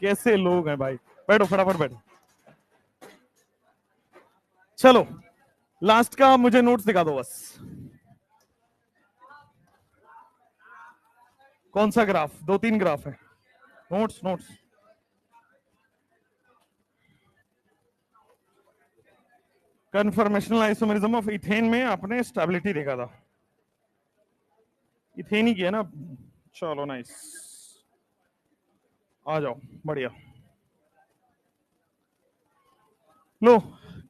कैसे लोग हैं भाई। बैठो फटाफट बैठो। चलो लास्ट का मुझे नोट्स दिखा दो बस। कौन सा ग्राफ? 2-3 ग्राफ है। Notes notes. Conformational isomerism of ethane में आपने स्टेबिलिटी देखा था, इथेन ही किया ना। चलो नाइस, आ जाओ बढ़िया। लो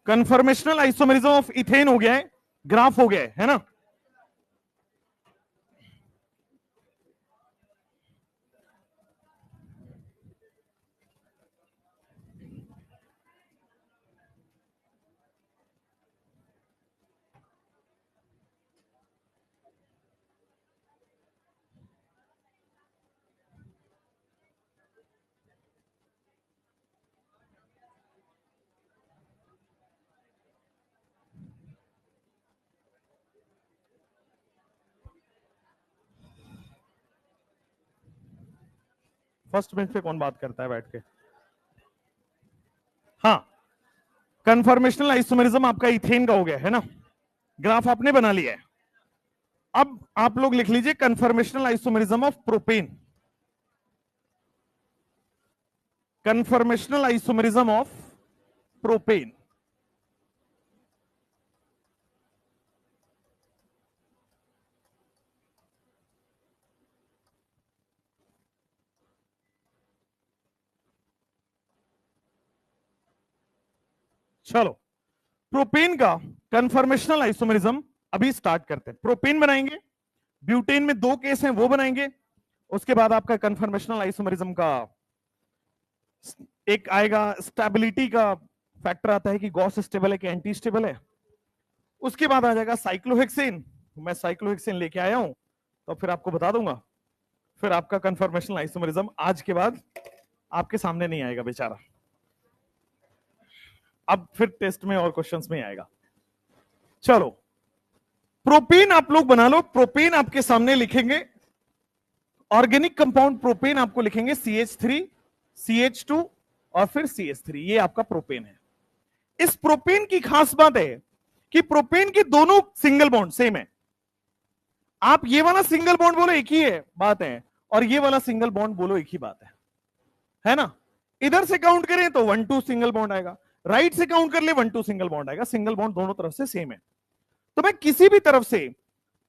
कन्फर्मेशनल आइसोमेरिज्म ऑफ इथेन हो गया है, ग्राफ हो गया है ना। फर्स्ट बेंच पे कौन बात करता है बैठ के? हाँ, कन्फर्मेशनल आइसोमेरिज्म आपका इथेन का हो गया है ना, ग्राफ आपने बना लिया है। अब आप लोग लिख लीजिए conformational isomerism of propane. Conformational isomerism of propane. चलो प्रोपेन का कन्फर्मेशनल आइसोमेरिज्म अभी स्टार्ट करते हैं। प्रोपेन बनाएंगे, ब्यूटेन में 2 केस हैं वो बनाएंगे, उसके बाद आपका कन्फर्मेशनल आइसोमेरिज्म का एक आएगा, स्टेबिलिटी का फैक्टर आता है कि गॉस स्टेबल है कि एंटी स्टेबल है। उसके बाद आ जाएगा साइक्लोहेक्सेन, मैं साइक्लोहेक्सेन लेके आया हूं तो फिर आपको बता दूंगा। फिर आपका कन्फर्मेशनल आइसोमेरिज्म आज के बाद आपके सामने नहीं आएगा बेचारा, अब फिर टेस्ट में और क्वेश्चंस में आएगा। चलो प्रोपेन आप लोग बना लो। प्रोपेन आपके सामने लिखेंगे, ऑर्गेनिक कंपाउंड प्रोपेन आपको लिखेंगे CH3 CH2 और फिर CH3, ये आपका प्रोपेन है। इस प्रोपेन की खास बात है कि प्रोपेन के दोनों सिंगल बॉन्ड सेम है। आप ये वाला सिंगल बॉन्ड बोलो एक ही है बात है, और ये वाला सिंगल बॉन्ड बोलो एक ही बात है ना। इधर से काउंट करें तो 1-2 सिंगल बॉन्ड आएगा, राइट से काउंट कर ले 1-2 सिंगल बॉन्ड आएगा। सिंगल बॉन्ड दोनों तरफ से सेम है, तो मैं किसी भी तरफ से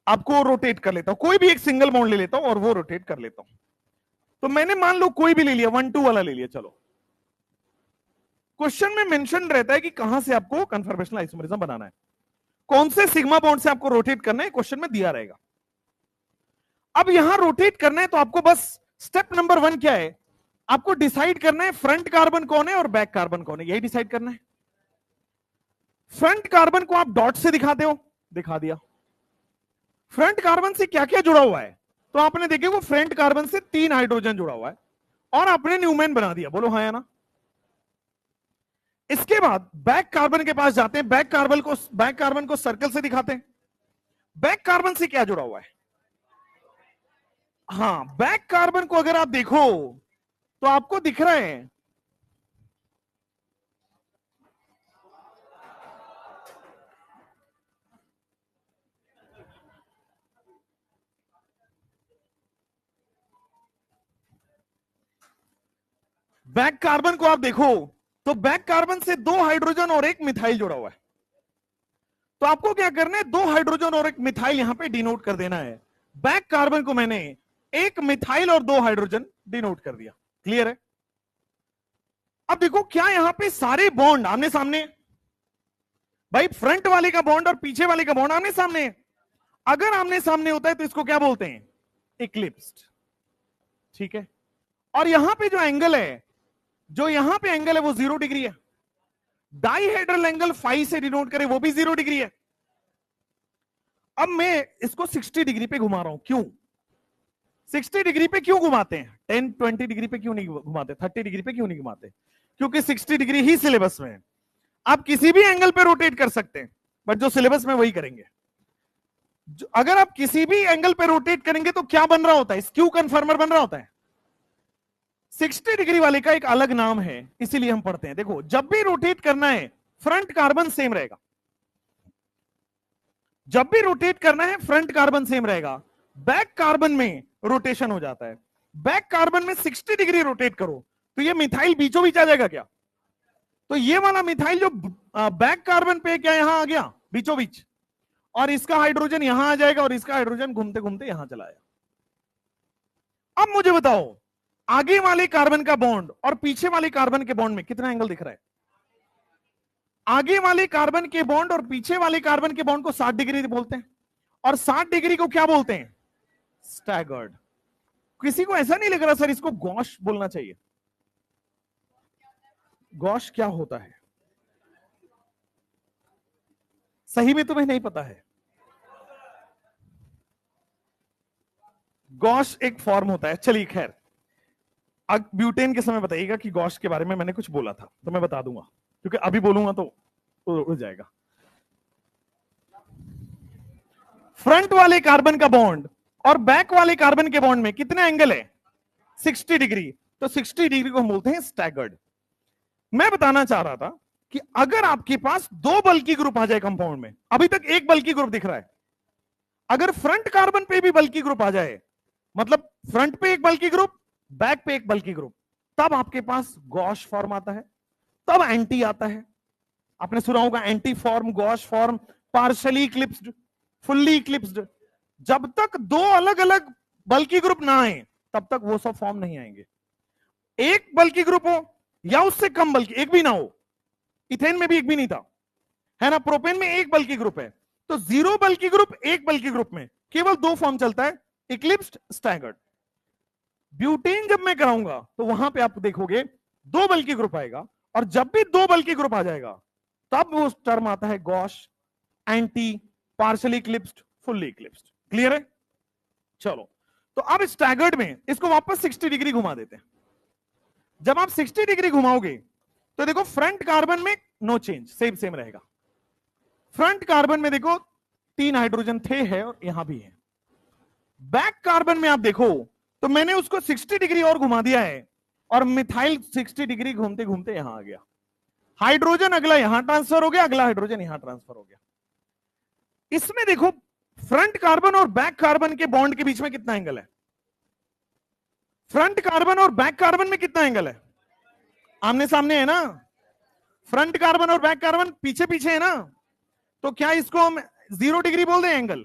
आपको रोटेट कर लेता हूं, कोई भी एक सिंगल बॉन्ड ले लेता हूं और वो रोटेट कर लेता हूं। तो मैंने मान लो कोई भी ले लिया, 1-2 वाला ले लिया। चलो क्वेश्चन में मेंशन रहता है कि कहां से आपको कन्फर्मेशनल आइसोमेरिज्म बनाना है, कौन से सिग्मा बॉन्ड से आपको रोटेट करना है, क्वेश्चन में दिया रहेगा। अब यहां रोटेट करना है तो आपको बस स्टेप नंबर 1 क्या है, आपको डिसाइड करना है फ्रंट कार्बन कौन है और बैक कार्बन कौन है, यही डिसाइड करना है। फ्रंट कार्बन को आप डॉट से दिखाते हो, दिखा दिया। फ्रंट कार्बन से क्या क्या जुड़ा हुआ है, तो आपने देखे वो फ्रंट कार्बन से 3 हाइड्रोजन जुड़ा हुआ है और आपने न्यूमेन बना दिया, बोलो हाँ या ना। इसके बाद बैक कार्बन के पास जाते हैं, बैक कार्बन को सर्कल से दिखाते हैं। बैक कार्बन से क्या जुड़ा हुआ है, हाँ बैक कार्बन को अगर आप देखो तो आपको दिख रहा है बैक कार्बन को आप देखो तो बैक कार्बन से 2 हाइड्रोजन और एक मिथाइल जुड़ा हुआ है। तो आपको क्या करना है, 2 हाइड्रोजन और एक मिथाइल यहां पे डिनोट कर देना है। बैक कार्बन को मैंने एक मिथाइल और 2 हाइड्रोजन डिनोट कर दिया, क्लियर है। अब देखो क्या यहां पे सारे बॉन्ड आमने सामने, भाई फ्रंट वाले का बॉन्ड और पीछे वाले का बॉन्ड आमने सामने। अगर आमने सामने होता है तो इसको क्या बोलते हैं, इक्लिप्स्ड, ठीक है। और यहां पे जो एंगल है, जो यहां पे एंगल है वो 0 डिग्री है। डाइहेड्रल एंगल फाई से डिनोट करें वो भी 0 डिग्री है। अब मैं इसको 60 डिग्री पे घुमा रहा हूं, क्यों 60 डिग्री पे क्यों घुमाते हैं, 10-20 डिग्री पे क्यों नहीं घुमाते, 30 डिग्री पे क्यों नहीं घुमाते, क्योंकि 60 डिग्री ही सिलेबस में है। आप किसी भी एंगल पे रोटेट कर सकते हैं, बट जो सिलेबस में वही करेंगे। अगर आप किसी भी एंगल पे रोटेट करेंगे तो क्या बन रहा होता है, स्क्यू कन्फर्मर बन रहा होता है। 60 डिग्री वाले का एक अलग नाम है, इसीलिए हम पढ़ते हैं। देखो, जब भी रोटेट करना है फ्रंट कार्बन सेम रहेगा, जब भी रोटेट करना है फ्रंट कार्बन सेम रहेगा। बैक कार्बन में रोटेशन हो जाता है। बैक कार्बन में 60 डिग्री रोटेट करो तो ये मिथाइल बीचों बीच आ जाएगा क्या? तो ये वाला मिथाइल जो बैक कार्बन पे क्या यहां आ गया बीचों बीच, और इसका हाइड्रोजन यहां आ जाएगा और इसका हाइड्रोजन घूमते घूमते यहां चला आया। अब मुझे बताओ, आगे वाले कार्बन का बॉन्ड और पीछे वाले कार्बन के बॉन्ड में कितना एंगल दिख रहा है? आगे वाले कार्बन के बॉन्ड और पीछे वाले कार्बन के बॉन्ड को 60 डिग्री बोलते हैं, और 60 डिग्री को क्या बोलते हैं? स्टैगर्ड। किसी को ऐसा नहीं लग रहा सर इसको गॉश बोलना चाहिए? गॉश क्या होता है? सही में तुम्हें नहीं पता है? गॉश एक फॉर्म होता है। चलिए खैर, अब ब्यूटेन के समय बताइएगा कि गॉश के बारे में मैंने कुछ बोला था तो मैं बता दूंगा, क्योंकि अभी बोलूंगा तो उड़ जाएगा। फ्रंट वाले कार्बन का बॉन्ड और बैक वाले कार्बन के बॉन्ड में कितना एंगल है? 60 डिग्री। तो 60 डिग्री को हम बोलते हैं स्टैगर्ड। मैं बताना चाह रहा था कि अगर आपके पास दो बल्कि ग्रुप आ जाए कंपाउंड में, अभी तक एक बल्कि ग्रुप दिख रहा है, अगर फ्रंट कार्बन पे भी बल्कि ग्रुप आ जाए, मतलब फ्रंट पे एक बल्कि ग्रुप, बैक पे एक बल्कि ग्रुप, तब आपके पास गॉश फॉर्म आता है, तब एंटी आता है। आपने सुना होगा anti form, gosh form, partially eclipsed, fully eclipsed. जब तक दो अलग अलग बल्कि ग्रुप ना आए तब तक वो सब फॉर्म नहीं आएंगे। एक बल्कि ग्रुप हो या उससे कम बल्कि, एक भी ना हो, इथेन में भी एक भी नहीं था, है ना, प्रोपेन में एक बल्कि ग्रुप है, तो जीरो बल्कि ग्रुप, एक बल्कि ग्रुप में केवल दो फॉर्म चलता है, इक्लिप्स्ड, स्टैगर्ड। ब्यूटेन जब मैं कराऊंगा तो वहां पे आप देखोगे दो बल्कि ग्रुप आएगा, और जब भी दो बल्कि ग्रुप आ जाएगा तब वो टर्म आता है gosh, anti, partially eclipsed, fully eclipsed. Clear है? चलो, तो अब स्टैगर्ड में इसको वापस 60 डिग्री घुमा देते हैं। जब आप 60 डिग्री घुमाओगे तो देखो फ्रंट कार्बन में नो चेंज, सेम सेम रहेगा। फ्रंट कार्बन में देखो 3 हाइड्रोजन थे, है और यहां भी है। बैक कार्बन में आप देखो तो मैंने उसको 60 डिग्री और घुमा दिया है, और मिथाइल 60 डिग्री घूमते घूमते यहां आ गया। हाइड्रोजन अगला यहां ट्रांसफर हो गया, अगला हाइड्रोजन यहां ट्रांसफर हो गया। इसमें देखो फ्रंट कार्बन और बैक कार्बन के बॉन्ड के बीच में कितना एंगल है? फ्रंट कार्बन और बैक कार्बन में कितना एंगल है? आमने सामने है ना। फ्रंट कार्बन और बैक कार्बन पीछे पीछे है ना, तो क्या इसको हम 0 डिग्री बोल दें? एंगल,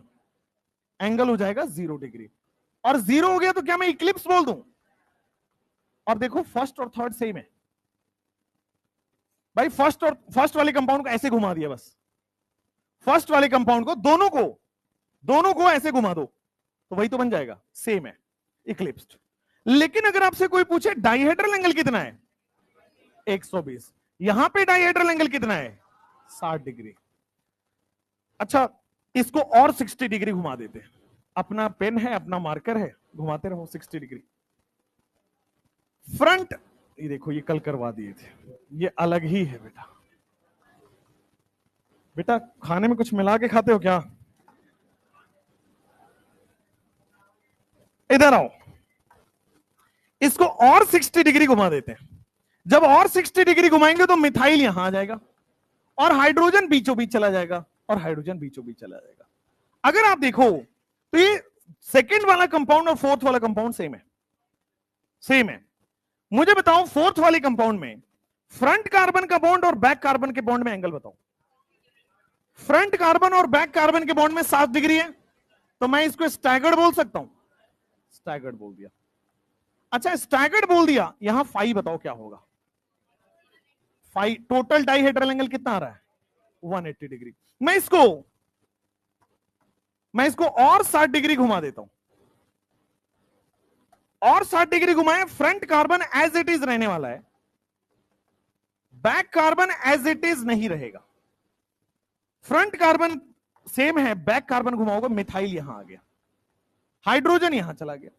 एंगल हो जाएगा 0 डिग्री। और 0 हो गया तो क्या मैं इक्लिप्स बोल दूं? और देखो फर्स्ट और थर्ड सेम है भाई। फर्स्ट वाले कंपाउंड को ऐसे घुमा दिया बस, फर्स्ट वाले कंपाउंड को दोनों को ऐसे घुमा दो तो वही तो बन जाएगा, सेम है, इक्लिप्स्ड। लेकिन अगर आपसे कोई पूछे डाइहेड्रल एंगल कितना है? 120। यहां पे डाइहेड्रल एंगल कितना है? 60 डिग्री। अच्छा, इसको और 60 डिग्री घुमा देते हैं। अपना पेन है, अपना मार्कर है, घुमाते रहो 60 डिग्री। फ्रंट, ये देखो ये कल करवा दिए थे, ये अलग ही है बेटा। बेटा खाने में कुछ मिला के खाते हो क्या? इधर आओ, इसको और 60 डिग्री घुमा देते हैं। जब और 60 डिग्री घुमाएंगे तो मिथाइल यहां आ जाएगा, और हाइड्रोजन बीचों बीच चला जाएगा, और हाइड्रोजन बीचों बीच चला जाएगा। अगर आप देखो तो ये सेकंड वाला कंपाउंड और फोर्थ वाला कंपाउंड सेम है, सेम है। मुझे बताओ फोर्थ वाले कंपाउंड में फ्रंट कार्बन का बॉन्ड और बैक कार्बन के बॉन्ड में एंगल बताओ। फ्रंट कार्बन और बैक कार्बन के बॉन्ड में 7 डिग्री है, तो मैं इसको स्टैगर्ड बोल सकता हूं। स्टैगर्ड बोल दिया। अच्छा, स्टैगर्ड बोल दिया, यहां फाई बताओ क्या होगा? फाई टोटल डाइहेड्रल एंगल कितना आ रहा है? 180 डिग्री। मैं इसको और 60 डिग्री घुमा देता हूं, और 60 डिग्री घुमाए, front carbon as it is रहने वाला है, back carbon as it is नहीं रहेगा। फ्रंट कार्बन सेम है, बैक कार्बन घुमाओगे मिथाइल यहां आ गया, हाइड्रोजन यहां चला गया।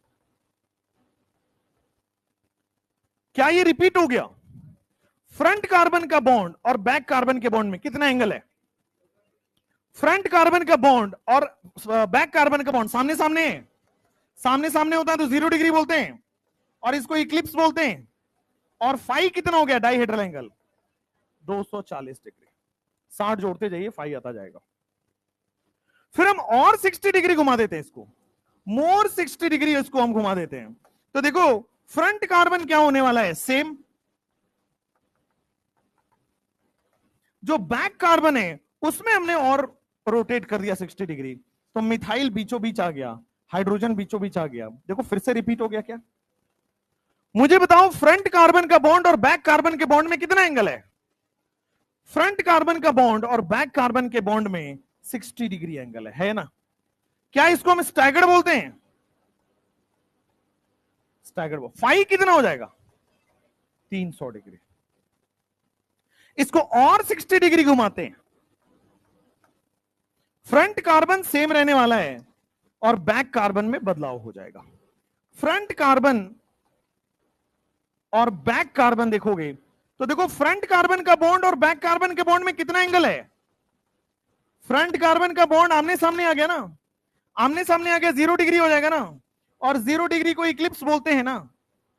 क्या ये रिपीट हो गया? फ्रंट कार्बन का बॉन्ड और बैक कार्बन के बॉन्ड में कितना एंगल है? फ्रंट कार्बन का बॉन्ड और बैक कार्बन का बॉन्ड सामने सामने है, सामने सामने होता है तो 0 डिग्री बोलते हैं, और इसको इक्लिप्स बोलते हैं। और फाई कितना हो गया डाइहेड्रल एंगल 240 डिग्री। 60 जोड़ते जाइए फाई आता जाएगा। फिर हम और 60 डिग्री घुमा देते हैं इसको, मोर 60 डिग्री इसको हम घुमा देते हैं। तो देखो फ्रंट कार्बन क्या होने वाला है, सेम। जो बैक कार्बन है उसमें हमने और रोटेट कर दिया 60 डिग्री, तो मिथाइल बीचों बीच आ गया, हाइड्रोजन बीचों बीच आ गया। देखो फिर से रिपीट हो गया क्या? मुझे बताओ फ्रंट कार्बन का बॉन्ड और बैक कार्बन के बॉन्ड में कितना एंगल है? फ्रंट कार्बन का बॉन्ड और बैक कार्बन के बॉन्ड में 60 डिग्री एंगल है ना? क्या इसको हम स्टैगर्ड बोलते हैं? स्टैगर्ड। फाई कितना हो जाएगा 300 डिग्री। इसको और 60 डिग्री घुमाते हैं, फ्रंट कार्बन सेम रहने वाला है और बैक कार्बन में बदलाव हो जाएगा। फ्रंट कार्बन और बैक कार्बन देखोगे तो देखो फ्रंट कार्बन का बॉन्ड और बैक कार्बन के बॉन्ड में कितना एंगल है? फ्रंट कार्बन का बॉन्ड आमने सामने आ गया ना, आमने सामने आ गया 0 डिग्री हो जाएगा ना, और 0 डिग्री को इक्लिप्स बोलते हैं ना,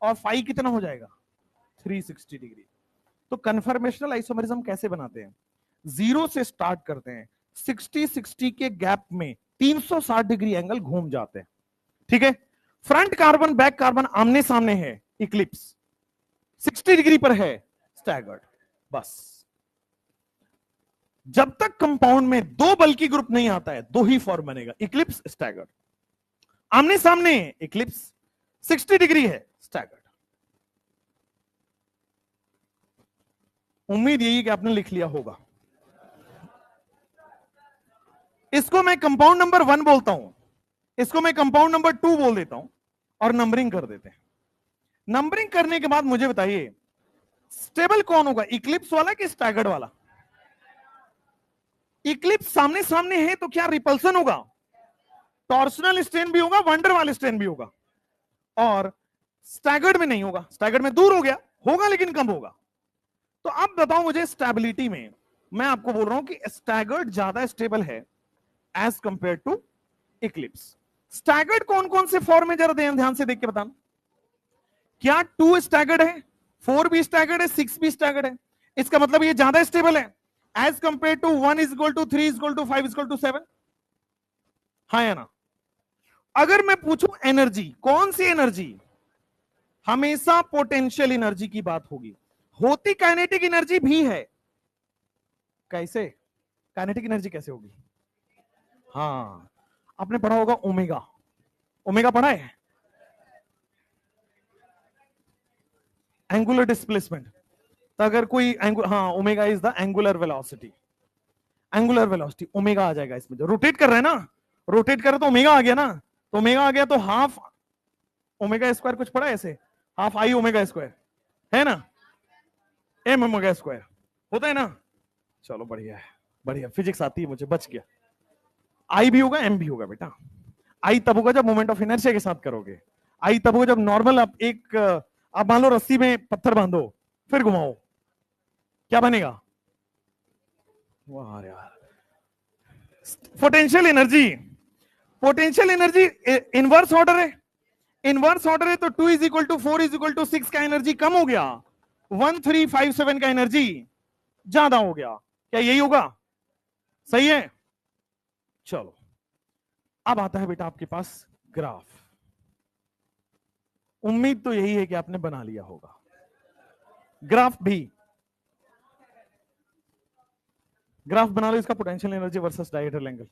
और फाई कितना हो जाएगा 360 डिग्री। तो कन्फर्मेशनल आइसोमेरिज्म कैसे बनाते हैं? 0 से स्टार्ट करते हैं, 60-60 के गैप में 360 डिग्री एंगल घूम जाते हैं। ठीक है, फ्रंट कार्बन बैक कार्बन आमने सामने है, इक्लिप्स 60 डिग्री पर है, स्टैगर्ड। बस जब तक कंपाउंड में दो बल्कि ग्रुप नहीं आता है, दो ही फॉर्म बनेगा, इक्लिप्स स्टैगर्ड। आमने सामने इक्लिप्स 60 डिग्री है, स्टैगर्ड। उम्मीद यही कि आपने लिख लिया होगा। इसको मैं कंपाउंड नंबर 1 बोलता हूं, इसको मैं कंपाउंड नंबर 2 बोल देता हूं, और नंबरिंग कर देते हैं। नंबरिंग करने के बाद मुझे बताइए स्टेबल कौन होगा, इक्लिप्स वाला कि स्टैगर्ड वाला? इक्लिप्स सामने सामने है तो क्या रिपल्सन होगा? टॉर्सनल स्ट्रेन भी होगा, वंडर वाल स्ट्रेन भी होगा, और स्टैगर्ड में नहीं होगा। स्टैगर्ड में दूर हो गया, होगा लेकिन कम होगा। तो अब बताओ मुझे स्टेबिलिटी में, मैं आपको बोल रहा हूं कि स्टैगर्ड ज्यादा स्टेबल है as compare to eclipse. Staggered कौन कौन से फॉर्म में, जरा ध्यान से देख के बताना। क्या 2 स्टैगर्ड है, 4 भी स्टैगर्ड है, 6 भी स्टैगर्ड है? इसका मतलब ये ज्यादा स्टेबल है एज कंपेयर टू 1 = 3 = 5 = 7। हाँ या ना? अगर मैं पूछूं एनर्जी, कौन सी एनर्जी? हमेशा पोटेंशियल एनर्जी की बात होगी, होती काइनेटिक एनर्जी भी है। कैसे काइनेटिक एनर्जी कैसे होगी? हाँ, आपने पढ़ा होगा ओमेगा, ओमेगा पढ़ा है, एंगुलर डिस्प्लेसमेंट। तो अगर कोई हाँ, omega is the angular velocity, angular velocity omega आ जाएगा इसमें। जो रोटेट कर रहा है ना, रोटेट कर रहा तो ओमेगा आ गया ना, तो ओमेगा आ गया तो हाफ ओमेगा स्क्वायर, कुछ पढ़ा है ऐसे, हाफ आई ओमेगा स्क्वायर है ना, एम ओमेगा स्क्वायर होता है ना। चलो बढ़िया है, बढ़िया, फिजिक्स आती है मुझे, बच गया। आई भी होगा एम भी होगा बेटा। आई तब होगा जब मोमेंट ऑफ इनर्शिया के साथ करोगे, आई तब होगा जब नॉर्मल आप मान लो रस्सी में पत्थर बांधो फिर घुमाओ, क्या बनेगा? वाह यार, potential energy, potential energy inverse order है, इनवर्स ऑर्डर है तो 2 = 4 = 6 का एनर्जी कम हो गया, 1357 का एनर्जी ज्यादा हो गया। क्या यही होगा? सही है। चलो अब आता है बेटा आपके पास ग्राफ। उम्मीद तो यही है कि आपने बना लिया होगा ग्राफ भी। ग्राफ बना लो इसका, potential energy versus dihedral angle.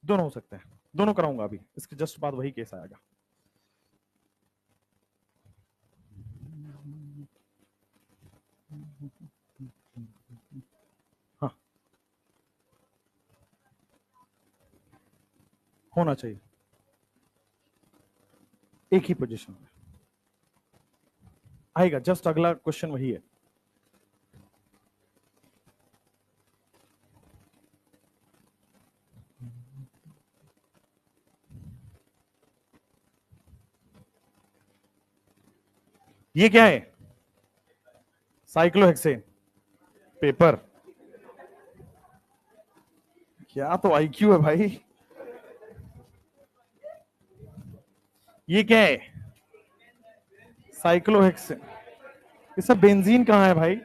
दोनों हो सकते हैं, दोनों कराऊंगा अभी, इसके जस्ट बाद वही केस आएगा। हाँ, होना चाहिए एक ही पोजीशन में आएगा, जस्ट अगला क्वेश्चन वही है। ये क्या है? Cyclohexane paper. क्या तो आईक्यू है भाई, ये क्या है? साइक्लोहेक्सेन। ये सब बेंजीन कहां है भाई?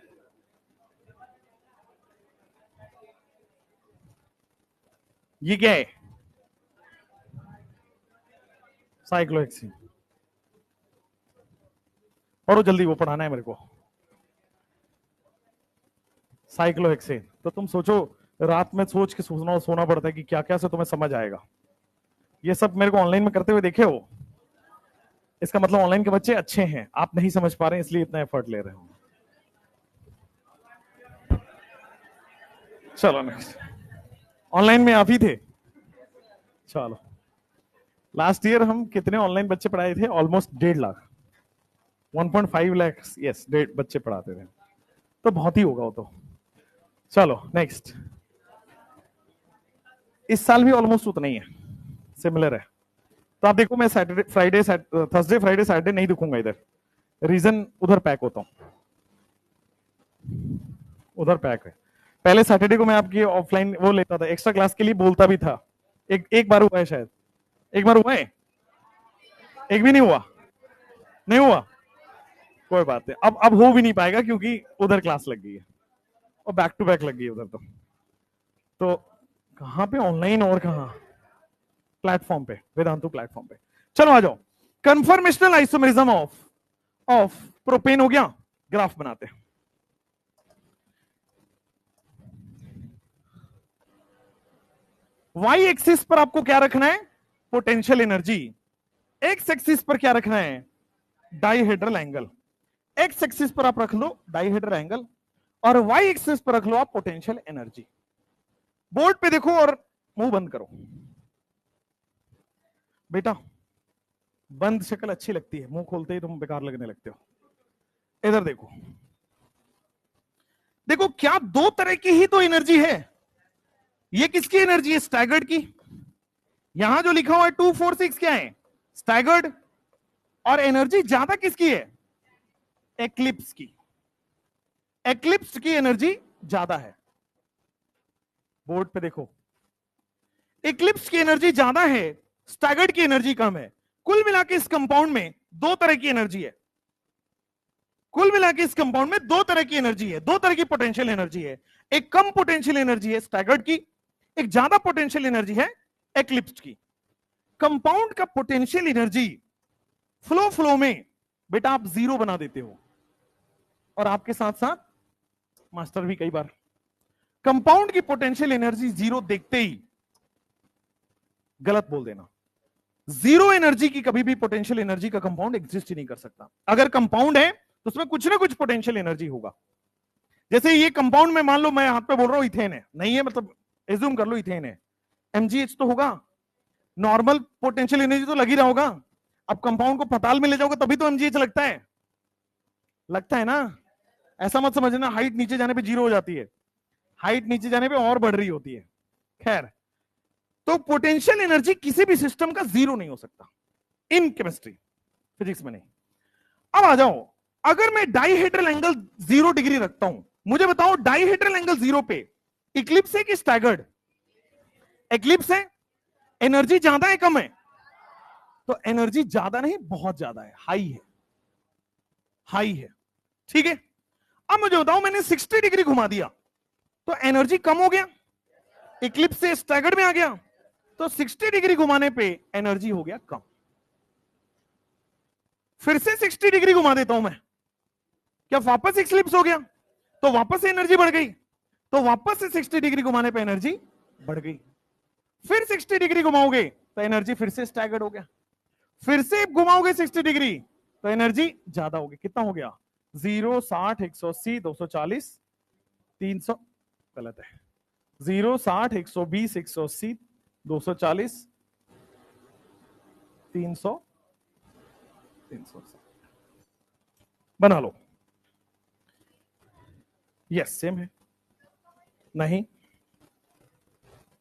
ये क्या है? साइक्लोहेक्सेन। पढ़ो जल्दी, वो पढ़ाना है मेरे को। साइक्लोहेक्सेन। तो तुम सोचो, रात में सोच के सोना पड़ता है कि क्या क्या से तुम्हें समझ आएगा। ये सब मेरे को ऑनलाइन में करते हुए देखे हो? इसका मतलब ऑनलाइन के बच्चे अच्छे हैं, आप नहीं समझ पा रहे हैं इसलिए इतना एफर्ट ले रहे हो। चलो नेक्स्ट। ऑनलाइन में आप ही थे? चलो, लास्ट ईयर हम कितने ऑनलाइन बच्चे पढ़ाए थे? ऑलमोस्ट 1.5 लाख, 1.5 लाख, यस, बच्चे पढ़ाते थे। तो बहुत ही होगा वो तो। चलो नेक्स्ट। इस साल भी ऑलमोस्ट उतना ही है, सिमिलर है। तो आप देखो, मैं Saturday Friday Thursday Friday Saturday नहीं दिखूंगा इधर। रीजन, उधर पैक होता हूं, उधर पैक है। पहले सैटरडे को मैं आपकी ऑफलाइन वो लेता था, एक्स्ट्रा क्लास के लिए बोलता भी था। एक बार हुआ है शायद, एक बार हुआ है, एक भी नहीं हुआ, नहीं हुआ, कोई बात नहीं। अब हो भी नहीं पाएगा क्योंकि उधर क्लास लग गई है और बैक टू बैक लग गई है उधर। तो कहां पे ऑनलाइन और कहां? प्लेटफॉर्म पे, वेदांतु प्लेटफॉर्म पे। चलो आ जाओ। कन्फर्मेशनल आइसोमेरिज्म ऑफ प्रोपेन हो गया, ग्राफ बनाते हैं। वाई एक्सिस पर आपको क्या रखना है? Potential energy. एक्स एक्सिस पर क्या रखना है? Dihedral angle. एक्स एक्सिस पर आप रख लो डाइहेड्रल एंगल और वाई एक्सिस पर रख लो आप पोटेंशियल एनर्जी। बोर्ड पे देखो और मुंह बंद करो बेटा। बंद शक्ल अच्छी लगती है, मुंह खोलते ही तुम बेकार लगने लगते हो। इधर देखो, देखो क्या दो तरह की ही तो एनर्जी है। ये किसकी एनर्जी है? स्टैगर्ड की। यहां जो लिखा हुआ है 246 क्या है? स्टैगर्ड। और एनर्जी ज्यादा किसकी है? एक्लिप्स की। एक्लिप्स की एनर्जी ज्यादा है। बोर्ड पे देखो, एक्लिप्स की एनर्जी ज्यादा है, स्टैगर्ड की एनर्जी कम है। कुल मिला के इस कंपाउंड में दो तरह की एनर्जी है। कुल मिला के इस कंपाउंड में दो तरह की एनर्जी है, दो तरह की पोटेंशियल एनर्जी है। एक कम पोटेंशियल एनर्जी है स्टैगर्ड की, एक ज्यादा पोटेंशियल एनर्जी है एक्लिप्स की। कंपाउंड का पोटेंशियल एनर्जी फ्लो में बेटा आप जीरो बना देते हो, और आपके साथ साथ मास्टर भी कई बार। कंपाउंड की पोटेंशियल एनर्जी जीरो देखते ही गलत बोल देना। जीरो एनर्जी की कभी भी पोटेंशियल एनर्जी का कंपाउंड एग्जिस्ट ही नहीं कर सकता। अगर कंपाउंड है तो उसमें कुछ ना कुछ पोटेंशियल एनर्जी होगा। जैसे ये कंपाउंड में मान लो मैं हाथ पे बोल रहा हूं इथेन है, नहीं है मतलब एज्यूम कर लो इथेन है, एमजीएच तो होगा, नॉर्मल पोटेंशियल एनर्जी तो लग ही रहा होगा। अब कंपाउंड को पताल में ले जाओगे तभी तो एमजीएच लगता है ना। ऐसा मत समझना हाइट नीचे जाने पे जीरो हो जाती है, हाइट नीचे जाने पे और बढ़ रही होती है। खैर, तो पोटेंशियल एनर्जी किसी भी सिस्टम का जीरो नहीं हो सकता इन केमिस्ट्री, फिजिक्स में नहीं। अब आ जाओ, अगर मैं डाइहेड्रल एंगल 0 डिग्री रखता हूं, मुझे बताओ डाइहेड्रल एंगल 0 पे इक्लिप्स है कि स्टैगर्ड? इक्लिप्स है। एनर्जी ज्यादा है कम है? तो एनर्जी ज्यादा नहीं, बहुत ज्यादा है, हाई है, हाई है। ठीक है, अब मुझे बताओ मैंने 60 डिग्री घुमा दिया तो एनर्जी कम हो गया, इक्लिप्स से स्टैगर्ड में आ गया, तो 60 डिग्री घुमाने पे एनर्जी हो गया कम। फिर से 60 डिग्री घुमा देता हूं मैं, क्या वापस इक्लिप्स हो गया? तो वापस से एनर्जी बढ़ गई, तो वापस से 60 डिग्री घुमाने पे एनर्जी बढ़ गई। फिर 60 डिग्री घुमाओगे तो एनर्जी फिर से स्टैगर्ड हो गया, फिर से घुमाओगे 60 डिग्री तो एनर्जी ज्यादा होगी। कितना हो गया? 0, 60, 180, 240, 300, गलत है, 0, 60, 120, 180, 240, 300, 300 बना लो। यस सेम है, नहीं,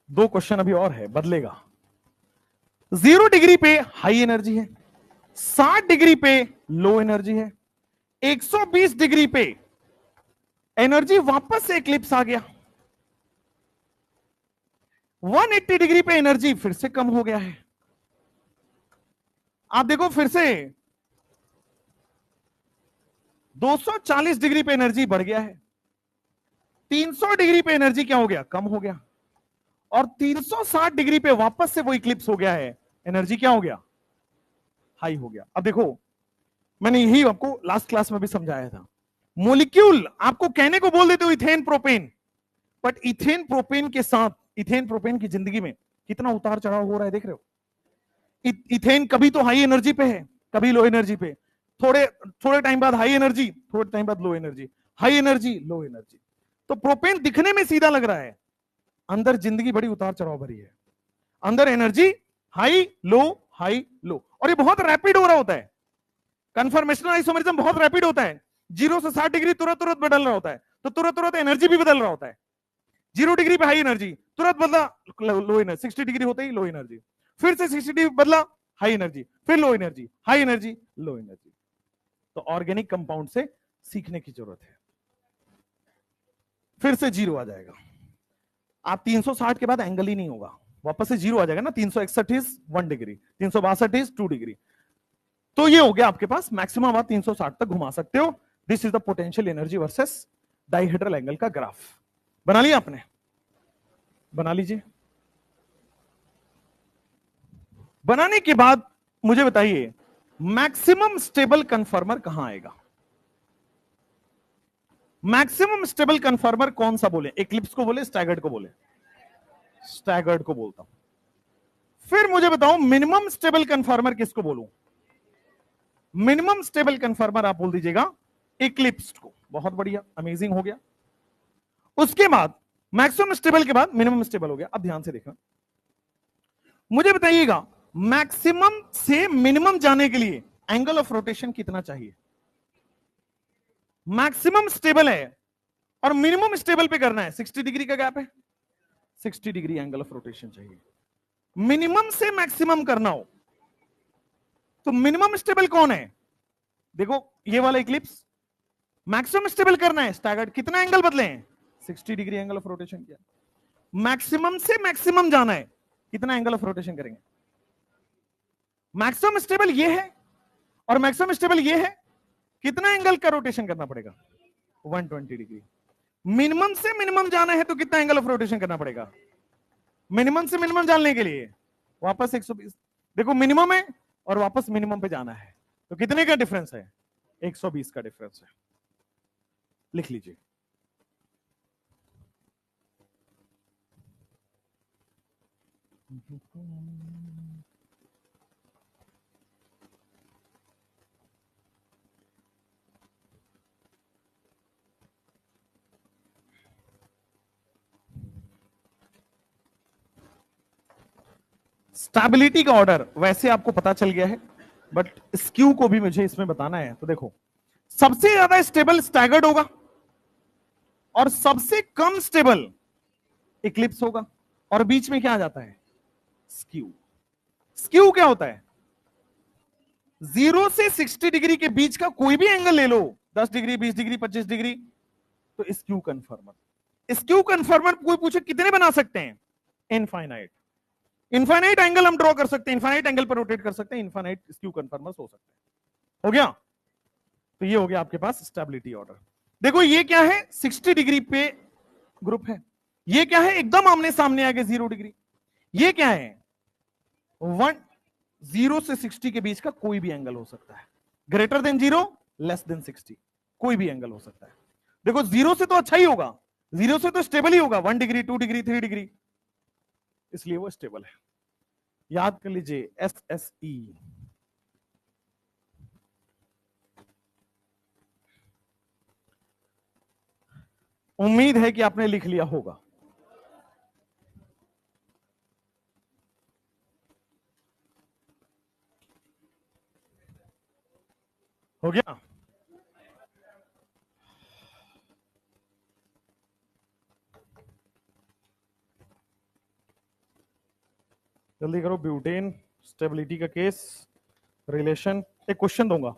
दो क्वेश्चन अभी और है, बदलेगा। 0 डिग्री पे हाई एनर्जी है, 60 डिग्री पे लो एनर्जी है, 120 डिग्री पे एनर्जी वापस से इक्लिप्स आ गया, 180 डिग्री पे एनर्जी फिर से कम हो गया है। आप देखो फिर से 240 डिग्री पे एनर्जी बढ़ गया है, 300 डिग्री पे एनर्जी क्या हो गया, कम हो गया, और 360 डिग्री पे वापस से वो इक्लिप्स हो गया है, एनर्जी क्या हो गया, हाई हो गया। अब देखो मैंने यही आपको लास्ट क्लास में भी समझाया था, मोलिक्यूल आपको कहने को बोल देते हो ethane propane, but ethane propane के साथ इथेन प्रोपेन की जिंदगी में कितना उतार चढ़ाव हो रहा है, देख रहे हो। इथेन कभी तो हाई एनर्जी पे है, कभी लो एनर्जी पे, थोड़े थोड़े टाइम बाद हाई एनर्जी, थोड़े टाइम बाद low energy, high energy low energy. तो प्रोपेन दिखने में सीधा लग रहा है, अंदर जिंदगी बड़ी उतार चढ़ाव भरी है, अंदर एनर्जी हाई लो, और ये बहुत रैपिड हो रहा होता है, कन्फर्मेशनल आइसोमेरिज्म बहुत रैपिड होता है, 0 से 60 डिग्री तुरंत तुरंत बदल रहा होता है, तो तुरंत तुरंत एनर्जी भी बदल रहा होता है। 0 डिग्री पे हाई एनर्जी, तुरंत बदला लो एनर्जी, 60 डिग्री होते ही लो एनर्जी, फिर से 60 डिग्री बदला हाई एनर्जी, फिर low energy, high energy low energy. तो ऑर्गेनिक कंपाउंड से सीखने की जरूरत है, फिर से 0 आ जाएगा, आप 360 के बाद एंगल ही नहीं होगा, वापस से 0 आ जाएगा ना, 361 इज 1 डिग्री, 362 इज 2 डिग्री, तो ये हो गया आपके पास मैक्सिमम, आप 360 तक घुमा सकते हो। This is the potential energy versus dihedral angle का ग्राफ। बना लिया आपने, बना लीजिए। बनाने के बाद मुझे बताइए मैक्सिमम स्टेबल कन्फर्मर कहां आएगा, मैक्सिमम स्टेबल कन्फर्मर कौन सा बोले, एक्लिप्स को बोले, स्टैगर्ड को बोले, स्टैगर्ड को बोलता हूं। फिर मुझे बताओ मिनिमम स्टेबल कन्फर्मर किसको बोलूं, मिनिमम स्टेबल कन्फर्मर आप बोल दीजिएगा इक्लिप्स को, बहुत बढ़िया, अमेजिंग हो गया। उसके बाद मैक्सिमम स्टेबल के बाद मिनिमम स्टेबल हो गया। अब ध्यान से देखना, मुझे बताइएगा मैक्सिमम से मिनिमम जाने के लिए एंगल ऑफ रोटेशन कितना चाहिए, मैक्सिमम स्टेबल है और मिनिमम स्टेबल पे करना है, 60 डिग्री का गैप है, 60 डिग्री एंगल ऑफ रोटेशन चाहिए, मिनिमम से मैक्सिमम करना हो तो मिनिमम स्टेबल कौन है, देखो ये वाला इक्लिप्स, मैक्सिमम स्टेबल करना है स्टैगर्ड, कितना एंगल बदले हैं, 60 डिग्री एंगल ऑफ रोटेशन किया, मैक्सिमम से मैक्सिमम जाना है, कितना एंगल ऑफ रोटेशन करेंगे, मैक्सिमम स्टेबल ये है और मैक्सिमम स्टेबल ये है, कितना एंगल का रोटेशन करना पड़ेगा, 120 डिग्री। मिनिमम से मिनिमम जाना है तो कितना एंगल ऑफ रोटेशन करना पड़ेगा, मिनिमम से मिनिमम जानने के लिए वापस 120, देखो मिनिमम है और वापस मिनिमम पे जाना है, तो कितने का डिफरेंस है, 120 का डिफरेंस है, लिख लीजिए। स्टेबिलिटी का ऑर्डर वैसे आपको पता चल गया है, बट स्क्यू को भी मुझे इसमें बताना है। तो देखो सबसे ज्यादा स्टेबल स्टैगर्ड होगा और सबसे कम स्टेबल इक्लिप्स होगा, और बीच में क्या आ जाता है, स्क्यू। स्क्यू क्या होता है, 0 से 60 डिग्री के बीच का कोई भी एंगल ले लो, 10 डिग्री 20 डिग्री 25 डिग्री, तो स्क्यू कन्फर्मर। स्क्यू कन्फर्मर कोई पूछे कितने बना सकते हैं, इनफाइनाइट, इनफाइनाइट एंगल हम ड्रॉ कर सकते हैं, इनफाइनाइट एंगल पर रोटेट कर सकते हैं, इनफाइनाइट स्क्यू कन्फर्मर्स हो सकते हैं। हो गया, तो ये हो गया आपके पास स्टेबिलिटी ऑर्डर। देखो ये क्या है, 60 डिग्री पे ग्रुप है, ये क्या है एकदम आमने सामने आ गए 0 डिग्री, ये क्या है 0 से 60 के बीच का कोई भी एंगल हो सकता है, ग्रेटर देन 0 लेस देन 60, कोई भी एंगल हो सकता है। देखो 0 से तो अच्छा ही होगा, 0 से तो स्टेबल ही होगा, 1 डिग्री 2 डिग्री 3 डिग्री, इसलिए वो स्टेबल है। याद कर लीजिए SSE। उम्मीद है कि आपने लिख लिया होगा। हो गया, जल्दी करो। ब्यूटेन स्टेबिलिटी का केस रिलेशन, एक क्वेश्चन दूंगा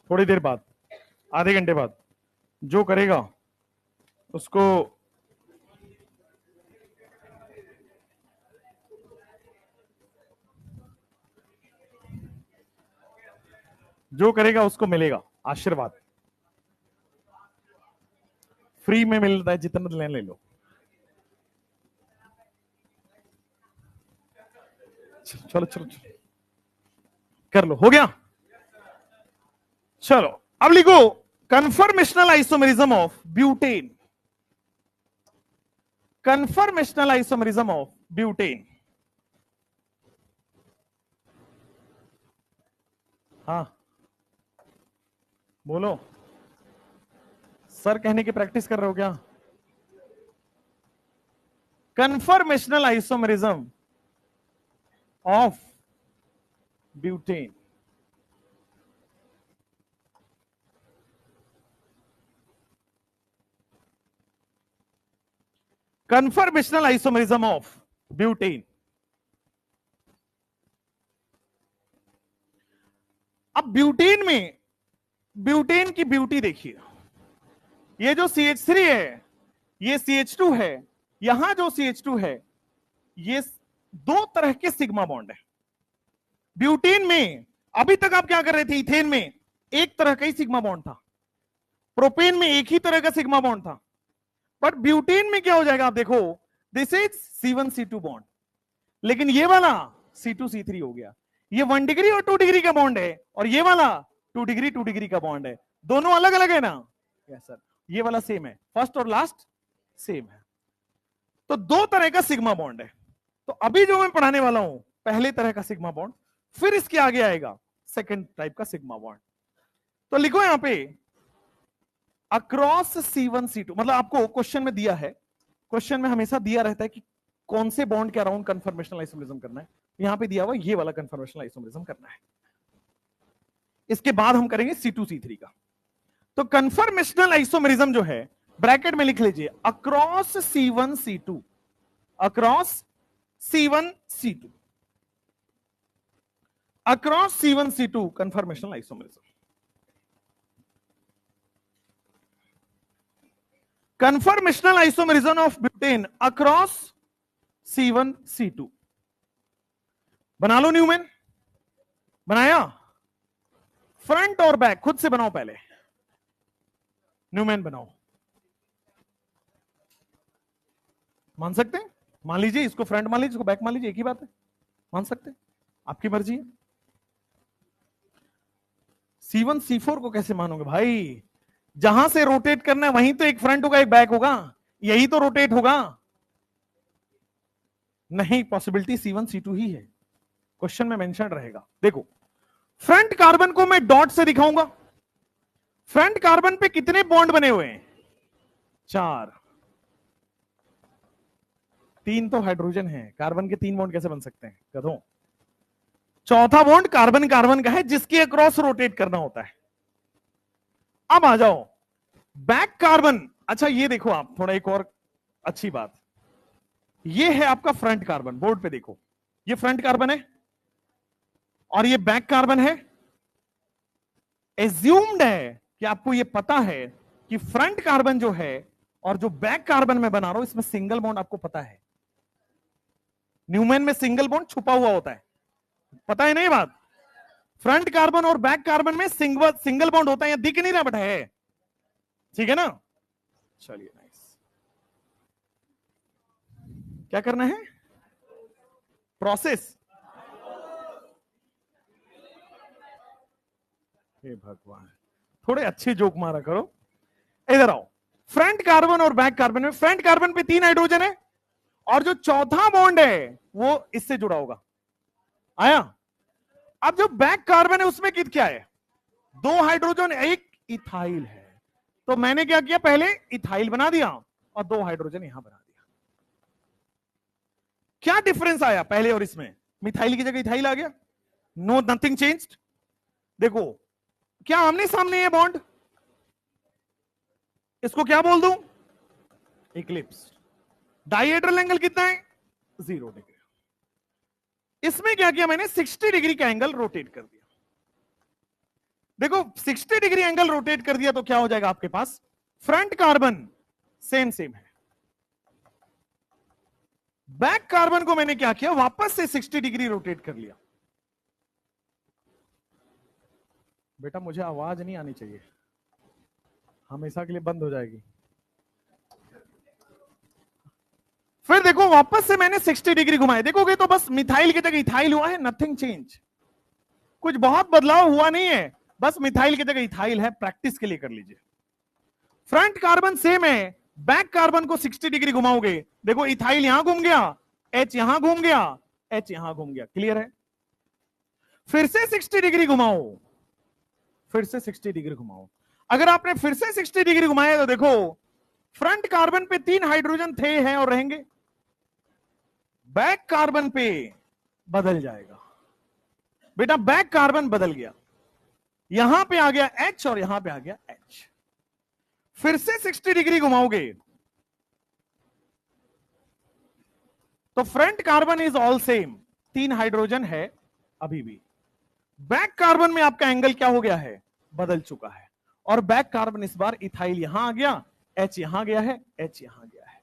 थोड़ी देर बाद, आधे घंटे बाद, जो करेगा उसको जो करेगा उसको मिलेगा आशीर्वाद, फ्री में मिलता है, जितना ले लो। चलो चलो चलो कर लो, हो गया। चलो अब लिखो conformational isomerism of butane, conformational isomerism of butane. हाँ बोलो, सर कहने की प्रैक्टिस कर रहे हो क्या? Conformational isomerism of butane. Conformational isomerism of butane. अब ब्यूटेन में, ब्यूटेन की ब्यूटी देखिए, ये जो CH3 है, ये CH2 है, यहां जो CH2 है, ये दो तरह के सिग्मा बॉन्ड है। ब्यूटेन में अभी तक आप क्या कर रहे थे, इथेन में एक तरह का ही सिग्मा बॉन्ड था, प्रोपेन में एक ही तरह का सिग्मा बॉन्ड था, बट ब्यूटेन में क्या हो जाएगा, आप देखो, दिस इज C1C2 बॉन्ड, लेकिन ये वाला C2C3 हो गया। ये 1 डिग्री और 2 डिग्री का बॉन्ड है, और ये वाला 2 डिग्री का बॉन्ड है। दोनों अलग अलग है ना? Yes sir. ये वाला सेम है, फर्स्ट और लास्ट सेम है, तो दो तरह का सिग्मा बॉन्ड है। तो अभी जो मैं पढ़ाने वाला हूं, पहले तरह का सिग्मा बॉन्ड, फिर इसके आगे आएगा सेकंड टाइप का सिग्मा बॉन्ड। तो लिखो यहां पे अक्रॉस C1C2, मतलब आपको क्वेश्चन में दिया है, क्वेश्चन में हमेशा दिया रहता है कि कौन से बॉन्ड के अराउंड कन्फर्मेशनल आइसोमेरिज्म करना है। यहां पे दिया हुआ ये वाला कन्फर्मेशनल आइसोमेरिज्म करना है। इसके बाद हम करेंगे C2C3 का। तो कन्फर्मेशनल आइसोमेरिज्म जो है, ब्रैकेट में लिख लीजिए across C1C2, across C1C2, across C1C2 conformational isomerism. Conformational isomerism of butane across C1C2। बना लो न्यूमैन, बनाया? फ्रंट और बैक खुद से बनाओ, पहले न्यूमैन बनाओ। मान सकते हैं, मान लीजिए इसको फ्रंट मान लीजिए, इसको बैक मान लीजिए, एक ही बात है, मान सकते हैं, आपकी मर्जी है। C1C4 को कैसे मानोगे भाई? जहां से रोटेट करना है वहीं तो एक फ्रंट होगा एक बैक होगा, यही तो रोटेट होगा। नहीं, पॉसिबिलिटी C1C2 ही है, क्वेश्चन में मेंशन रहेगा। देखो, फ्रंट कार्बन को मैं डॉट से दिखाऊंगा। फ्रंट कार्बन पे कितने बॉन्ड बने हुए हैं? 4। 3 तो हाइड्रोजन है, कार्बन के 3 बॉन्ड कैसे बन सकते हैं गधों? चौथा बॉन्ड कार्बन कार्बन का है, जिसके अक्रॉस रोटेट करना होता है। अब आ जाओ बैक कार्बन। अच्छा ये देखो आप, थोड़ा एक और अच्छी बात, ये है आपका फ्रंट कार्बन, बोर्ड पे देखो, ये फ्रंट कार्बन है और ये बैक कार्बन है। एज्यूम्ड है कि आपको ये पता है कि फ्रंट कार्बन जो है और जो बैक कार्बन में बना रहा हूं, इसमें सिंगल बॉन्ड आपको पता है। न्यूमैन में सिंगल बॉन्ड छुपा हुआ होता है, पता है नहीं बात? फ्रंट कार्बन और बैक कार्बन में सिंगल बॉन्ड होता है, या दिख नहीं रहा बट है, ठीक है ना? चलिए नाइस। क्या करना है? प्रोसेस। हे भगवान, थोड़े अच्छे जोक मारा करो। इधर आओ, फ्रंट कार्बन और बैक कार्बन में, फ्रंट कार्बन पे 3 हाइड्रोजन है और जो चौथा बॉन्ड है वो इससे जुड़ा होगा। आया? अब जो बैक कार्बन है उसमें क्या है? 2 हाइड्रोजन, एक इथाइल है। तो मैंने क्या किया, पहले इथाइल बना दिया और 2 हाइड्रोजन यहां बना दिया। क्या डिफरेंस आया पहले और इसमें? मिथाइल की जगह इथाइल आ गया। No, nothing changed. देखो, क्या आमने सामने है बॉन्ड? इसको क्या बोल दूं? इक्लिप्स। डाइहेड्रल एंगल कितना है? 0 डिग्री। इसमें क्या किया मैंने? 60 डिग्री का एंगल रोटेट कर दिया। देखो 60 डिग्री एंगल रोटेट कर दिया तो क्या हो जाएगा आपके पास? फ्रंट कार्बन सेम सेम है, बैक कार्बन को मैंने क्या किया, वापस से 60 डिग्री रोटेट कर लिया। बेटा मुझे आवाज नहीं आनी चाहिए, हमेशा के लिए बंद हो जाएगी। फिर देखो वापस से मैंने 60 डिग्री घुमाए, देखोगे तो बस मिथाइल की जगह इथाइल हुआ है, नथिंग चेंज, कुछ बहुत बदलाव हुआ नहीं है, बस मिथाइल की जगह इथाइल है। प्रैक्टिस के लिए कर लीजिए। फ्रंट कार्बन सेम है, बैक कार्बन को 60 डिग्री घुमाओगे, देखो इथाइल यहां घूम गया, H यहां घूम गया, H यहां घूम गया, क्लियर है। फिर से 60 डिग्री घुमाओ, फिर से 60 डिग्री घुमाओ। अगर आपने फिर से 60 डिग्री घुमाया तो देखो फ्रंट कार्बन पे 3 हाइड्रोजन थे, हैं और रहेंगे, बैक कार्बन पे बदल जाएगा। बेटा बैक कार्बन बदल गया, यहां पे आ गया H और यहां पे आ गया H। फिर से 60 डिग्री घुमाओगे तो front carbon is all same, 3 hydrogen है अभी भी, बैक कार्बन में आपका एंगल क्या हो गया है, बदल चुका है, और बैक कार्बन इस बार इथाइल यहां आ गया, H यहां गया है, H यहां गया है।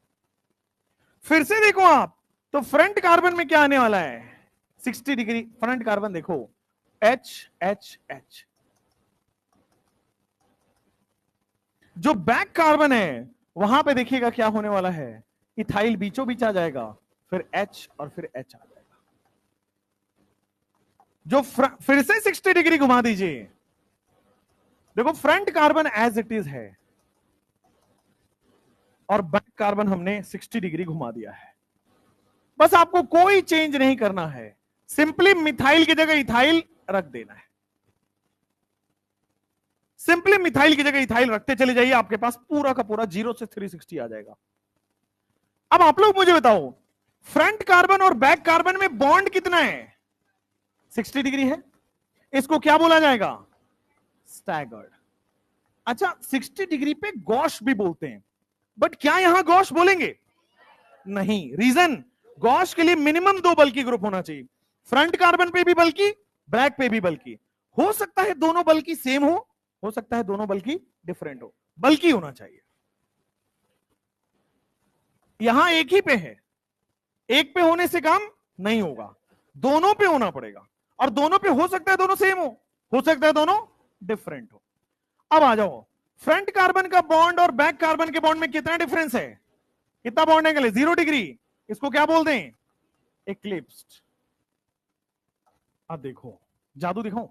फिर से देखो आप, तो फ्रंट कार्बन में क्या आने वाला है, 60 डिग्री फ्रंट कार्बन देखो, H H H। जो बैक कार्बन है वहां पे देखिएगा क्या होने वाला है, इथाइल बीचों बीच आ जाएगा, फिर H और फिर H आ जाएगा। जो फिर से 60 डिग्री घुमा दीजिए, देखो front carbon as it is है और बैक कार्बन हमने 60 डिग्री घुमा दिया है। बस आपको कोई चेंज नहीं करना है, सिंपली मिथाइल की जगह इथाइल रख देना है, सिंपली मिथाइल की जगह इथाइल रखते चले जाइए, आपके पास पूरा का पूरा 0 से 360 आ जाएगा। अब आप लोग मुझे बताओ, फ्रंट कार्बन और बैक कार्बन में बॉन्ड कितना है, 60 डिग्री है, इसको क्या बोला जाएगा, स्टैगर्ड। अच्छा 60 डिग्री पे गॉश भी बोलते हैं, बट क्या यहां गॉश बोलेंगे, नहीं, रीजन, गॉश के लिए मिनिमम 2 बल्कि ग्रुप होना चाहिए, फ्रंट कार्बन पे भी बल्कि, बैक पे भी बल्कि, हो सकता है दोनों बल्कि सेम हो सकता है दोनों बल्कि डिफरेंट हो, बल्कि होना चाहिए। यहां एक ही पे है, एक पे होने से काम नहीं होगा, दोनों पे होना पड़ेगा, और दोनों पे हो सकता है दोनों सेम हो सकता है दोनों डिफरेंट हो। अब आ जाओ, फ्रंट कार्बन का बॉन्ड और बैक कार्बन के बॉन्ड में कितना डिफरेंस है, कितना बॉन्ड एंगल है, 0 डिग्री, इसको क्या बोलते हैं, एक्लिप्स्ड। अब देखो जादू दिखाऊं,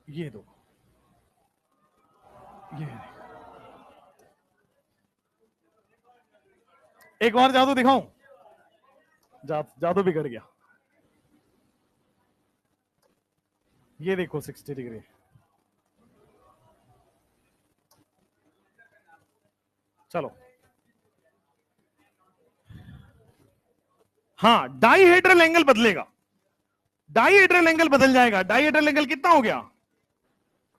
ये दो, ये एक और जादू दिखाऊं, जादू बिगड़ गया, ये देखो 60 डिग्री, चलो हाँ डाईहेड्रल एंगल बदलेगा, डाईहेड्रल एंगल बदल जाएगा, डाईहेड्रल एंगल कितना हो गया,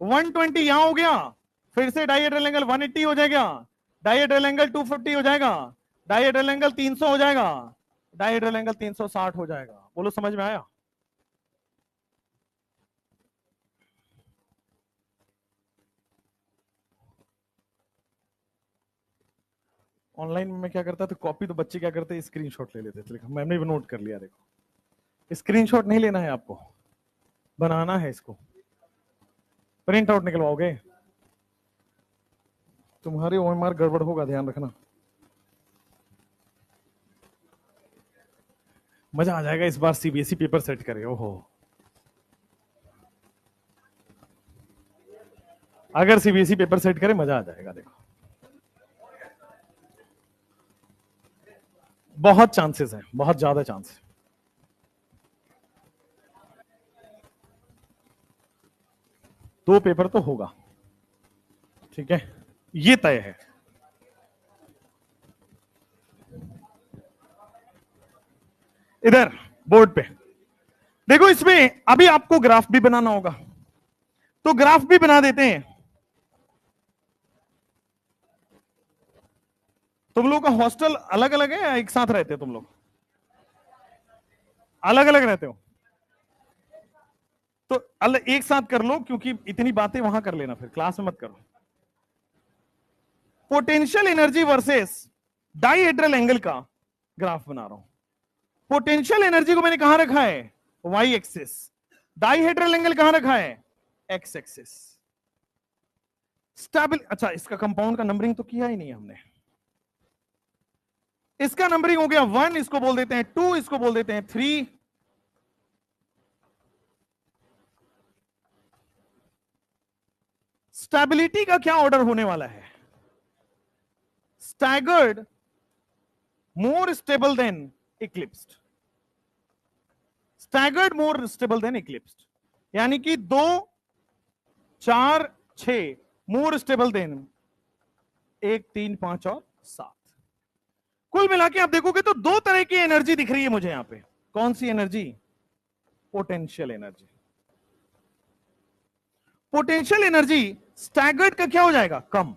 120 यहां हो गया, फिर से डाईहेड्रल एंगल 180 हो जाएगा, डाईहेड्रल एंगल 250 हो जाएगा, डाईहेड्रल एंगल 300 हो जाएगा, डाईहेड्रल एंगल 360 हो जाएगा। बोलो समझ में आया। ऑनलाइन में क्या करता था, कॉपी तो बच्चे क्या करते, स्क्रीनशॉट ले लेते थे, मैंने भी नोट कर लिया, देखो स्क्रीनशॉट नहीं लेना है आपको, बनाना है इसको, प्रिंट आउट निकलवाओगे, तुम्हारे ओएमआर गड़बड़ होगा, ध्यान रखना, मजा आ जाएगा, इस बार सीबीएसई पेपर सेट करे, ओहो अगर सीबीएसई पेपर सेट करे मजा आ जाएगा, देखो बहुत चांसेस हैं, बहुत ज्यादा चांस, दो पेपर तो होगा, ठीक है, ये तय है। इधर बोर्ड पे देखो, इसमें अभी आपको ग्राफ भी बनाना होगा, तो ग्राफ भी बना देते हैं। तुम लोग का हॉस्टल अलग अलग है या एक साथ रहते हो, तुम लोग अलग अलग रहते हो, तो अलग एक साथ कर लो, क्योंकि इतनी बातें वहां कर लेना, फिर क्लास में मत करो। Potential energy versus dihedral angle का ग्राफ बना रहा हूं। पोटेंशियल एनर्जी को मैंने कहां रखा है, वाई एक्सिस, डाइहेड्रल एंगल कहां रखा है? X axis. स्टेबल, अच्छा इसका कंपाउंड का नंबरिंग तो किया ही नहीं हमने। इसका नंबरिंग हो गया 1, इसको बोल देते हैं 2, इसको बोल देते हैं 3। स्टेबिलिटी का क्या ऑर्डर होने वाला है? स्टैगर्ड मोर स्टेबल देन इक्लिप्स्ड। स्टैगर्ड मोर स्टेबल देन इक्लिप्स्ड, यानी कि 2, 4, 6 मोर स्टेबल देन 1, 3, 5 और 7। कुल मिला के आप देखोगे तो दो तरह की एनर्जी दिख रही है मुझे यहां पे। कौन सी energy? Potential energy. Potential energy staggered का क्या हो जाएगा? कम।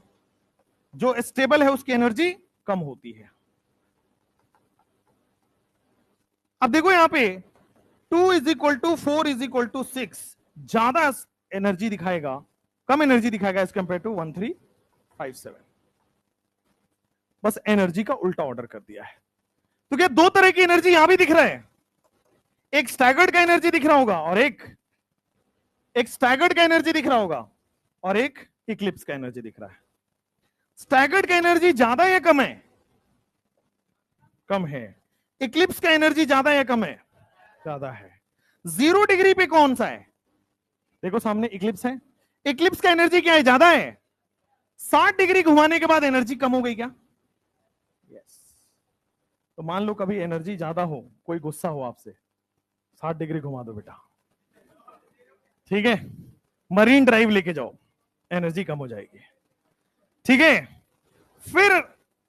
जो स्टेबल है उसकी एनर्जी कम होती है। अब देखो यहां पे 2 is equal to 4 is equal to 6 ज्यादा एनर्जी दिखाएगा, कम एनर्जी दिखाएगा एज कंपेयर टू 1, 3, 5, 7। बस एनर्जी का उल्टा ऑर्डर कर दिया है। तो क्या दो तरह की एनर्जी यहां भी दिख रहा है? एक स्टैगर्ड का एनर्जी दिख रहा होगा और एक स्टैगर्ड का एनर्जी दिख रहा होगा और एक इक्लिप्स का एनर्जी दिख रहा है। स्टैगर्ड का एनर्जी ज्यादा या कम है? कम है। इक्लिप्स का एनर्जी ज्यादा या कम है? ज्यादा है। 0 डिग्री पे कौन सा है? देखो सामने इक्लिप्स है। इक्लिप्स का एनर्जी क्या है? ज्यादा है। 60 डिग्री घुमाने के बाद एनर्जी कम हो गई क्या? यस। तो मान लो कभी एनर्जी ज्यादा हो, कोई गुस्सा हो आपसे, 60 डिग्री घुमा दो बेटा, ठीक है? मरीन ड्राइव लेके जाओ, एनर्जी कम हो जाएगी, ठीक है? फिर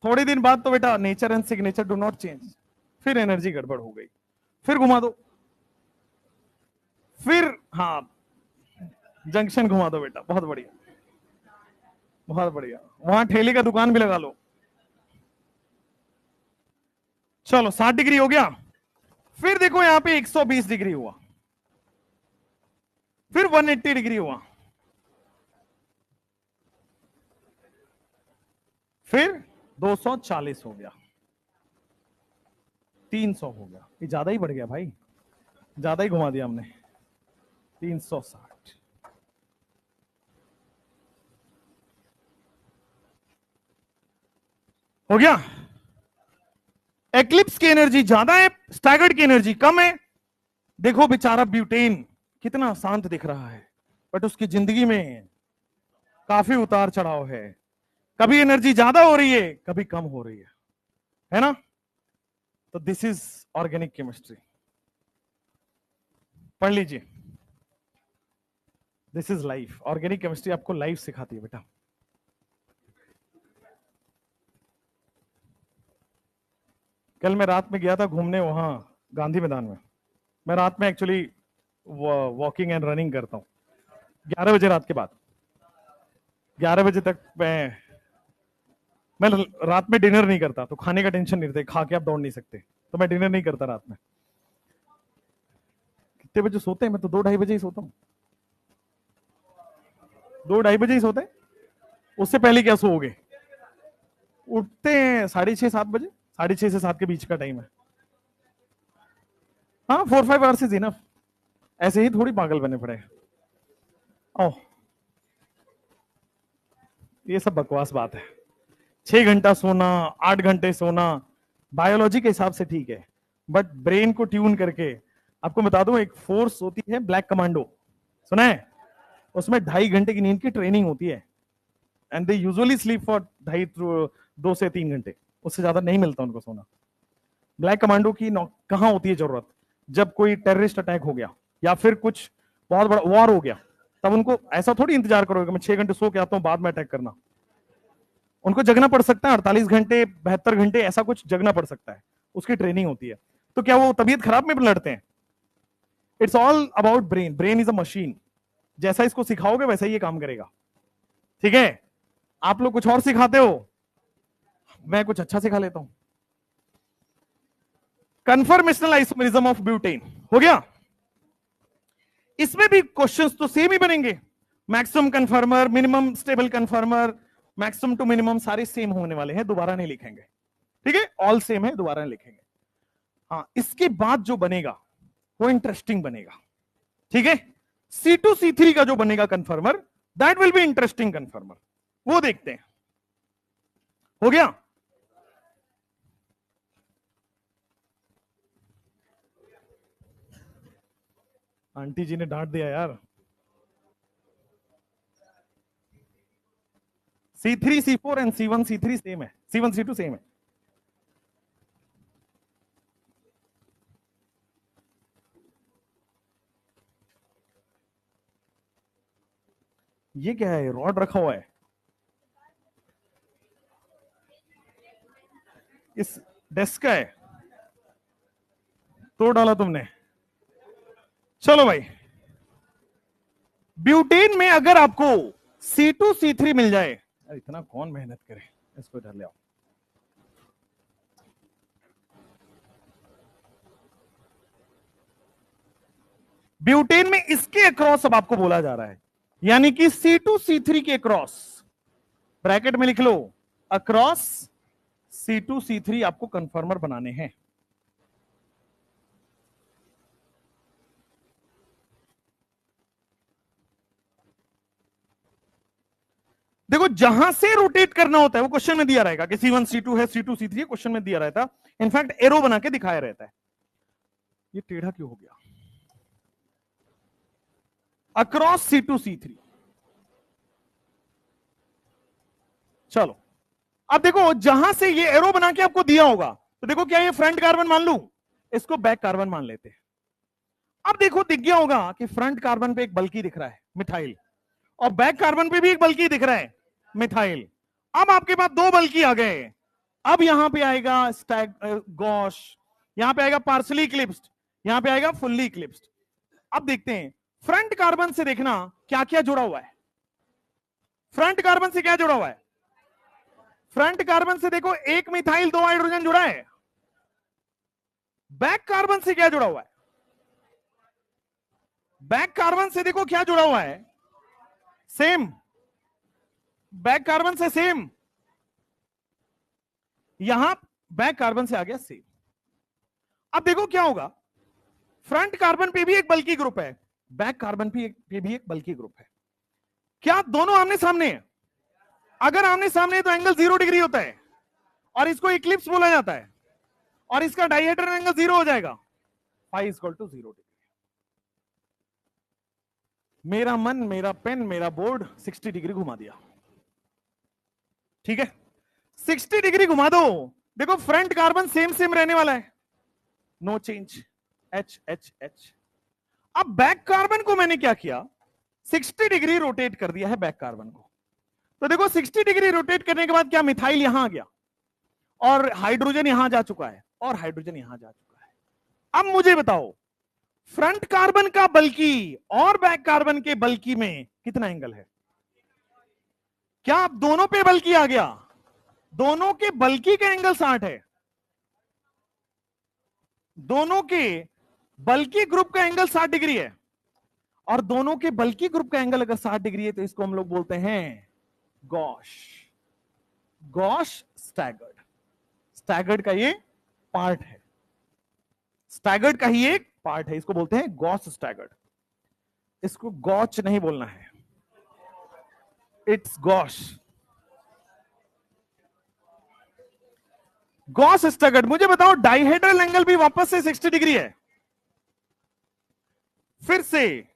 थोड़े दिन बाद तो बेटा nature and signature do not change, फिर एनर्जी गड़बड़ हो गई, फिर घुमा दो, फिर हाँ जंक्शन घुमा दो बेटा, बहुत बढ़िया बहुत बढ़िया, वहां ठेले का दुकान भी लगा लो। चलो 60 डिग्री हो गया। फिर देखो यहां पे 120 डिग्री हुआ, फिर 180 डिग्री हुआ, फिर 240 हो गया, 300 हो गया। ये ज्यादा ही बढ़ गया भाई, ज्यादा ही घुमा दिया हमने। 360 हो गया। एक्लिप्स की एनर्जी ज्यादा है, स्टैगर्ड की एनर्जी कम है। देखो बेचारा ब्यूटेन कितना शांत दिख रहा है, बट उसकी जिंदगी में काफी उतार चढ़ाव है। कभी एनर्जी ज्यादा हो रही है, कभी कम हो रही है ना? तो दिस इज ऑर्गेनिक केमिस्ट्री। पढ़ लीजिए, this is life. Organic chemistry आपको लाइफ सिखाती है बेटा। कल मैं रात में गया था घूमने वहां गांधी मैदान में। मैं रात में एक्चुअली वॉकिंग एंड रनिंग करता हूं 11 बजे रात के बाद। 11 बजे तक मैं रात में डिनर नहीं करता, तो खाने का टेंशन नहीं रहता, खा के आप दौड़ नहीं सकते, तो मैं डिनर नहीं करता रात में। कितने बजे सोते हैं? मैं तो 2-2:30 बजे ही सोता हूँ। 2-2:30 बजे ही सोते हैं। उससे पहले क्या सोओगे? उठते हैं 6:30-7 बजे, 6:30 से 7 के बीच का टाइम है। हाँ 4-5 आवर्स इज इनफ। ऐसे ही थोड़ी पागल बने पड़े। ओह ये सब बकवास बात है। 6 घंटा सोना, 8 घंटे सोना बायोलॉजी के हिसाब से ठीक है, बट ब्रेन को ट्यून करके आपको बता दूं, एक फोर्स होती है ब्लैक कमांडो, सुना है? उसमें 2.5 घंटे की नींद की ट्रेनिंग होती है, and they usually sleep for 2 से 3 घंटे, उससे ज्यादा नहीं मिलता उनको सोना। ब्लैक कमांडो की कहां होती है जरूरत? जब कोई टेररिस्ट अटैक हो गया या फिर कुछ बहुत बड़ा वॉर हो गया, तब उनको ऐसा थोड़ी इंतजार करोगे मैं 6 घंटे सो के आता हूं बाद में अटैक करना। उनको जगना पड़ सकता है 48 घंटे, 72 घंटे, ऐसा कुछ जगना पड़ सकता है, उसकी ट्रेनिंग होती है। तो क्या वो तबीयत खराब में लड़ते हैं? It's all about brain. Brain is a machine, जैसा इसको सिखाओगे वैसा ही ये काम करेगा, ठीक है? आप लोग कुछ और सिखाते हो, मैं कुछ अच्छा सिखा लेता हूं। कन्फर्मेशनल आइसोमेरिज्म ऑफ ब्यूटेन हो गया। इसमें भी क्वेश्चंस तो सेम ही बनेंगे, maximum conformer, minimum stable conformer, maximum to minimum सारे सेम होने वाले हैं, दोबारा नहीं लिखेंगे, ठीक है? ऑल सेम है, दोबारा नहीं लिखेंगे। हाँ इसके बाद जो बनेगा वो इंटरेस्टिंग बनेगा, ठीक है, C2C3 का जो बनेगा कन्फर्मर, दैट विल बी इंटरेस्टिंग कन्फर्मर, वो देखते हैं। हो गया? आंटी जी ने डांट दिया यार। C3C4 एंड C1C3 सेम है, C1C2 सेम है। ये क्या है, रॉड रखा हुआ है इस डेस्क का है, तोड़ डाला तुमने। चलो भाई, ब्यूटेन में अगर आपको C2C3 मिल जाए, इतना कौन मेहनत करे, इसको इधर ले आओ। ब्यूटेन में इसके अक्रॉस अब आपको बोला जा रहा है, यानी कि C2C3 के अक्रॉस, ब्रैकेट में लिख लो, अक्रॉस C2C3 आपको कन्फर्मर बनाने हैं। देखो, जहां से रोटेट करना होता है वो क्वेश्चन में दिया रहेगा कि C1 C2 है, C2 C3 क्वेश्चन में दिया रहता, इनफैक्ट एरो बना के दिखाया रहता है। ये टेढ़ा क्यों हो गया? Across C2 C3। चलो, अब देखो, जहां से ये एरो बना के आपको दिया होगा, तो देखो क्या ये फ्रंट कार्बन मान लूं, इसको बैक कार्बन मान लेते हैं। अब देखो, दिख गया होगा कि फ्रंट कार्बन पे एक बल्कि दिख रहा है मिथाइल, और बैक कार्बन पे भी एक बल्कि दिख रहा है मिथाइल। अब आपके पास दो बल्कि आ गए। अब यहां पे आएगा गॉश, यहां पे आएगा पार्सली क्लिप्स्ड, यहां पे आएगा फुल्ली क्लिप्स्ड। अब देखते हैं फ्रंट कार्बन से, देखना क्या क्या जुड़ा हुआ है। फ्रंट कार्बन से क्या जुड़ा हुआ है? फ्रंट कार्बन से देखो, एक मिथाइल, दो हाइड्रोजन जुड़ा है। बैक कार्बन से क्या जुड़ा हुआ है? बैक कार्बन से देखो क्या जुड़ा हुआ है, सेम। बैक कार्बन से सेम, यहां बैक कार्बन से आ गया सेम। अब देखो क्या होगा, फ्रंट कार्बन पे भी एक बल्कि ग्रुप है, बैक कार्बन पे भी एक बल्कि ग्रुप है। क्या दोनों आमने सामने है? अगर आमने सामने है तो एंगल 0 डिग्री होता है, और इसको इक्लिप्स बोला जाता है, और इसका डायहेड्रल एंगल 0 हो जाएगा, फाई इक्वल टू 0 डिग्री। मेरा मन, मेरा पेन, मेरा बोर्ड 60 डिग्री घुमा दिया। ठीक है, 60 डिग्री घुमा दो। देखो, फ्रंट कार्बन सेम सेम रहने वाला है, no change, H H H। अब बैक कार्बन को मैंने क्या किया, 60 डिग्री रोटेट कर दिया है बैक कार्बन को। तो देखो, 60 डिग्री रोटेट करने के बाद क्या, मिथाइल यहां आ गया, और हाइड्रोजन यहां जा चुका है, और हाइड्रोजन यहां जा चुका है। अब मुझे बताओ, फ्रंट कार्बन का बल्कि और बैक कार्बन के बल्कि में कितना एंगल है? क्या अब दोनों पे बल्कि आ गया? दोनों के बल्कि का एंगल 60 है। दोनों के बल्कि ग्रुप का एंगल 60 डिग्री है, और दोनों के बल्कि ग्रुप का एंगल अगर 60 डिग्री है, तो इसको हम लोग बोलते हैं गॉश, गॉश स्टैगर्ड। स्टैगर्ड का ये पार्ट है, स्टैगर्ड का ही एक पार्ट है, इसको बोलते हैं गॉश स्टैगर्ड। इसको गॉच नहीं बोलना है, इट्स गॉश, गॉश स्टैगर्ड। मुझे बताओ, डाइहेड्रल एंगल भी वापस से 60 डिग्री है। फिर से,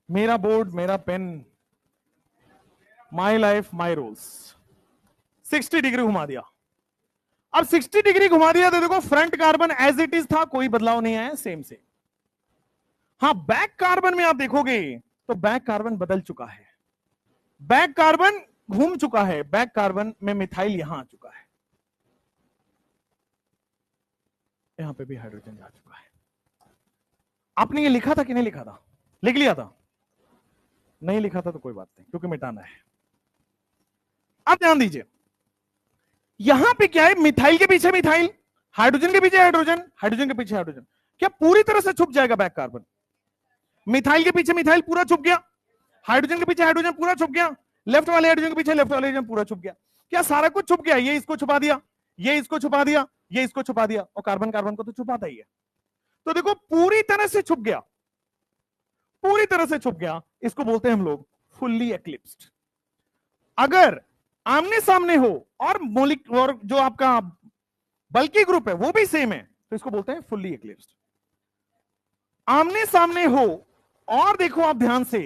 मेरा बोर्ड, मेरा pen, my life my rules, 60 degree घुमा दिया। अब 60 डिग्री घुमा दिया तो देखो, front carbon as it is था, कोई बदलाव नहीं आया, सेम से। हाँ, बैक कार्बन में आप देखोगे तो बैक कार्बन बदल चुका है, बैक कार्बन घूम चुका है, बैक कार्बन में मिथाइल यहां आ चुका है, यहां पे भी हाइड्रोजन जा चुका है। आपने ये लिखा था कि नहीं लिखा था? लिख लिया था? नहीं लिखा था तो कोई बात नहीं, क्योंकि मिटाना है। अब ध्यान दीजिए, यहां पे क्या है, मिथाइल के पीछे मिथाइल, हाइड्रोजन के पीछे हाइड्रोजन, हाइड्रोजन के पीछे हाइड्रोजन। क्या पूरी तरह से छुप जाएगा बैक कार्बन? मिथाइल के पीछे मिथाइल पूरा छुप गया, हाइड्रोजन के पीछे हाइड्रोजन पूरा छुप गया, लेफ्ट वाले हाइड्रोजन के पीछे लेफ्ट वाले हाइड्रोजन पूरा छुप गया। क्या सारा कुछ छुप गया? ये इसको छुपा दिया, ये इसको छुपा दिया, ये इसको छुपा दिया, और कार्बन कार्बन को तो छुपाता ही है। तो देखो, पूरी तरह से छुप गया, पूरी तरह से छुप गया, इसको बोलते हैं हम लोग फुल्ली एक्लिप्स्ड। अगर आमने सामने हो और और जो आपका बल्कि ग्रुप है वो भी सेम है, तो इसको बोलते हैं फुल्ली एक्लिप्स्ड। आमने सामने हो और देखो आप ध्यान से,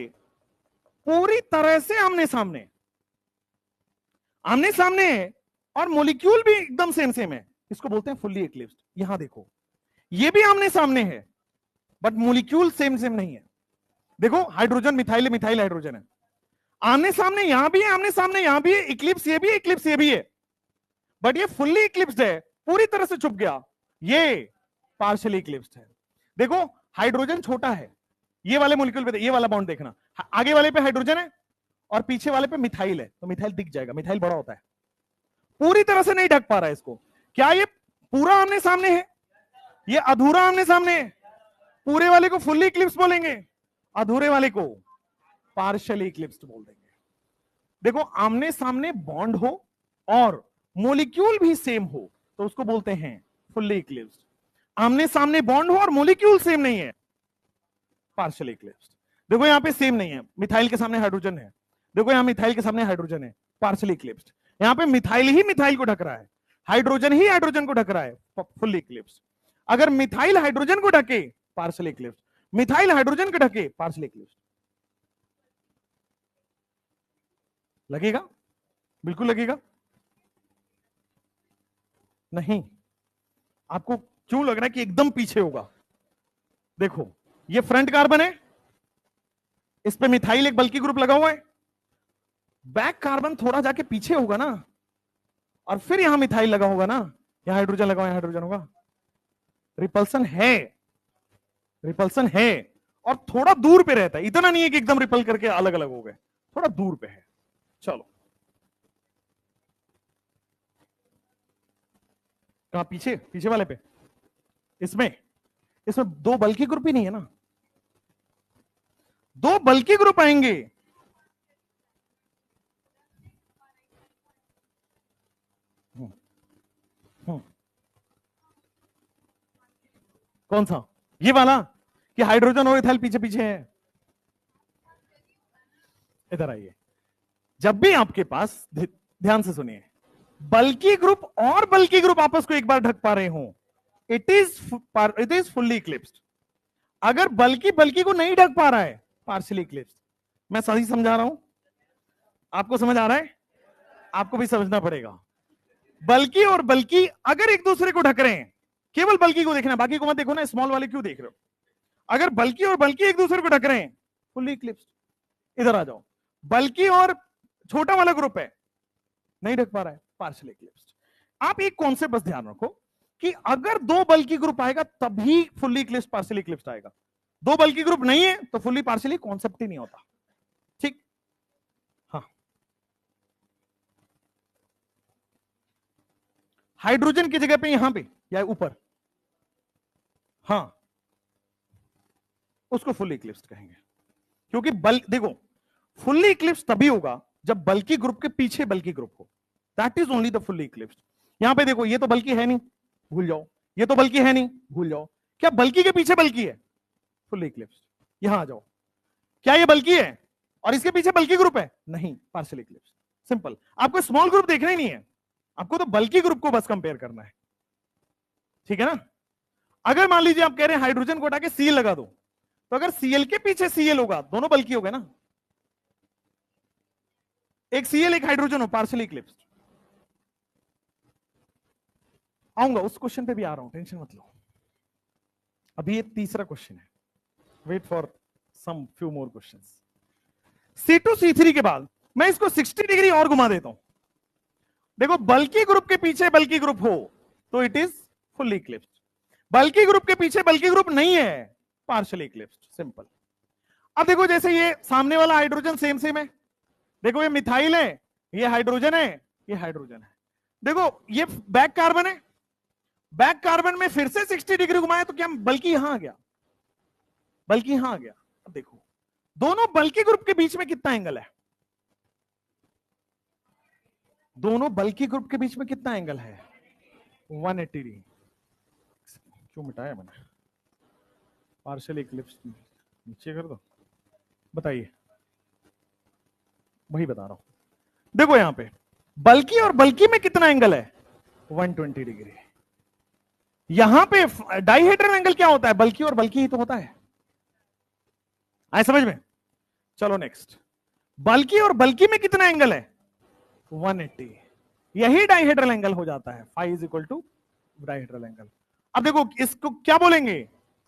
पूरी तरह से आमने सामने, आमने सामने है और मॉलिक्यूल भी एकदम सेम सेम है, इसको बोलते हैं फुल्ली एक्लिप्स्ड। यहां देखो, ये भी आमने सामने है बट मॉलिक्यूल सेम सेम नहीं है। देखो हाइड्रोजन मिथाइल, मिथाइल हाइड्रोजन है, आमने सामने यहां भी है, आमने सामने यहां भी है, इक्लिप्स ये भी है, इक्लिप्स ये भी है, बट ये फुल्ली इक्लिप्स्ड है, पूरी तरह से छुप गया, ये पार्शियली इक्लिप्स्ड है। देखो हाइड्रोजन छोटा है, ये वाले मॉलिक्यूल पे, ये वाला बॉन्ड देखना, आगे वाले पे हाइड्रोजन है और पीछे वाले पे मिथाइल है, तो मिथाइल दिख जाएगा, मिथाइल बड़ा होता है, पूरी तरह से नहीं ढक पा रहा है इसको। क्या ये पूरा आमने सामने है? ये अधूरा आमने सामने है। पूरे वाले को फुल्ली इक्लिप्स बोलेंगे, अधूरे वाले को पार्शियली इक्लिप्स्ड बोल देंगे। देखो आमने सामने बॉन्ड हो और मॉलिक्यूल भी सेम हो तो उसको बोलते हैं फुल्ली इक्लिप्स्ड। आमने सामने बॉन्ड हो और मॉलिक्यूल सेम नहीं है, पार्शियली इक्लिप्स्ड। देखो यहां पे सेम नहीं है, मिथाइल के सामने हाइड्रोजन है, देखो यहां मिथाइल के सामने हाइड्रोजन है, पार्शियली इक्लिप्स्ड। यहां पे मिथाइल ही मिथाइल को ढक रहा है, हाइड्रोजन ही हाइड्रोजन को ढक रहा है, फुल्ली इक्लिप्स्ड। अगर मिथाइल हाइड्रोजन को ढके, पार्शियली इक्लिप्स्ड, मिथाइल हाइड्रोजन को ढके, पार्शियली इक्लिप्स्ड। लगेगा? बिल्कुल लगेगा नहीं? आपको क्यों लग रहा है कि एकदम पीछे होगा? देखो ये फ्रंट कार्बन है, इस पे मिथाइल एक बल्कि ग्रुप लगा हुआ है, बैक कार्बन थोड़ा जाके पीछे होगा ना, और फिर यहां मिथाइल लगा होगा ना, यहां हाइड्रोजन लगा हुआ, हाइड्रोजन होगा। रिपल्सन है, रिपल्सन है, और थोड़ा दूर पे रहता है, इतना नहीं है कि एकदम रिपल करके अलग अलग हो गए, थोड़ा दूर पे है। चलो कहां? पीछे, पीछे वाले पे, इसमें दो बल्कि ग्रुप ही नहीं है ना, दो बल्कि ग्रुप आएंगे। कौन सा? ये वाला कि हाइड्रोजन और इथाइल पीछे पीछे है? इधर आइए, जब भी आपके पास, ध्यान से सुनिए, बल्कि ग्रुप और बल्कि ग्रुप आपस को एक बार ढक पा रहे हो, इट इज फुल्ली इक्लिप्स्ड। अगर बल्कि बल्कि को नहीं ढक पा रहा है, पार्शियली इक्लिप्स्ड। मैं सही समझा रहा हूं? आपको समझ आ रहा है? आपको भी समझना पड़ेगा। बल्कि और बल्कि अगर एक दूसरे को ढक रहे हैं, केवल बल्कि को देखना, बाकी को मत देखो ना, स्मॉल वाले क्यों देख रहे हो? अगर बल्कि और बल्कि एक दूसरे को ढक रहे हैं, फुल्ली इक्लिप्स्ड। इधर आ जाओ, बल्कि और छोटा वाला ग्रुप है, नहीं ढक पा रहा है, पार्शियली इक्लिप्स्ड। आप एक कॉन्सेप्ट बस ध्यान रखो कि अगर दो बल्कि ग्रुप आएगा तभी फुल्ली इक्लिप्स्ड, पार्शियली इक्लिप्स्ड आएगा। दो बल्कि ग्रुप नहीं है तो फुल्ली पार्शियली कॉन्सेप्ट ही नहीं होता। ठीक? हाँ, हाइड्रोजन की जगह पे यहां पे या ऊपर, हाँ, उसको फुल्ली इक्लिप्स्ड कहेंगे। क्योंकि देखो फुल्ली इक्लिप्स्ड तभी होगा जब बल्कि ग्रुप के पीछे बल्कि ग्रुप हो, that is only the fully eclipsed. यहां पे देखो, ये तो बल्कि है नहीं, भूल जाओ, ये तो बल्कि है नहीं, भूल जाओ, क्या बल्कि के पीछे बल्कि है? Fully eclipsed. यहां आ जाओ, क्या ये बल्कि है और इसके पीछे बल्कि ग्रुप है? नहीं, पार्शियली इक्लिप्स्ड। सिंपल। आपको स्मॉल ग्रुप देखना ही नहीं है, आपको तो बल्कि ग्रुप को बस कंपेयर करना है। ठीक है ना? अगर मान लीजिए आप कह रहे हैं हाइड्रोजन को हटा के सीएल लगा दो, तो अगर सीएल के पीछे सीएल होगा, दोनों बल्कि हो गए ना, एक सीएल एक हाइड्रोजन हो, पार्शियली इक्लिप्स्ड। आऊंगा उस क्वेश्चन पे भी आ रहा हूं, टेंशन मत लो। अभी ये तीसरा क्वेश्चन है, wait for some few more questions. C2 C3 के बाद मैं इसको 60 डिग्री और घुमा देता हूं। देखो बल्कि ग्रुप के पीछे बल्कि ग्रुप हो तो इट इज फुल्ली इक्लिप्स्ड, बल्कि ग्रुप के पीछे बल्कि ग्रुप नहीं है, पार्शियली इक्लिप्स्ड। सिंपल। अब देखो जैसे ये सामने वाला हाइड्रोजन सेम सेम है, देखो ये मिथाइल है, ये हाइड्रोजन है, ये हाइड्रोजन है। देखो ये बैक कार्बन है, बैक कार्बन में फिर से 60 डिग्री घुमाया तो क्या बल्कि यहां आ गया, बल्कि यहां आ गया। अब देखो दोनों बल्कि ग्रुप के बीच में कितना एंगल है, दोनों बल्कि ग्रुप के बीच में कितना एंगल है? 180 डिग्री। क्यों मिटाया मैंने? पार्शियली इक्लिप्स्ड नीचे कर दो। बताइए, वही बता रहा हूं। देखो यहां पे बल्कि और बल्कि में कितना एंगल है? 120 डिग्री। यहां पे डाइहेड्रल एंगल क्या होता है? बल्कि और बल्कि ही तो होता है। आए समझ में? चलो नेक्स्ट, बल्कि और बल्कि में कितना एंगल है? 180। यही डाइहेड्रल एंगल हो जाता है, phi is equal to dihedral angle. अब देखो इसको क्या बोलेंगे?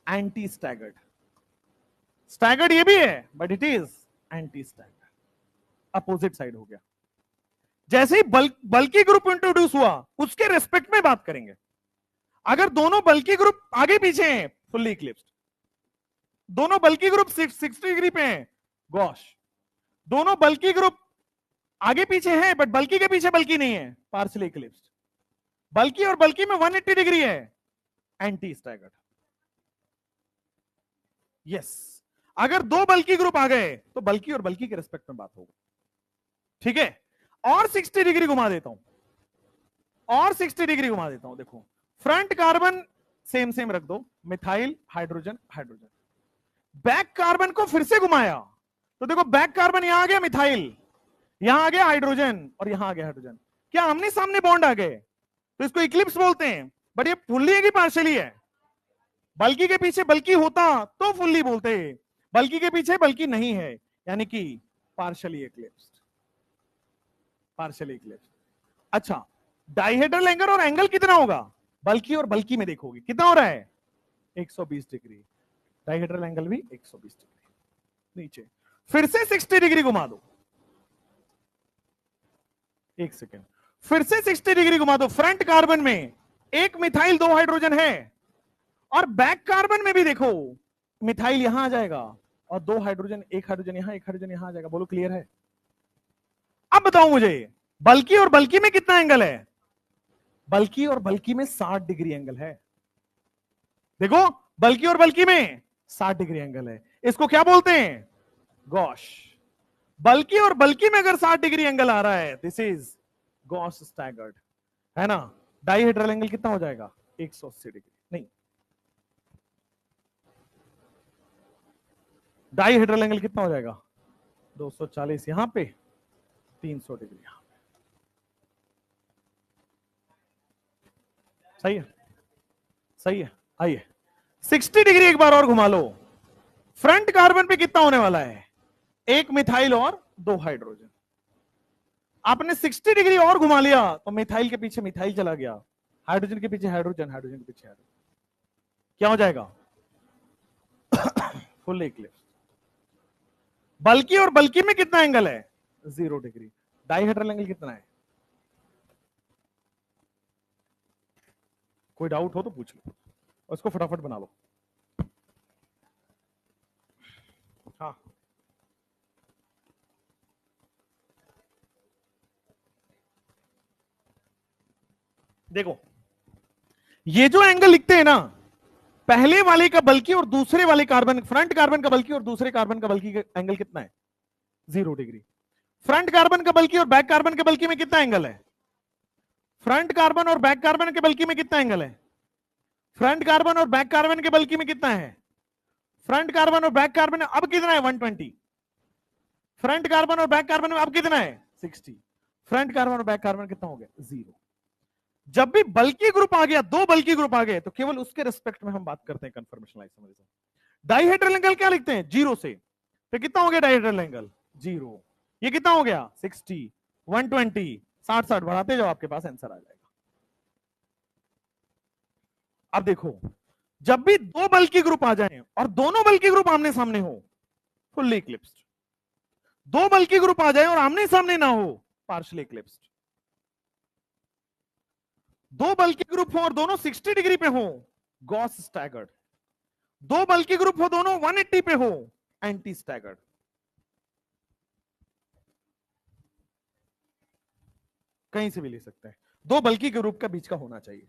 Anti staggered. स्टैगर्ड ये भी है but it is anti staggered, opposite side हो गया। जैसे ही बल्कि ग्रुप इंट्रोड्यूस हुआ उसके रेस्पेक्ट में बात करेंगे। अगर दोनों बल्कि ग्रुप आगे पीछे हैं, फुल्ली इक्लिप्स्ड। दोनों बल्कि ग्रुप 60 डिग्री पे हैं, गॉश। दोनों बल्कि ग्रुप आगे पीछे हैं बट बल्कि के पीछे बल्कि नहीं है, पार्शियली इक्लिप्स्ड। बल्कि और बल्कि में 180 डिग्री है, एंटी स्टैगर्ड। यस, अगर दो बल्कि ग्रुप आ गए तो बल्कि और बल्कि के रेस्पेक्ट में बात होगी। ठीक है, और 60 डिग्री घुमा देता हूं, और 60 डिग्री घुमा देता हूं। देखो फ्रंट कार्बन सेम सेम रख दो, methyl hydrogen hydrogen. Back carbon को फिर से घुमाया तो देखो बैक कार्बन यहां आ गया मिथाइल, यहां आ गया हाइड्रोजन और यहां आ गया हाइड्रोजन। क्या आमने सामने बॉन्ड आ गए? तो इसको इक्लिप्स बोलते हैं, बट ये फुल्ली है कि पार्शियली है? बल्कि के पीछे बल्कि होता तो फुल्ली बोलते, बल्कि के पीछे बल्कि नहीं है, यानी कि पार्शियली इक्लिप्स्ड। Partially eclipsed. अच्छा, डाइहेड्रल एंगल और एंगल कितना होगा? बल्कि और बल्कि में देखोगे कितना हो रहा है? 120 डिग्री। डाइहेड्रल एंगल भी 120 डिग्री। नीचे फिर से 60 डिग्री घुमा दो, एक सेकेंड, फिर से 60 डिग्री घुमा दो। फ्रंट कार्बन में एक मिथाइल दो हाइड्रोजन है, और बैक कार्बन में भी देखो मिथाइल यहां आ जाएगा और दो हाइड्रोजन, एक हाइड्रोजन यहां, एक हाइड्रोजन यहां आ जाएगा। बोलो क्लियर है? अब बताओ मुझे बल्कि और बल्कि में कितना एंगल है? बल्कि और बल्कि में 60 डिग्री एंगल है। देखो बल्कि और बल्कि में 60 डिग्री एंगल है, इसको क्या बोलते हैं? गॉश। बल्कि और बल्कि में अगर 60 डिग्री एंगल आ रहा है, दिस इज गॉस स्टैगर्ड, है ना? डाइहेड्रल एंगल कितना हो जाएगा? 180 डिग्री। नहीं, डाइहेड्रल एंगल कितना हो जाएगा? 240 यहां पे, 300 डिग्री यहां पे। सही है? सही है। आइए 60 डिग्री एक बार और घुमा लो। फ्रंट कार्बन पे कितना होने वाला है? एक मिथाइल और दो हाइड्रोजन। आपने 60 डिग्री और घुमा लिया तो मिथाइल के पीछे मिथाइल चला गया, हाइड्रोजन के पीछे हाइड्रोजन, हाइड्रोजन के पीछे हाइड्रोजन। क्या हो जाएगा? Full Eclipse. बल्कि और बल्कि में कितना एंगल है? 0 डिग्री। डाइहेड्रल एंगल कितना है? कोई डाउट हो तो पूछ लो, उसको फटाफट बना लो। हाँ, देखो ये जो एंगल लिखते हैं ना, पहले वाले का बल्कि और दूसरे वाले कार्बन, फ्रंट कार्बन का बल्कि और दूसरे कार्बन का बल्कि का एंगल कितना है? 0 डिग्री। फ्रंट कार्बन का बल्कि और बैक कार्बन के बल्कि में कितना एंगल है? फ्रंट कार्बन और बैक कार्बन के बल्कि में कितना एंगल है? फ्रंट कार्बन और बैक कार्बन के बल्कि में कितना है? फ्रंट कार्बन और बैक कार्बन अब कितना है? 120। फ्रंट कार्बन और बैक कार्बन में अब कितना है? 60। फ्रंट कार्बन और बैक कार्बन कितना हो गया? 0। जब भी बल्कि ग्रुप आ गया, दो बल्कि ग्रुप आ गए, तो केवल उसके रिस्पेक्ट में हम बात करते हैं कन्फर्मेशन आइसोमरिज्म। डाइहेड्रल एंगल क्या लिखते हैं? 0 से। तो कितना हो गया डाइहेड्रल एंगल? 0। ये कितना हो गया? 60, 120, 60 बढ़ाते जाओ, आपके पास आंसर आ जाएगा। अब देखो जब भी दो बल्कि ग्रुप आ जाएं और दोनों बल्कि ग्रुप आमने सामने हो, फुल्ली इक्लिप्स्ड। दो बल्कि ग्रुप आ जाए और आमने सामने ना हो, पार्शियली इक्लिप्स्ड। दो बल्कि ग्रुप हो और दोनों 60 डिग्री पे हो, गॉस स्टैगर्ड। दो बल्कि ग्रुप हो, दोनों 180 पे हो, एंटी स्टैगर्ड। कहीं से भी ले सकते हैं, दो बल्कि ग्रुप का बीच का होना चाहिए।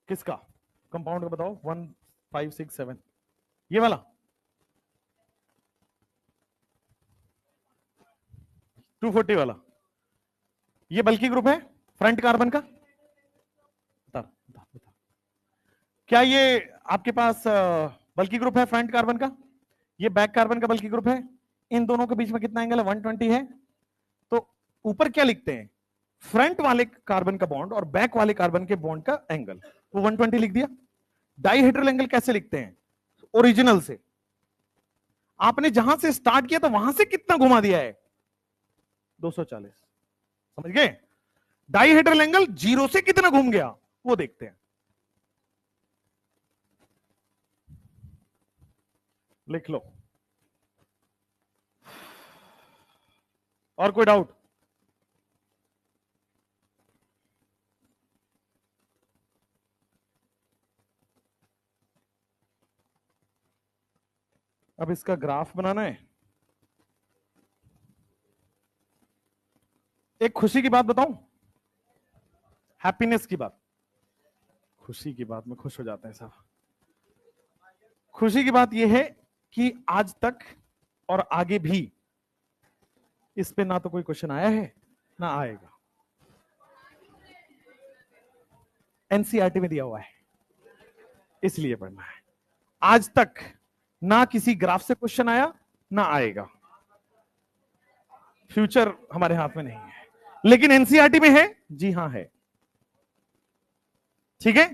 किसका? कंपाउंड का बताओ। 1, 5, 6, 7, ये वाला। 240 वाला, ये बल्कि ग्रुप है फ्रंट कार्बन का? बता बता बता, क्या ये आपके पास बल्कि ग्रुप है फ्रंट कार्बन का, ये बैक कार्बन का बल्कि ग्रुप है, इन दोनों के बीच में कितना एंगल है 120 है। तो ऊपर क्या लिखते हैं, फ्रंट वाले कार्बन का बॉन्ड और बैक वाले कार्बन के बॉन्ड का एंगल, वो 120 लिख दिया। डाइहेड्रल एंगल कैसे लिखते हैं, ओरिजिनल से, आपने जहां से स्टार्ट किया था वहां से कितना घुमा दिया है 240, समझ गए। डाइहेड्रल एंगल जीरो से कितना घूम गया वो देखते हैं, लिख लो। और कोई डाउट? अब इसका ग्राफ बनाना है। एक खुशी की बात बताऊं, हैप्पीनेस की बात, खुशी की बात में खुश हो जाते हैं सब। खुशी की बात यह है कि आज तक और आगे भी इस पे ना तो कोई क्वेश्चन आया है ना आएगा, एनसीईआरटी में दिया हुआ है, इसलिए पढ़ना है। आज तक ना किसी ग्राफ से क्वेश्चन आया ना आएगा, फ्यूचर हमारे हाथ में नहीं है, लेकिन एनसीईआरटी में है, जी हां है, ठीक है।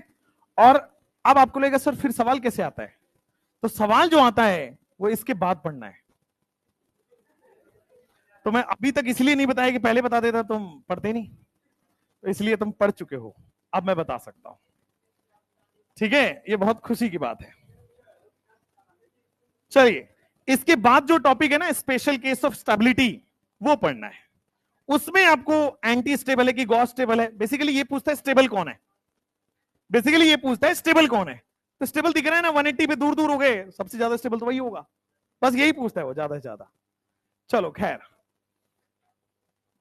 और अब आपको लगेगा सर फिर सवाल कैसे आता है, तो सवाल जो आता है वो इसके बाद पढ़ना है। तो मैं अभी तक इसलिए नहीं बताया कि पहले बता देता तुम पढ़ते नहीं, तो इसलिए तुम पढ़ चुके हो, अब मैं बता सकता हूं, ठीक है। ये बहुत खुशी की बात है। चलिए, इसके बाद जो टॉपिक है ना स्पेशल केस ऑफ स्टेबिलिटी, वो पढ़ना है। उसमें आपको एंटी स्टेबल है कि गॉस स्टेबल है, बेसिकली ये पूछता है स्टेबल कौन है, बेसिकली ये पूछता है स्टेबल कौन है। तो स्टेबल दिख रहा है ना 180 पे दूर दूर हो गए, सबसे ज्यादा स्टेबल तो वही होगा, बस यही पूछता है वो ज्यादा से ज्यादा। चलो खैर,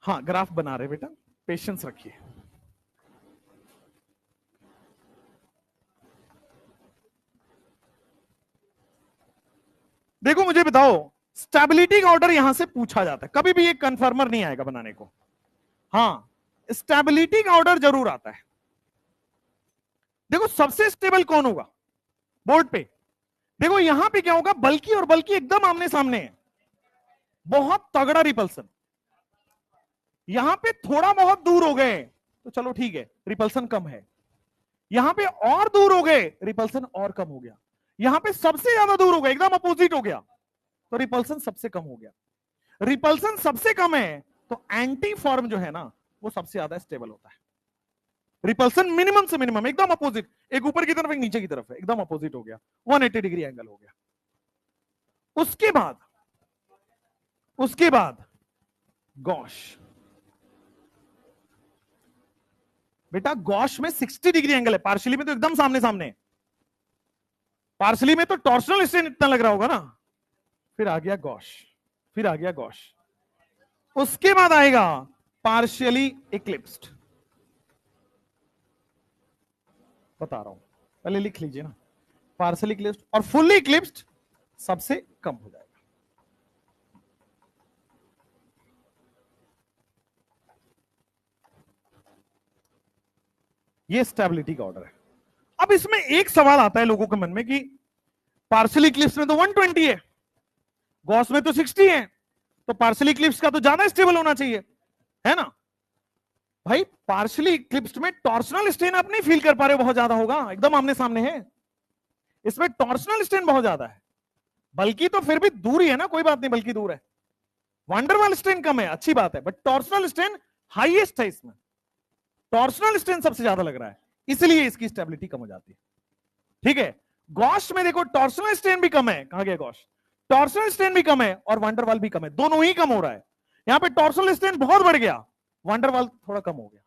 हाँ ग्राफ बना रहे बेटा, पेशेंस रखिए। देखो मुझे बताओ, स्टेबिलिटी का ऑर्डर यहां से पूछा जाता है, कभी भी एक कंफर्मर नहीं आएगा बनाने को, हाँ स्टेबिलिटी का ऑर्डर जरूर आता है। देखो सबसे स्टेबल कौन होगा बोर्ड पे, देखो यहां पे क्या होगा, बल्कि और बल्कि एकदम आमने सामने है, बहुत तगड़ा रिपल्सन। यहां पे थोड़ा बहुत दूर हो गए तो चलो ठीक है, रिपल्सन कम है। यहां पे और दूर हो गए, रिपल्सन और कम हो गया। यहां पे सबसे ज्यादा दूर हो गए, एकदम अपोजिट हो गया, तो रिपल्सन सबसे कम हो गया। रिपल्सन सबसे कम है तो एंटी फॉर्म जो है ना वो सबसे ज्यादा स्टेबल होता है। रिपल्सन मिनिमम से मिनिमम एकदम अपोजिट, एक ऊपर की तरफ एक नीचे की तरफ है, एकदम अपोजिट हो गया, 180 डिग्री एंगल हो गया। उसके बाद गॉश, बेटा गॉश में 60 डिग्री एंगल है, पार्शियली में तो एकदम सामने सामने, पार्शियली में तो टॉर्शनल स्ट्रेन इतना लग रहा होगा ना। फिर आ गया गॉश, फिर आ गया गॉश, उसके बाद आएगा पार्शियली इक्लिप्स्ड, बता रहा हूं, पहले लिख लीजिए ना, पार्शियली इक्लिप्स्ड और फुल्ली इक्लिप्स्ड सबसे कम हो जाएगा। ये स्टेबिलिटी का ऑर्डर है। अब इसमें एक सवाल आता है लोगों के मन में कि पार्शियली इक्लिप्स में तो 120 है, गॉस में तो 60 है, तो पार्शियली इक्लिप्स का तो ज्यादा स्टेबल होना चाहिए, है ना। भाई पार्शियली इक्लिप्स में टॉर्शनल स्ट्रेन आप नहीं फील कर पा रहे हो, बहुत ज्यादा होगा, एकदम आमने सामने है, इसमें टॉर्शनल स्ट्रेन बहुत ज्यादा है। बल्कि तो फिर भी दूर ही है ना, कोई बात नहीं, बल्कि दूर है, वंडरवाल स्ट्रेन कम है, अच्छी बात है, बट टॉर्शनल स्ट्रेन हाईएस्ट है इसमें, टॉर्शनल स्ट्रेन सबसे ज्यादा लग रहा है, इसलिए इसकी स्टेबिलिटी कम हो जाती है, ठीक है। गॉश में देखो टॉर्शनल स्ट्रेन भी कम है, कहां गया गॉश, टॉर्शनल स्ट्रेन भी कम है और वंडरवाल भी कम है, दोनों ही कम हो रहा है। यहां पे टॉर्शनल स्ट्रेन बहुत बढ़ गया, वंडरवाल थोड़ा कम हो गया,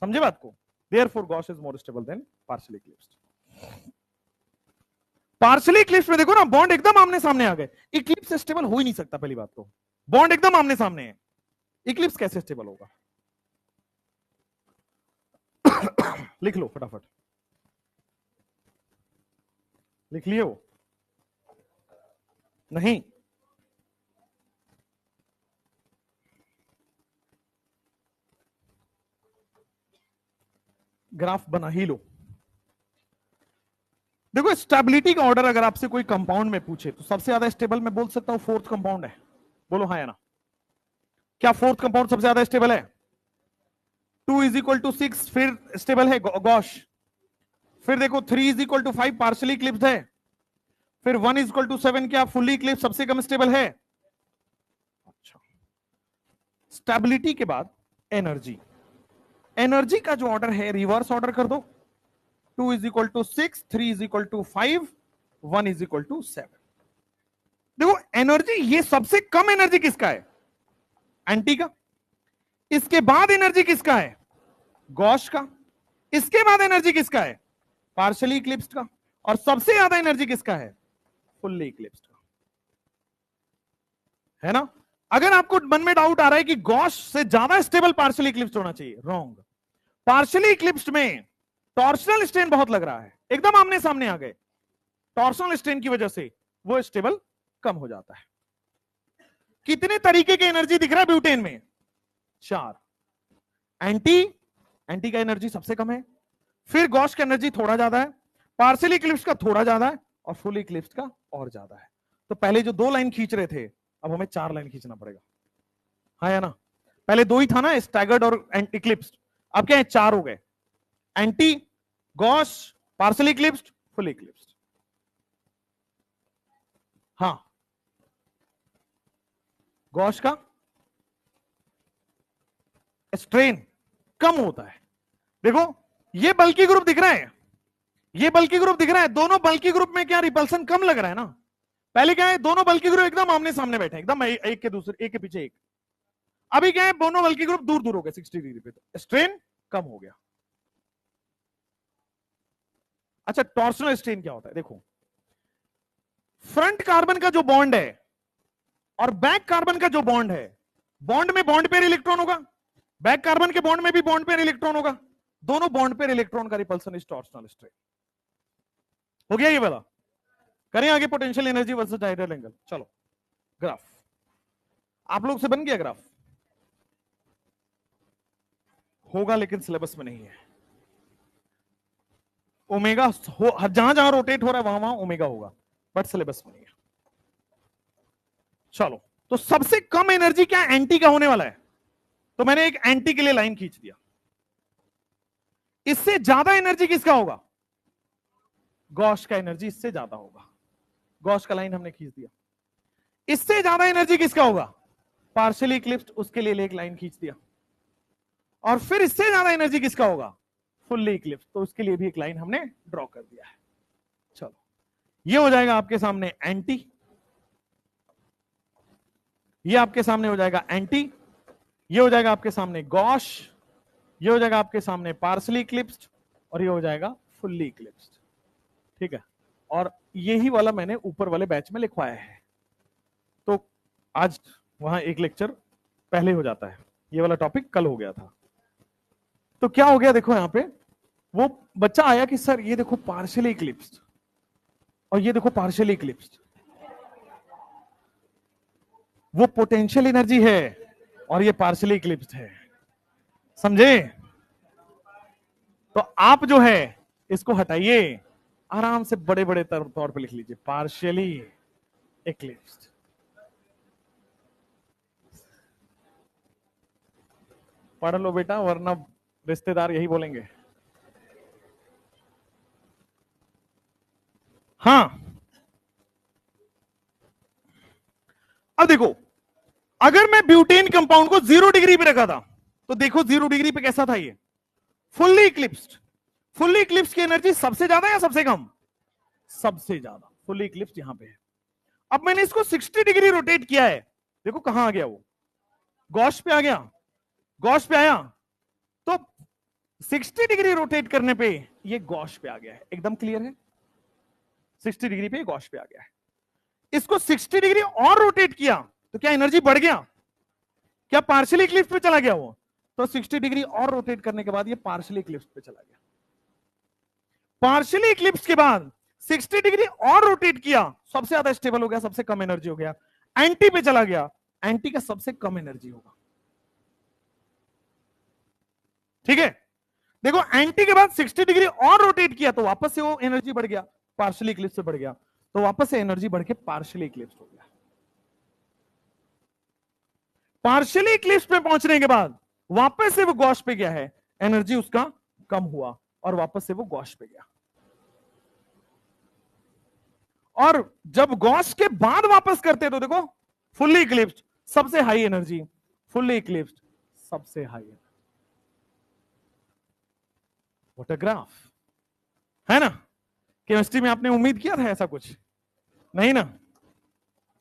समझे बात को। Therefore gosh is more stable then partially eclipsed. Partially Eclipse में देखो ना बॉन्ड एकदम आमने सामने आ गए, इक्लिप्स स्टेबल हो ही नहीं सकता, पहली बात तो बॉन्ड एकदम आमने सामने है, इक्लिप्स कैसे स्टेबल होगा। लिख लो फटाफट, लिख लिए हो नहीं, ग्राफ बना ही लो। देखो स्टेबिलिटी का ऑर्डर अगर आपसे कोई कंपाउंड में पूछे तो सबसे ज्यादा स्टेबल मैं बोल सकता हूं फोर्थ कंपाउंड है। बोलो हाँ या ना, क्या फोर्थ कंपाउंड सबसे ज्यादा स्टेबल है? 2 = 6 फिर स्टेबल है गॉश। फिर देखो 3 = 5 पार्शली इक्लिप्स्ड है। फिर 1 = 7 क्या फुल्ली इक्लिप्स सबसे कम स्टेबल है? अच्छा, स्टेबिलिटी के बाद एनर्जी। एनर्जी का जो ऑर्डर है रिवर्स ऑर्डर कर दो। 2 = 6, 3 = 5, 1 = 7। देखो एनर्जी, ये सबसे कम एनर्जी किसका है? एंटी का। इसके बाद एनर्जी किसका है? गॉश का। इसके बाद एनर्जी किसका है? पार्शियली इक्लिप्स्ड का। और सबसे ज्यादा एनर्जी किसका है? फुल्ली इक्लिप्स्ड का, है ना? अगर आपको मन में डाउट आ रहा है कि गॉश से ज्यादा स्टेबल पार्शियली इक्लिप्स्ड होना चाहिए, रॉन्ग। पार्शियली इक्लिप्स्ड में टॉर्शनल स्ट्रेन बहुत लग रहा है, एकदम आमने सामने आ गए, टॉर्शनल स्ट्रेन की वजह से वो स्टेबल कम हो जाता है। कितने तरीके की एनर्जी दिख रहा है ब्यूटेन में? 4। एंटी का एनर्जी सबसे कम है, फिर गॉश का एनर्जी थोड़ा ज्यादा है, पार्शियली इक्लिप्स्ड का थोड़ा ज्यादा है, और फुली इक्लिप्स्ड का और ज्यादा है। तो पहले जो 2 लाइन खींच रहे थे, अब हमें 4 लाइन खींचना पड़ेगा, हाँ या ना? पहले 2 ही था ना, स्टैगर्ड और इक्लिप्स्ड, अब क्या है 4 हो गए। Anti, gosh, partially eclipsed, fully eclipsed. हाँ, गॉश का स्ट्रेन कम होता है। देखो ये बल्कि ग्रुप दिख रहा है, ये बल्कि ग्रुप दिख रहा है, दोनों बल्कि ग्रुप में क्या रिपल्सन कम लग रहा है ना? पहले क्या है, दोनों बल्कि ग्रुप एकदम आमने सामने बैठे, एकदम एक के दूसरे, एक के पीछे एक। अभी क्या है, दोनों बल्कि ग्रुप दूर दूर हो गए 60 डिग्री पे, तो स्ट्रेन कम हो गया। अच्छा, टॉर्शनल स्ट्रेन क्या होता है? देखो फ्रंट कार्बन का जो बॉन्ड है और बैक कार्बन का जो बॉन्ड है, बॉन्ड में बॉन्ड पेयर इलेक्ट्रॉन होगा, बैक कार्बन के बॉन्ड में भी बॉन्ड पेयर इलेक्ट्रॉन होगा, दोनों बॉन्ड पेयर इलेक्ट्रॉन का रिपल्सन इज टॉर्शनल स्ट्रेन। हो गया ये वाला? करें आगे potential energy versus ideal angle. चलो ग्राफ, आप लोग से बन गया ग्राफ? होगा लेकिन सिलेबस में नहीं है। ओमेगा जहां जहां रोटेट हो रहा है वहां वहां ओमेगा होगा, बट सिलेबस में नहीं है। चलो, तो सबसे कम एनर्जी क्या एंटी का होने वाला है, तो मैंने एक एंटी के लिए लाइन खींच दिया। इससे ज्यादा एनर्जी किसका होगा? गॉश का एनर्जी इससे ज्यादा होगा, गॉश का लाइन हमने खींच दिया। इससे ज्यादा एनर्जी किसका होगा? पार्शियली इक्लिप्स्ड, उसके लिए एक लाइन खींच दिया। और फिर इससे ज्यादा एनर्जी किसका होगा? फुल्ली इक्लिप्स्ड, तो उसके लिए भी एक लाइन हमने ड्रॉ कर दिया है। चलो, ये हो जाएगा आपके सामने एंटी, ये आपके सामने हो जाएगा एंटी, ये हो जाएगा आपके सामने गॉश, ये हो जाएगा आपके सामने पार्शियली इक्लिप्स्ड, और ये हो जाएगा फुल्ली इक्लिप्स्ड। ठीक है, और यही वाला मैंने ऊपर वाले बैच में लिखवाया है, तो आज वहां एक लेक्चर पहले हो जाता है, ये वाला टॉपिक कल हो गया था। तो क्या हो गया, देखो यहां पे वो बच्चा आया कि सर ये देखो पार्शियली इक्लिप्स्ड और ये देखो पार्शियली इक्लिप्स्ड, वो पोटेंशियल एनर्जी है और ये पार्शियली इक्लिप्स्ड है, समझे? तो आप जो है इसको हटाइए, आराम से बड़े बड़े तौर पे लिख लीजिए पार्शियली इक्लिप्स्ड। पढ़ लो बेटा, वरना रिश्तेदार यही बोलेंगे। हाँ, अब देखो, अगर मैं ब्यूटेन कंपाउंड को 0 डिग्री पे रखा था, तो देखो 0 डिग्री पे कैसा था ये? Fully eclipsed. फुल्ली इक्लिप्स की एनर्जी सबसे ज्यादा या सबसे कम? सबसे ज्यादा। फुल्ली इक्लिप्स यहां पे है। अब मैंने इसको 60 डिग्री रोटेट किया है, देखो कहां आ गया वो? गॉश पे आ गया। गॉश पे आया तो 60 डिग्री रोटेट करने पे ये गॉश पे आ गया है, एकदम क्लियर है? 60 डिग्री पे गॉश पे आ गया है। इसको 60 डिग्री और रोटेट किया तो क्या एनर्जी बढ़ गया? क्या पार्शियली इक्लिप्स पे चला गया वो? तो 60 डिग्री और रोटेट करने के बाद ये पार्शियली इक्लिप्स पे चला गया। पार्शियली इक्लिप्स के बाद 60 डिग्री और रोटेट किया, सबसे ज्यादा स्टेबल हो गया, सबसे कम एनर्जी हो गया, एंटी पे चला गया, एंटी का सबसे कम एनर्जी होगा। ठीक है, देखो एंटी के बाद 60 डिग्री और रोटेट किया तो वापस से वो एनर्जी बढ़ गया, पार्शियली इक्लिप्स से बढ़ गया, तो वापस से एनर्जी बढ़ के पार्शियली इक्लिप्स हो गया। पार्शियली इक्लिप्स पे पहुंचने के बाद वापस से वो गॉश पे गया है, एनर्जी उसका कम हुआ और वापस से वो गॉश पे गया। और जब गॉश के बाद वापस करते तो देखो फुल्ली इक्लिप्स्ड सबसे हाई एनर्जी, फुल्ली इक्लिप्स्ड सबसे high energy. What a graph, है ना। केमिस्ट्री में आपने उम्मीद किया था ऐसा कुछ? नहीं ना।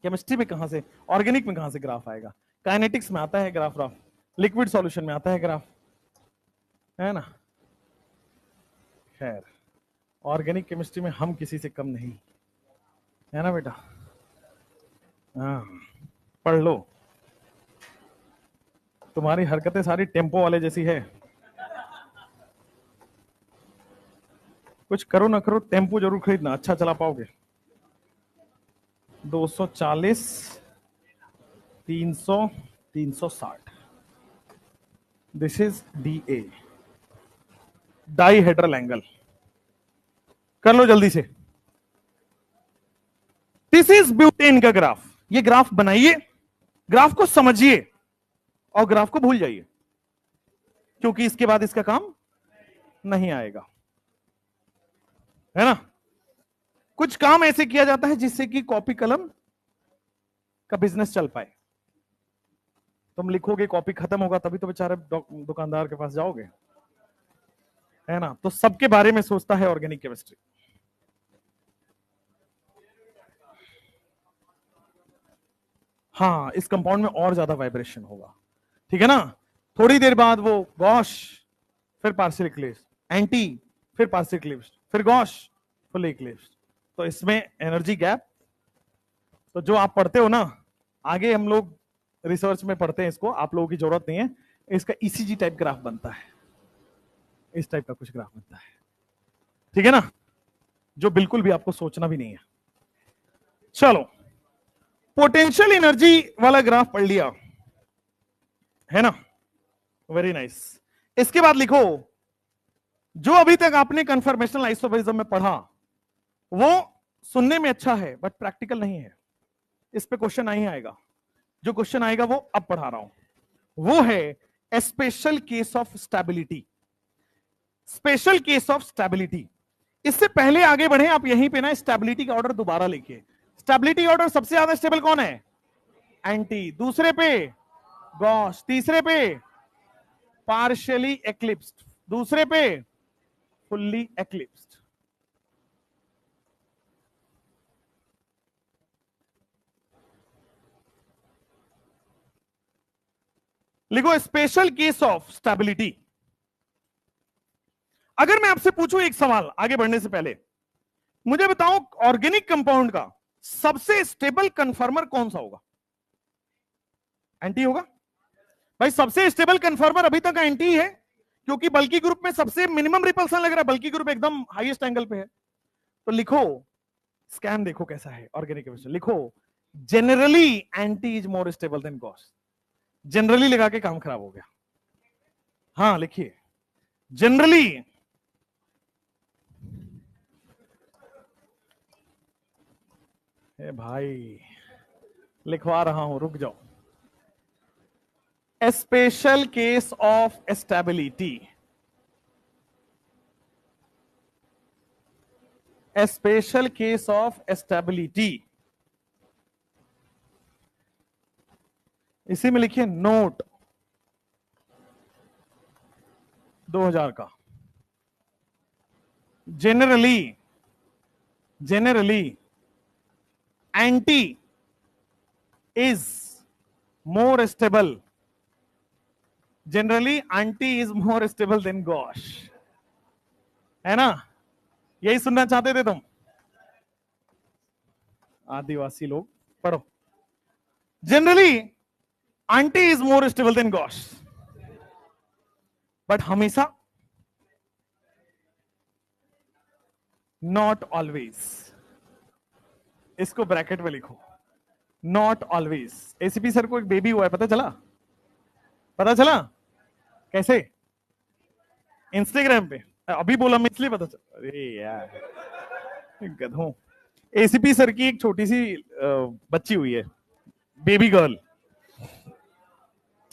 केमिस्ट्री में कहां से, ऑर्गेनिक में कहां से ग्राफ आएगा? काइनेटिक्स में आता है ग्राफ, लिक्विड सॉल्यूशन में आता है ग्राफ, है ना। खैर, ऑर्गेनिक केमिस्ट्री में हम किसी से कम नहीं, है ना बेटा। हाँ, पढ़ लो। तुम्हारी हरकतें सारी टेम्पो वाले जैसी है, कुछ करो ना करो टेम्पो जरूर खरीदना, अच्छा चला पाओगे। 240, 300, 360, this is DA, dihedral angle. कर लो जल्दी से। दिस इज ब्यूटेन का ग्राफ। ये ग्राफ बनाइए, ग्राफ को समझिए और ग्राफ को भूल जाइए, क्योंकि इसके बाद इसका काम नहीं आएगा, है ना। कुछ काम ऐसे किया जाता है जिससे कि कॉपी कलम का बिजनेस चल पाए। तुम लिखोगे, कॉपी खत्म होगा, तभी तो बेचारे दुकानदार के पास जाओगे, है ना। तो सबके बारे में सोचता है ऑर्गेनिक केमिस्ट्री। हाँ, इस कंपाउंड में और ज्यादा वाइब्रेशन होगा, ठीक है ना। थोड़ी देर बाद वो गॉश, फिर पार्शियल इक्लिप्स, एंटी, फिर पार्शियल इक्लिप्स, फिर गॉश, फुल इक्लिप्स। तो इसमें एनर्जी गैप, तो जो आप पढ़ते हो ना, आगे हम लोग रिसर्च में पढ़ते हैं इसको, आप लोगों की जरूरत नहीं है। इसका ECG टाइप ग्राफ बनता है, इस टाइप का कुछ ग्राफ बनता है, ठीक है ना, जो बिल्कुल भी आपको सोचना भी नहीं है। चलो, पोटेंशियल एनर्जी वाला ग्राफ पढ़ लिया, है ना, वेरी नाइस। इसके बाद लिखो, जो अभी तक आपने कन्फर्मेशनल आइसोबरिज्म में पढ़ा वो सुनने में अच्छा है बट प्रैक्टिकल नहीं है, इस पे क्वेश्चन नहीं आएगा। जो क्वेश्चन आएगा वो अब पढ़ा रहा हूं, वो है special case of stability. Special case of stability. इससे पहले आगे बढ़े आप यहीं पे ना स्टेबिलिटी का ऑर्डर दोबारा लिखिए। स्टेबिलिटी ऑर्डर सबसे ज्यादा स्टेबल कौन है? एंटी, दूसरे पे गॉश, तीसरे पे पार्शियली एक्लिप्स्ड, दूसरे पे फुल्ली एक्लिप्स्ड। लिखो स्पेशल केस ऑफ स्टेबिलिटी। अगर मैं आपसे पूछूं एक सवाल आगे बढ़ने से पहले, मुझे बताओ ऑर्गेनिक कंपाउंड का सबसे स्टेबल कन्फर्मर कौन सा होगा? एंटी होगा भाई। सबसे स्टेबल कन्फर्मर अभी तक एंटी है, क्योंकि बल्कि ग्रुप में सबसे मिनिमम रिपल्सन लग रहा है, बल्कि ग्रुप एकदम हाईएस्ट एंगल पे है। तो लिखो, स्कैम देखो कैसा है ऑर्गेनिक केमिस्ट्री। लिखो, generally anti is more stable then Gauss. Generally लगा के काम खराब हो गया। हाँ लिखिए, जनरली भाई लिखवा रहा हूं, रुक जाओ। A special case of stability. A special case of stability. इसी में लिखिए नोट 2000 का। Generally anti is more stable, generally anti is more stable then gosh, है ना। यही सुनना चाहते थे तुम आदिवासी लोग? पढ़ो, generally anti is more stable then gosh, but हमेशा नॉट ऑलवेज। इसको ब्रैकेट में लिखो, नॉट ऑलवेज। एसीपी सर को एक बेबी हुआ है, पता चला? पता चला कैसे? इंस्टाग्राम पे अभी बोला मैं इसलिए पता चला। अरे यार, गधों। एसीपी सर की एक छोटी सी बच्ची हुई है, बेबी गर्ल,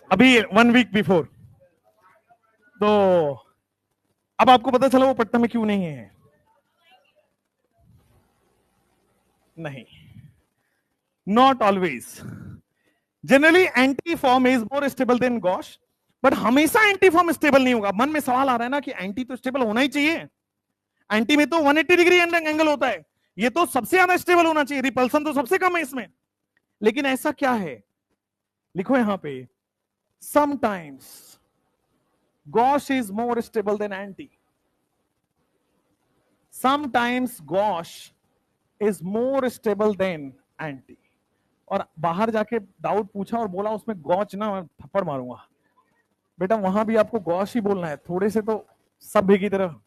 अभी 1 वीक बिफोर। तो अब आपको पता चला वो पटना में क्यों नहीं है? नहीं, not always. Generally anti form is more stable then gosh, but हमेशा एंटी फॉर्म स्टेबल नहीं होगा। मन में सवाल आ रहा है ना कि एंटी तो स्टेबल होना ही चाहिए, एंटी में तो 180 डिग्री एंगल होता है, ये तो सबसे ज्यादा स्टेबल होना चाहिए, रिपल्सन तो सबसे कम है इसमें। लेकिन ऐसा क्या है? लिखो यहां पे, sometimes gosh is more stable than anti, sometimes gosh is more stable than anti. और बाहर जाके डाउट पूछा और बोला उसमें गॉच ना, मैं थप्पड़ मारूंगा। बेटा वहां भी आपको गॉश ही बोलना है, थोड़े से तो सभ्य की तरह।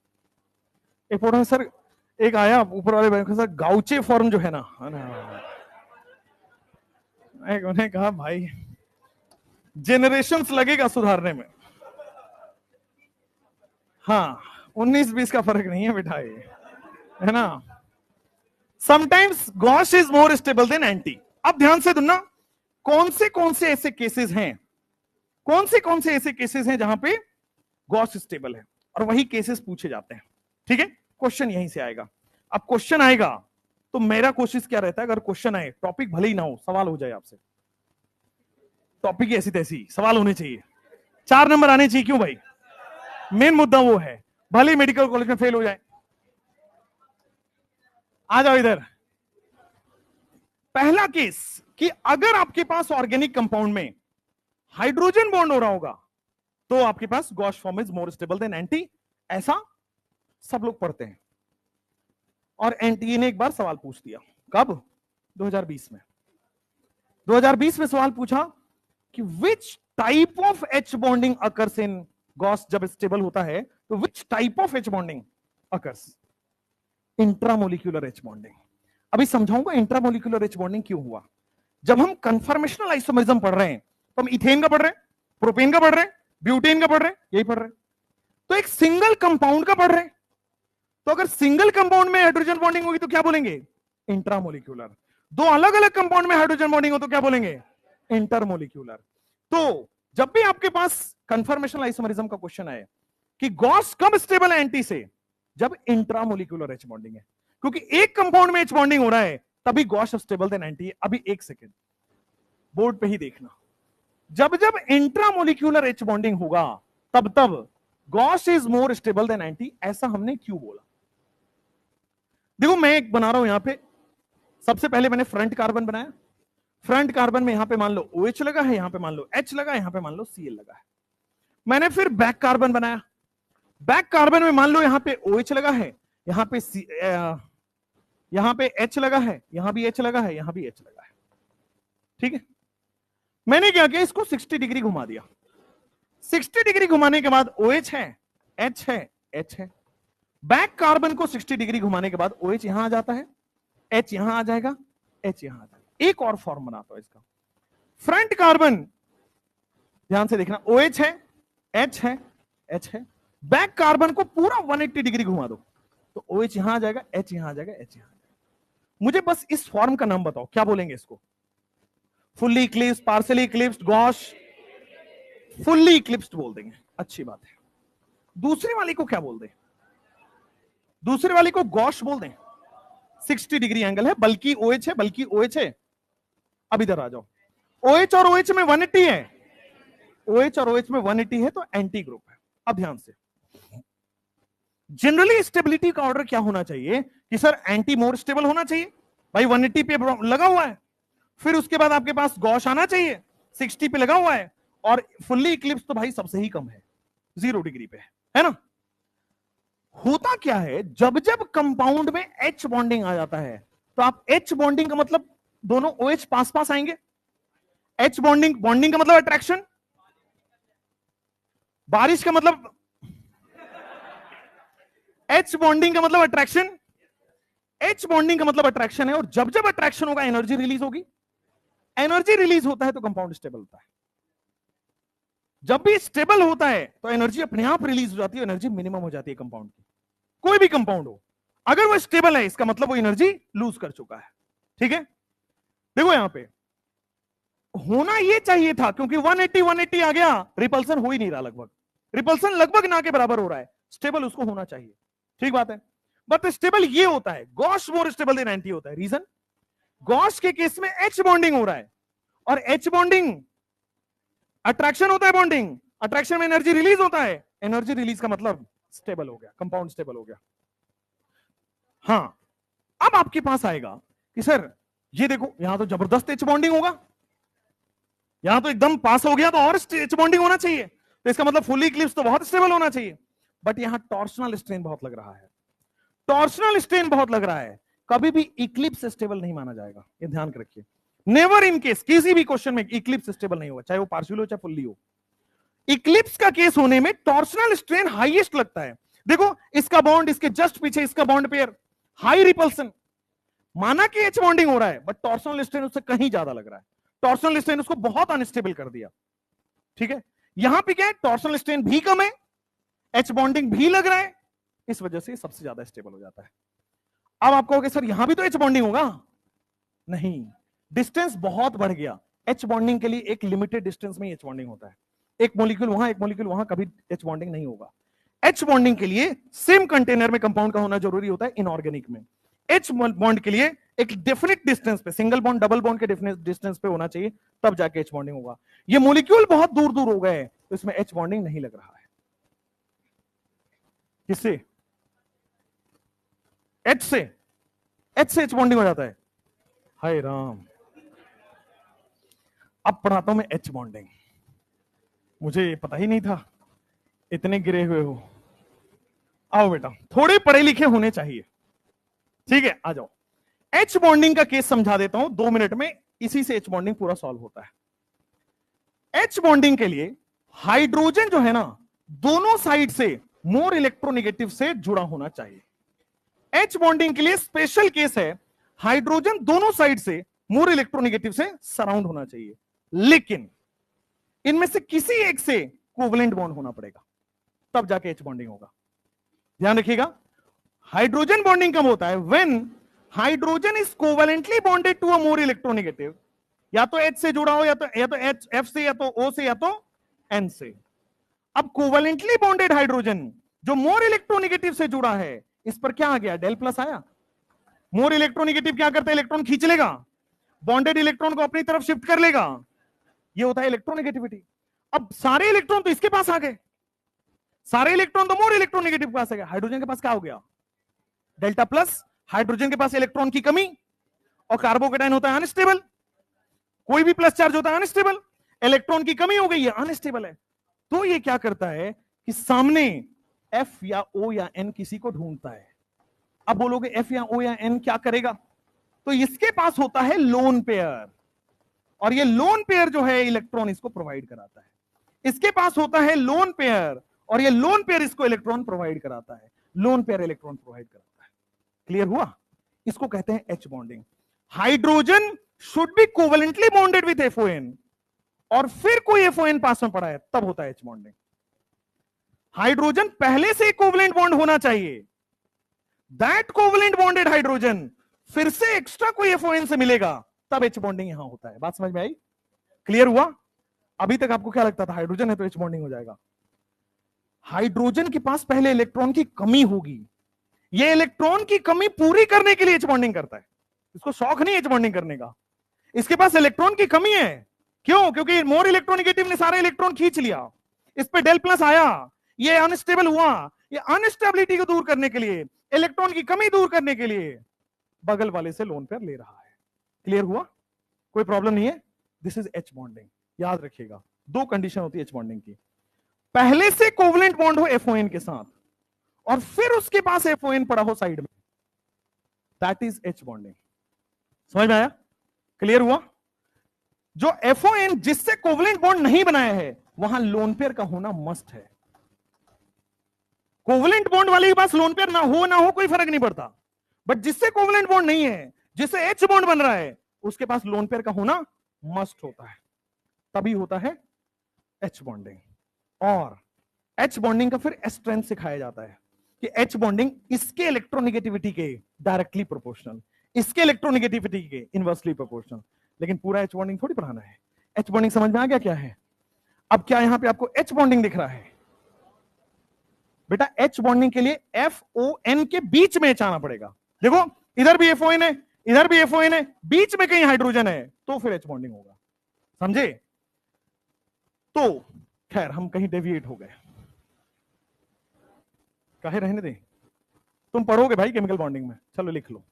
एक प्रोफेसर एक आया ऊपर वाले बैंक सर, गाउचे फॉर्म जो है ना, उन्हें कहा भाई जेनरेशंस लगेगा सुधारने में। हाँ, 19-20 का फर्क नहीं है बेटा, ये है ना। Sometimes gosh is more stable than anti. अब ध्यान से सुनना, कौन से ऐसे केसेस हैं, कौन से ऐसे केसेस हैं जहां पे गॉश स्टेबल है, और वही केसेस पूछे जाते हैं। ठीक है, क्वेश्चन यहीं से आएगा। अब क्वेश्चन आएगा तो मेरा कोशिश क्या रहता है, अगर क्वेश्चन आए, टॉपिक भले ही ना हो, सवाल हो जाए आपसे, टॉपिक ऐसी तैसी सवाल होने चाहिए, 4 नंबर आने चाहिए। क्यों भाई? मेन मुद्दा वो है, भले ही मेडिकल कॉलेज में फेल हो जाए। आ जाओ इधर। पहला केस कि अगर आपके पास ऑर्गेनिक कंपाउंड में हाइड्रोजन बॉन्ड हो रहा होगा तो आपके पास gauche form is more stable than anti, ऐसा सब लोग पढ़ते हैं। और एनटीए ने एक बार सवाल पूछ दिया, कब? 2020 में। 2020 में सवाल पूछा कि which type of H bonding occurs in Gauss, जब स्टेबल होता है तो which type of H bonding occurs? Intramolecular H bonding. अभी समझाऊंगा इंट्रामोलिक्यूलर एच बॉन्डिंग क्यों हुआ। जब हम कन्फर्मेशनल आइसोमरिज्म पढ़ रहे हैं तो हम इथेन का पढ़ रहे हैं, प्रोपेन का पढ़ रहे हैं, ब्यूटेन का पढ़ रहे हैं, यही पढ़ रहे हैं। तो एक सिंगल कंपाउंड का पढ़ रहे हैं, तो अगर सिंगल कंपाउंड में हाइड्रोजन बॉन्डिंग होगी तो क्या बोलेंगे? इंट्रामोलिक्यूलर। दो अलग अलग कंपाउंड में हाइड्रोजन बॉन्डिंग हो तो क्या बोलेंगे? इंटरमोलिक्यूलर। तो जब भी आपके पास कंफर्मेशनल आइसोमरिज्म का क्वेश्चन आए कि गॉस कब स्टेबल है एंटी से, जब इंट्रामोलिक्यूलर एच बॉन्डिंग है, क्योंकि एक कंपाउंड में एच बॉन्डिंग हो रहा है तभी गॉस स्टेबल देन एंटी है। अभी एक सेकेंड, बोर्ड पे ही देखना, जब जब इंट्रामोलिक्यूलर एच बॉन्डिंग होगा तब तब Gauss is more stable than anti. ऐसा हमने क्यों बोला? देखो मैं एक बना रहा हूं यहां पे, सबसे पहले मैंने फ्रंट कार्बन बनाया, फ्रंट कार्बन में यहां पे मान लो OH लगा है, यहां पे मान लो H लगा है, यहां पे मान लो Cl लगा है। मैंने फिर बैक कार्बन बनाया, बैक कार्बन में मान लो यहां पे OH लगा है, यहां पे यहां पे H लगा है, यहां भी H लगा है, यहां भी H लगा है। ठीक है, मैंने क्या किया, इसको 60 डिग्री घुमा दिया। 60 डिग्री घुमाने के बाद OH है, H है, H है। बैक कार्बन को 60 डिग्री घुमाने के बाद OH यहां आ जाता है, H यहां आ जाएगा, H यहां आ जाएगा। एक और फॉर्म बनाता हूं इसका। फ्रंट कार्बन, ध्यान से देखना, OH है, H है, H है। बैक कार्बन को पूरा 180 डिग्री घुमा दो तो OH यहां आ जाएगा, H यहां आ जाएगा, H यहां आ जाएगा। मुझे बस इस फॉर्म का नाम बताओ, क्या बोलेंगे इसको? Fully eclipsed, partially eclipsed, gosh? Fully eclipsed बोल देंगे, अच्छी बात है। दूसरी वाली को क्या बोल दें? दूसरी वाली को गॉश बोल दें। 60 डिग्री एंगल है, बल्कि OH है, बल्कि OH है। अब इधर आ जाओ, OH और OH में 180 है, OH और OH में 180 है तो एंटी ग्रुप है। अब ध्यान से, जनरली स्टेबिलिटी का ऑर्डर क्या होना चाहिए कि सर एंटी मोर स्टेबल होना चाहिए, भाई 180 पे लगा हुआ है, फिर उसके बाद आपके पास गॉश आना चाहिए, 60 पे लगा हुआ है, और फुल्ली इक्लिप्स तो भाई सबसे ही कम है, 0 डिग्री पे है ना। होता क्या है, जब जब कंपाउंड में H बॉन्डिंग आ जाता है तो आप H बॉन्डिंग का मतलब दोनों OH पास पास आएंगे। H बॉन्डिंग, बॉन्डिंग का मतलब अट्रैक्शन, बारिश का मतलब H बॉन्डिंग का मतलब अट्रैक्शन, H बॉन्डिंग का मतलब अट्रैक्शन है, और जब जब अट्रैक्शन होगा एनर्जी रिलीज होगी, एनर्जी रिलीज होता है तो कंपाउंड स्टेबल होता है। जब भी स्टेबल होता है तो एनर्जी अपने आप रिलीज हो जाती है, एनर्जी मिनिमम हो जाती है कंपाउंड की, कोई भी कंपाउंड हो। अगर वो स्टेबल है इसका मतलब वो एनर्जी लूज कर चुका है। ठीक है, देखो यहां पे होना ये चाहिए था, क्योंकि 180 आ गया, रिपल्सन हो ही नहीं रहा, लगभग रिपल्सन लगभग ना के बराबर हो रहा है, स्टेबल उसको होना चाहिए। ठीक बात है, बट स्टेबल ये होता है, गॉस मोर स्टेबल देन एंटी होता है। रीजन, गॉस के केस में एच बॉन्डिंग हो रहा है, और एच बॉन्डिंग अट्रैक्शन होता है, बॉन्डिंग अट्रैक्शन में एनर्जी रिलीज होता है, एनर्जी रिलीज का मतलब स्टेबल हो गया, कंपाउंड स्टेबल हो गया। हाँ, अब आपके पास आएगा कि सर ये देखो यहां तो जबरदस्त एच बॉन्डिंग होगा, यहां तो एकदम पास हो गया, तो और एच बॉन्डिंग होना चाहिए, तो इसका मतलब फुली इक्लिप्स तो बहुत स्टेबल होना चाहिए, बट यहां टॉर्शनल स्ट्रेन बहुत लग रहा है, टॉर्शनल स्ट्रेन बहुत लग रहा है, कभी भी इक्लिप्स स्टेबल नहीं माना जाएगा, ये ध्यान रखिए। नेवर इन केस, किसी भी क्वेश्चन में इक्लिप्स स्टेबल नहीं होगा, चाहे वो पार्शियल हो चाहे फुल्ली हो। इक्लिप्स का केस होने में टॉर्शनल स्ट्रेन हाईएस्ट लगता है। देखो इसका बॉन्ड इसके जस्ट पीछे, इसका बॉन्ड पेयर, हाई रिपल्सन, माना कि एच बॉन्डिंग हो रहा है, बट टॉर्शनल स्ट्रेन उससे कहीं ज्यादा लग रहा है, टॉर्शनल स्ट्रेन उसको बहुत अनस्टेबल कर दिया। ठीक है, यहां पे क्या है, टॉर्शनल स्ट्रेन भी कम है, एच बॉन्डिंग भी लग रहा है, इस वजह से सबसे ज्यादा स्टेबल हो जाता है। अब आप कहोगे सर यहां भी तो एच बॉन्डिंग होगा, नहीं, डिस्टेंस बहुत बढ़ गया, एच बॉन्डिंग के लिए एक लिमिटेड डिस्टेंस में एच बॉन्डिंग होता है, एक मॉलिक्यूल वहां एक मॉलिक्यूल वहां, कभी एच बॉन्डिंग नहीं होगा। एच बॉन्डिंग के लिए सेम कंटेनर में कंपाउंड का होना जरूरी होता है इनऑर्गेनिक में। एच बॉन्ड के लिए एक डेफिनेट डिस्टेंस पे, सिंगल बॉन्ड डबल बॉन्ड के डेफिनेट डिस्टेंस पे होना चाहिए, तब जाके एच बॉन्डिंग होगा। ये मॉलिक्यूल बहुत दूर दूर हो गए तो इसमें एच बॉन्डिंग नहीं लग रहा है। किससे? एच से, एच से एच बॉन्डिंग हो जाता है। हाय राम, अब पढ़ाता हूं मैं एच बॉन्डिंग, मुझे पता ही नहीं था, इतने गिरे हुए हो। आओ बेटा, थोड़े पढ़े लिखे होने चाहिए। ठीक है, आ जाओ, एच बॉन्डिंग का केस समझा देता हूं 2 मिनट में, इसी से एच बॉन्डिंग पूरा सॉल्व होता है। एच बॉन्डिंग के लिए हाइड्रोजन जो है ना, दोनों साइड से मोर इलेक्ट्रोनेगेटिव से जुड़ा होना चाहिए। एच बॉन्डिंग के लिए स्पेशल केस है, हाइड्रोजन दोनों साइड से मोर इलेक्ट्रोनेगेटिव से सराउंड होना चाहिए, लेकिन इनमें से किसी एक से कोवलेंट बॉन्ड होना पड़ेगा, तब जाके एच बॉन्डिंग होगा। ध्यान रखिएगा, हाइड्रोजन बॉन्डिंग कब होता है? When hydrogen is covalently bonded to a more electronegative, या तो H से जुड़ा हो, या तो H F से, या तो O से, या तो N से। अब कोवलेंटली बॉन्डेड हाइड्रोजन जो मोर इलेक्ट्रोनेगेटिव से जुड़ा है, इस पर क्या आ गया? डेल प्लस आया। मोर इलेक्ट्रोनेगेटिव क्या करता है? इलेक्ट्रॉन खींच लेगा, बॉन्डेड इलेक्ट्रॉन को अपनी तरफ शिफ्ट कर लेगा, ये होता है इलेक्ट्रोनेगेटिविटी। अब सारे इलेक्ट्रॉन तो इसके पास आ गए, सारे इलेक्ट्रॉन तो मोर इलेक्ट्रोनेगेटिव के पास आ गए, हाइड्रोजन के पास क्या हो गया? Delta plus. हाइड्रोजन के पास इलेक्ट्रॉन की कमी, और कार्बोकेटाइन होता है अनस्टेबल, कोई भी प्लस चार्ज होता है अनस्टेबल, इलेक्ट्रॉन की कमी हो गई है, अनस्टेबल है। तो ये क्या करता है कि सामने एफ या ओ या एन किसी को ढूंढता है। अब बोलोगे एफ या ओ या एन क्या करेगा? तो इसके पास होता है लोन पेयर, और ये लोन पेयर जो है इलेक्ट्रॉन इसको प्रोवाइड कराता है। इसके पास होता है लोन पेयर, और ये लोन पेयर इसको इलेक्ट्रॉन प्रोवाइड कराता है, लोन पेयर इलेक्ट्रॉन प्रोवाइड कराता है। क्लियर हुआ? इसको कहते हैं H bonding. Hydrogen should be covalently bonded with FON, और फिर कोई FON पास में पड़ा है, तब होता है एच बॉन्डिंग। हाइड्रोजन पहले से कोवेलेंट बॉन्ड होना चाहिए, दैट कोवेलेंट बॉन्डेड हाइड्रोजन फिर से एक्स्ट्रा कोई FON से मिलेगा, तब एच बॉन्डिंग यहां होता है। बात समझ में आई? क्लियर हुआ? अभी तक आपको क्या लगता था हाइड्रोजन है तो एच बॉन्डिंग हो जाएगा? हाइड्रोजन के पास पहले इलेक्ट्रॉन की कमी होगी, ये इलेक्ट्रॉन की कमी पूरी करने के लिए एच बॉन्डिंग करता है, इसको शौक नहीं एच बॉन्डिंग करने का, इसके पास इलेक्ट्रॉन की कमी है। क्यों? क्योंकि मोर इलेक्ट्रोनेगेटिव ने सारे इलेक्ट्रॉन खींच लिया, इस पे डेल प्लस आया, ये अनस्टेबल हुआ, ये अनस्टेबिलिटी को दूर करने के लिए, इलेक्ट्रॉन की कमी दूर करने के लिए बगल वाले से लोन पेयर ले रहा है। क्लियर हुआ? कोई प्रॉब्लम नहीं है? This is H bonding. याद रखिएगा, 2 कंडीशन होती है एच बॉन्डिंग की, पहले से कोवेलेंट बॉन्ड हो FON के साथ, और फिर उसके पास FON पड़ा हो साइड में, दैट इज एच बॉन्डिंग। समझ में आया? क्लियर हुआ? जो FON जिससे कोवेलेंट बॉन्ड नहीं बनाया है, वहां लोन पेयर का होना मस्ट है। कोवेलेंट बॉन्ड वाले के पास लोन पेयर ना हो कोई फर्क नहीं पड़ता, बट जिससे कोवेलेंट बॉन्ड नहीं है, जिससे एच बॉन्ड बन रहा है, उसके पास लोन पेयर का होना मस्ट होता है, तभी होता है एच बॉन्डिंग। और एच बॉन्डिंग का फिर स्ट्रेंथ सिखाया जाता है। कि H बॉन्डिंग इसके इलेक्ट्रोनेगेटिविटी के डायरेक्टली प्रोपोर्शनल, इसके इलेक्ट्रोनेगेटिविटी के इनवर्सली प्रोपोर्शनल, लेकिन पूरा H बॉन्डिंग थोड़ी पढ़ाना है। H बॉन्डिंग समझ में आ गया क्या है? अब क्या यहां पे आपको H बॉन्डिंग दिख रहा है? बेटा H बॉन्डिंग के लिए FON के बीच में H आना पड़ेगा। देखो इधर भी FON है, इधर भी FON है, बीच में कहीं हाइड्रोजन है, तो फिर H बॉन्डिंग होगा। समझे? तो खैर हम कहीं डेविएट हो गए, काहे रहने दें, तुम पढ़ोगे भाई केमिकल बॉन्डिंग में, चलो लिख लो।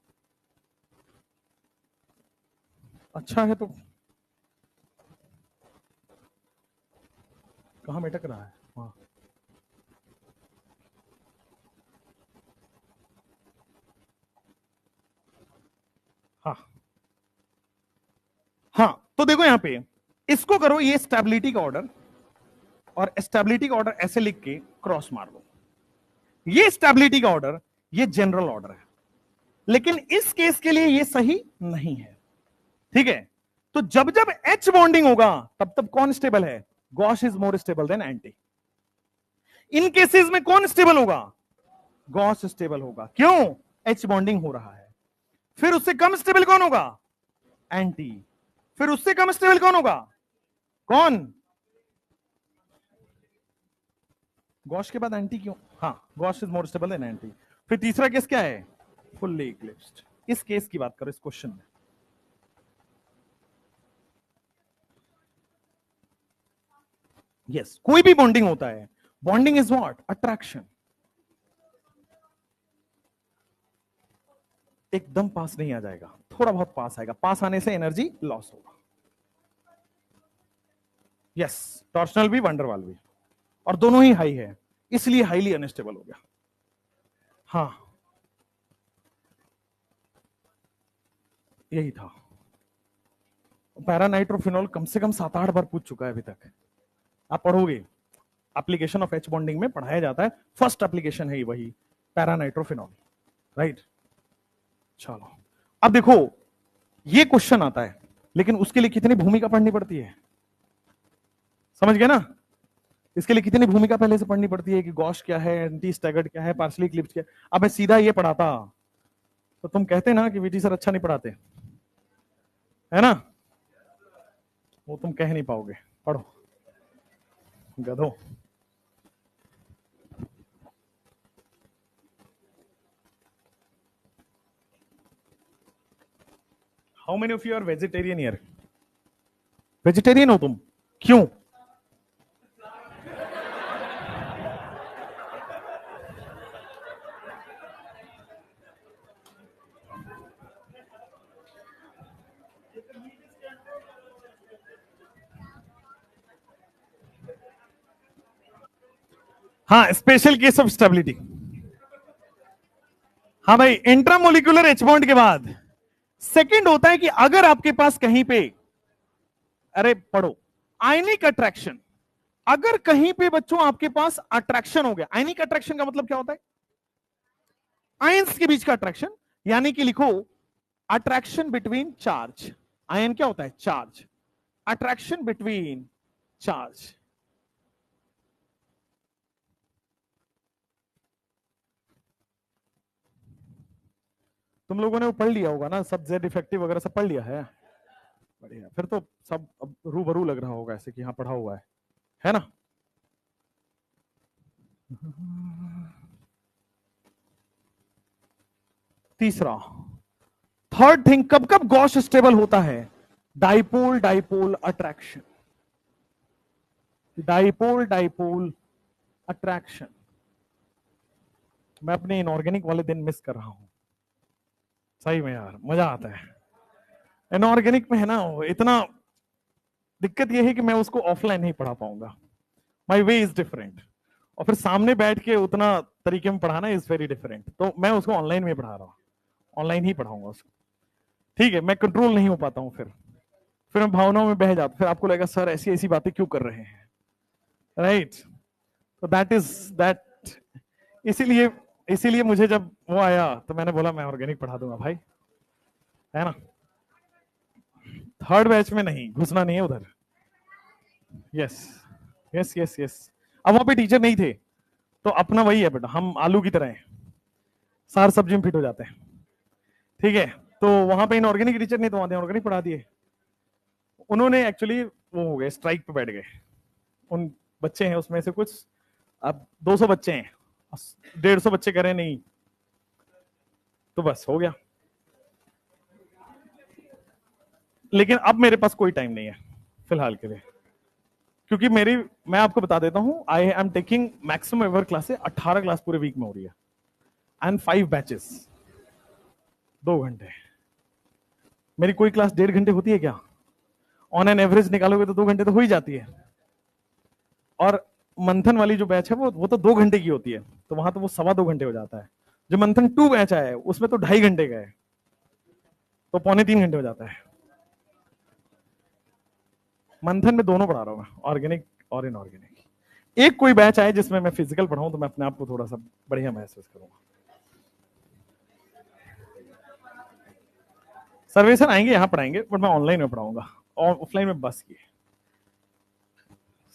अच्छा है तो कहां मेटक रहा है? हाँ हाँ हाँ, तो देखो यहां पे इसको करो, ये स्टेबिलिटी का ऑर्डर, और स्टेबिलिटी का ऑर्डर ऐसे लिख के क्रॉस मार दो। ये स्टेबिलिटी का ऑर्डर, ये जनरल ऑर्डर है, लेकिन इस केस के लिए ये सही नहीं है। ठीक है, तो जब जब H बॉन्डिंग होगा तब तब कौन स्टेबल है? Gosh is more stable than anti. In cases में कौन स्टेबल होगा? गॉश स्टेबल होगा। क्यों? H बॉन्डिंग हो रहा है। फिर उससे कम स्टेबल कौन होगा? एंटी। फिर उससे कम स्टेबल कौन होगा? कौन? गॉश के बाद एंटी क्यों? हाँ, gosh is more stable than anti. फिर तीसरा केस क्या है? Fully eclipsed. इस केस की बात करो इस क्वेश्चन में। यस, कोई भी बॉन्डिंग होता है, बॉन्डिंग इज व्हाट? अट्रैक्शन। एकदम पास नहीं आ जाएगा, थोड़ा बहुत पास आएगा, पास आने से एनर्जी लॉस होगा। यस, टॉर्शनल भी वंडरवाल भी, और दोनों ही हाई है, इसलिए हाईली अनस्टेबल हो गया। हाँ यही था। पैरानाइट्रोफिनॉल कम से कम 7-8 बार पूछ चुका है अभी तक, आप पढ़ोगे, एप्लीकेशन ऑफ H बॉन्डिंग में पढ़ाया जाता है, फर्स्ट एप्लीकेशन है वही पैरानाइट्रोफिनॉल, राइट। चलो अब देखो ये क्वेश्चन आता है, लेकिन उसके लिए कितनी भूमिका पढ़नी पड़ती है, समझ गए ना? इसके लिए कितनी भूमिका पहले से पढ़नी पड़ती है कि गॉश क्या है, एंटी स्टैगर्ड क्या है, पार्शली इक्लिप्स क्या है। अब मैं सीधा ये पढ़ाता तो तुम कहते ना कि वीटी सर अच्छा नहीं पढ़ाते, है ना? वो तुम कह नहीं पाओगे, पढ़ो गधो। How many of you are vegetarian here? Vegetarian हो तुम? क्यों? हाँ, स्पेशल केस ऑफ स्टेबिलिटी। हाँ भाई, इंट्रामोलिकुलर एच बॉन्ड के बाद सेकंड होता है कि अगर आपके पास कहीं पे, अरे पढ़ो, आयनिक अट्रैक्शन, अगर कहीं पे बच्चों आपके पास अट्रैक्शन हो गया, आयनिक अट्रैक्शन का मतलब क्या होता है? आयंस के बीच का अट्रैक्शन, यानी कि लिखो अट्रैक्शन बिटवीन चार्ज। आयन क्या होता है? चार्ज। Attraction between charge. तुम लोगों ने वो पढ़ लिया होगा ना, सब जेड इफेक्टिव वगैरह सब पढ़ लिया है? बढ़िया, फिर तो सब अब रूबरू लग रहा होगा ऐसे कि हाँ पढ़ा हुआ है ना? तीसरा, थर्ड थिंग, कब कब गॉश स्टेबल होता है? Dipole dipole attraction. Dipole dipole attraction. मैं अपने इनऑर्गेनिक वाले दिन मिस कर रहा हूं, सही में यार मजा आता है। इनऑर्गेनिक में है ना इतना, दिक्कत यह है कि मैं उसको ऑफलाइन नहीं पढ़ा पाऊंगा, माई वे इज डिफरेंट, और फिर सामने बैठ के उतना तरीके में पढ़ाना इज वेरी डिफरेंट, तो मैं उसको ऑनलाइन में पढ़ा रहा हूँ, ऑनलाइन ही पढ़ाऊंगा उसको। ठीक है, मैं कंट्रोल नहीं हो पाता हूँ, फिर मैं भावनाओं में बह जाता, फिर आपको लगेगा सर ऐसी ऐसी बातें क्यों कर रहे हैं, राइट? तो दैट इज दैट, इसीलिए इसीलिए मुझे जब वो आया तो मैंने बोला मैं ऑर्गेनिक पढ़ा दूंगा भाई, है ना? थर्ड बैच में नहीं घुसना, नहीं है उधर। Yes yes yes yes. अब वहां पे टीचर नहीं थे, तो अपना वही है बेटा, हम आलू की तरह हैं, सार सब्जी में फिट हो जाते हैं, ठीक है। तो वहां पे इनऑर्गेनिक टीचर नहीं, तो वहां ऑर्गेनिक पढ़ा दिए। उन्होंने एक्चुअली वो हो गए, स्ट्राइक पे बैठ गए। उन बच्चे हैं उसमें से कुछ, अब 200 बच्चे हैं, 150 बच्चे करें नहीं, तो बस हो गया। लेकिन अब मेरे पास कोई टाइम नहीं है फिलहाल के लिए, क्योंकि मैं आपको बता देता हूं, I am taking maximum ever classes, 18 class पूरे वीक में हो रही है, एंड 5 बैचेस, 2 घंटे। मेरी कोई क्लास 1.5 घंटे होती है क्या? ऑन एन एवरेज निकालोगे तो 2 घंटे तो हो ही जाती है। और मंथन वाली जो बैच है वो तो 2 घंटे की होती है, तो वहां तो वो 2.25 घंटे हो जाता है। जो मंथन 2 बैच आया है उसमें तो 2.5 घंटे का है, तो 2.25 घंटे हो जाता है। मंथन में दोनों पढ़ा रहा हूं मैं, ऑर्गेनिक और इनऑर्गेनिक। एक कोई बैच आए जिसमें मैं फिजिकल पढ़ाऊं तो मैं अपने आप को थोड़ा सा बढ़िया महसूस करूंगा। सर्वेसर आएंगे यहां पढ़ाएंगे, बट मैं ऑनलाइन में पढ़ाऊंगा, और ऑफलाइन में बस की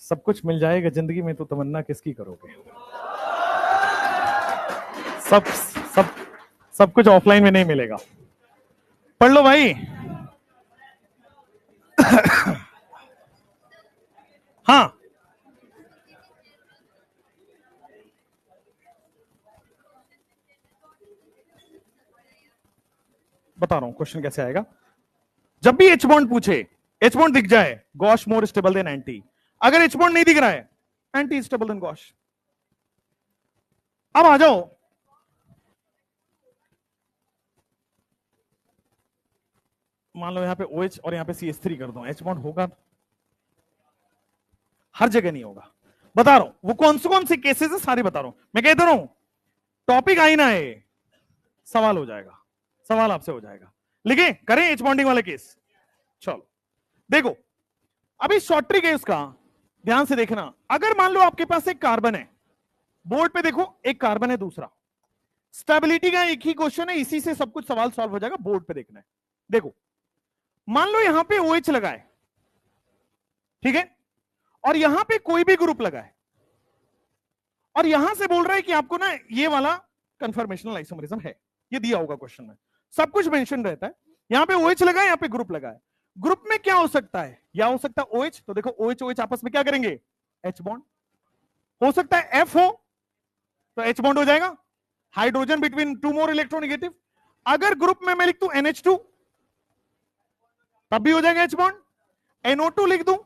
सब कुछ मिल जाएगा जिंदगी में, तो तमन्ना किसकी करोगे? सब सब सब कुछ ऑफलाइन में नहीं मिलेगा। पढ़ लो भाई। हाँ, बता रहा हूं क्वेश्चन कैसे आएगा। जब भी एच बॉन्ड पूछे, एच बॉन्ड दिख जाए, gosh more stable than anti. अगर एच बॉन्ड नहीं दिख रहा है, एंटी स्टेबल देन गॉश। अब आ जाओ, मान लो यहां पे OH और यहां पे CH3 कर दो, एच बॉन्ड होगा? हर जगह नहीं होगा, बता रहा हूं। वो कौन से केसेस है सारे बता रहा हूं, मैं कहता रहा हूं। टॉपिक आई ना है, सवाल हो जाएगा, सवाल आपसे हो जाएगा। लिखे करें एच बॉन्डिंग वाले केस। चलो देखो, अभी शॉर्ट ट्रिक है उसका, ध्यान से देखना। अगर मान लो आपके पास एक कार्बन है, बोर्ड पे देखो, एक कार्बन है, दूसरा स्टेबिलिटी का एक ही क्वेश्चन है, इसी से सब कुछ सवाल सॉल्व हो जाएगा, बोर्ड पे देखना है। देखो, मान लो यहां पे OH लगा है, ठीक है, और यहां पे कोई भी ग्रुप लगा है, और यहां से बोल रहा है कि आपको ना ये वाला कंफर्मेशनल आइसोमरिज्म है, ये दिया होगा क्वेश्चन में, सब कुछ मेंशन रहता है। यहां पे OH लगा है, यहां पे ग्रुप लगा है। ग्रुप में क्या हो सकता है? या हो सकता है OH, तो देखो OH OH आपस में क्या करेंगे? H bond. हो सकता है F हो, तो H बॉन्ड हो जाएगा, हाइड्रोजन बिटवीन 2 मोर इलेक्ट्रोनेगेटिव। अगर ग्रुप में मैं लिख दूं NH2, तब भी हो जाएगा H बॉन्ड। NO2 लिख दूं,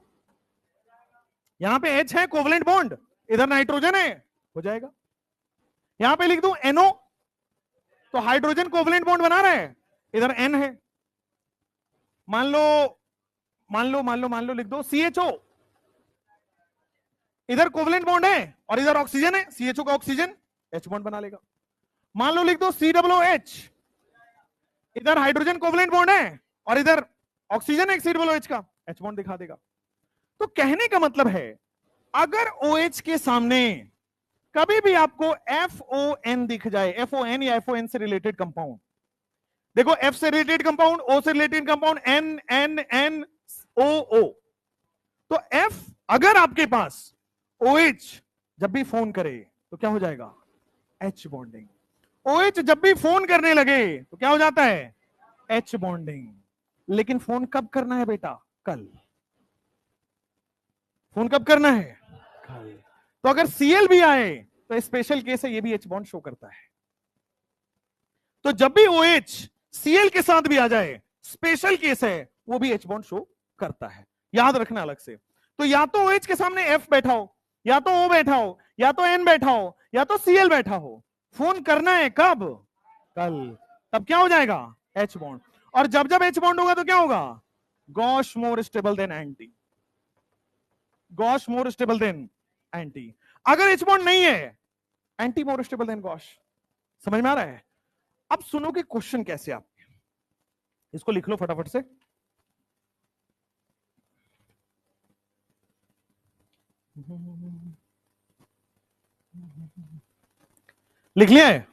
यहां पे H है, कोवलेंट बॉन्ड, इधर नाइट्रोजन है, हो जाएगा। यहां पे लिख दूं NO, तो हाइड्रोजन कोवलेंट बॉन्ड बना रहा है, इधर N है। मान लो लिख दो CHO, इधर कोवलेंट बॉन्ड है और इधर ऑक्सीजन है, CHO का ऑक्सीजन H बॉन्ड बना लेगा। मान लो लिख दो COOH, इधर हाइड्रोजन कोवलेंट बॉन्ड है और इधर ऑक्सीजन है COOH का, H बॉन्ड दिखा देगा। तो कहने का मतलब है, अगर OH के सामने कभी भी आपको FON दिख जाए, FON या FON से रिलेटेड कंपाउंड, देखो F से रिलेटेड कंपाउंड, O से रिलेटेड कंपाउंड, NNNOO, तो F अगर आपके पास OH जब भी फोन करे तो क्या हो जाएगा? H bonding. OH जब भी फोन करने लगे तो क्या हो जाता है? H bonding. लेकिन फोन कब करना है बेटा? कल। फोन कब करना है? कल। तो अगर Cl भी आए तो स्पेशल केस है, ये भी H बॉन्ड शो करता है। तो जब भी OH Cl के साथ भी आ जाए, स्पेशल केस है, वो भी H बॉन्ड शो करता है, याद रखना अलग से। तो या तो OH के सामने F बैठा हो, या तो O बैठा हो, या तो N बैठा हो, या तो Cl बैठा हो, फोन करना है कब? कल। तब क्या हो जाएगा? H bond. और जब जब H बॉन्ड होगा तो क्या होगा? Gosh more stable than anti, gosh more stable than anti. अगर H बॉन्ड नहीं है, एंटी मोर स्टेबल देन गॉश। समझ में आ रहा है? अब सुनो कि क्वेश्चन कैसे आप, इसको लिख लो फटाफट से। लिख लिया है?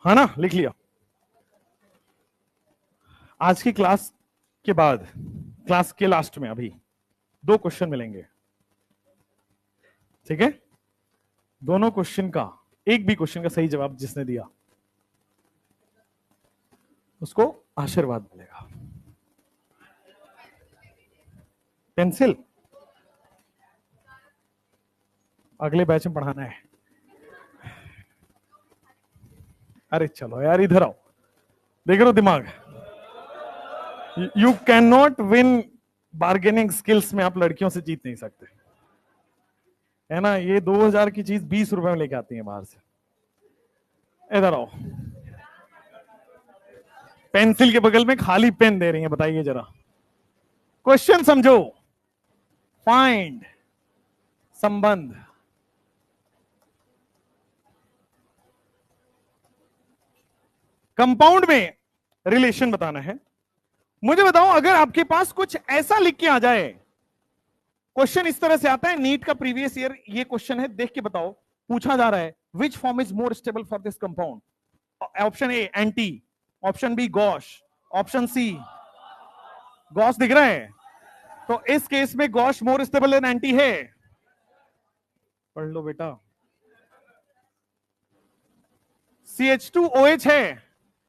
हाँ ना, लिख लिया। आज की क्लास के बाद, क्लास के लास्ट में अभी 2 क्वेश्चन मिलेंगे, ठीक है? दोनों क्वेश्चन का, एक भी क्वेश्चन का सही जवाब जिसने दिया उसको आशीर्वाद मिलेगा। पेंसिल अगले बैच में पढ़ाना है। अरे चलो यार इधर आओ, देख रहे हो दिमाग। You can not win bargaining skills में, आप लड़कियों से जीत नहीं सकते, है ना। ये 2000 की चीज 20 रुपए में लेके आती है बाहर से। इधर आओ, पेंसिल के बगल में खाली पेन दे रही है, बताइए जरा। क्वेश्चन समझो, फाइंड संबंध। कंपाउंड में रिलेशन बताना है। मुझे बताओ, अगर आपके पास कुछ ऐसा लिख के आ जाए, क्वेश्चन इस तरह से आता है, नीट का प्रीवियस ईयर ये क्वेश्चन है, देख के बताओ। पूछा जा रहा है which form is more stable for this compound. Option A anti, option B gauche, option C gauche दिख रहा है, तो इस केस में gauche more stable than anti है। पढ़ लो बेटा। CH2OH है,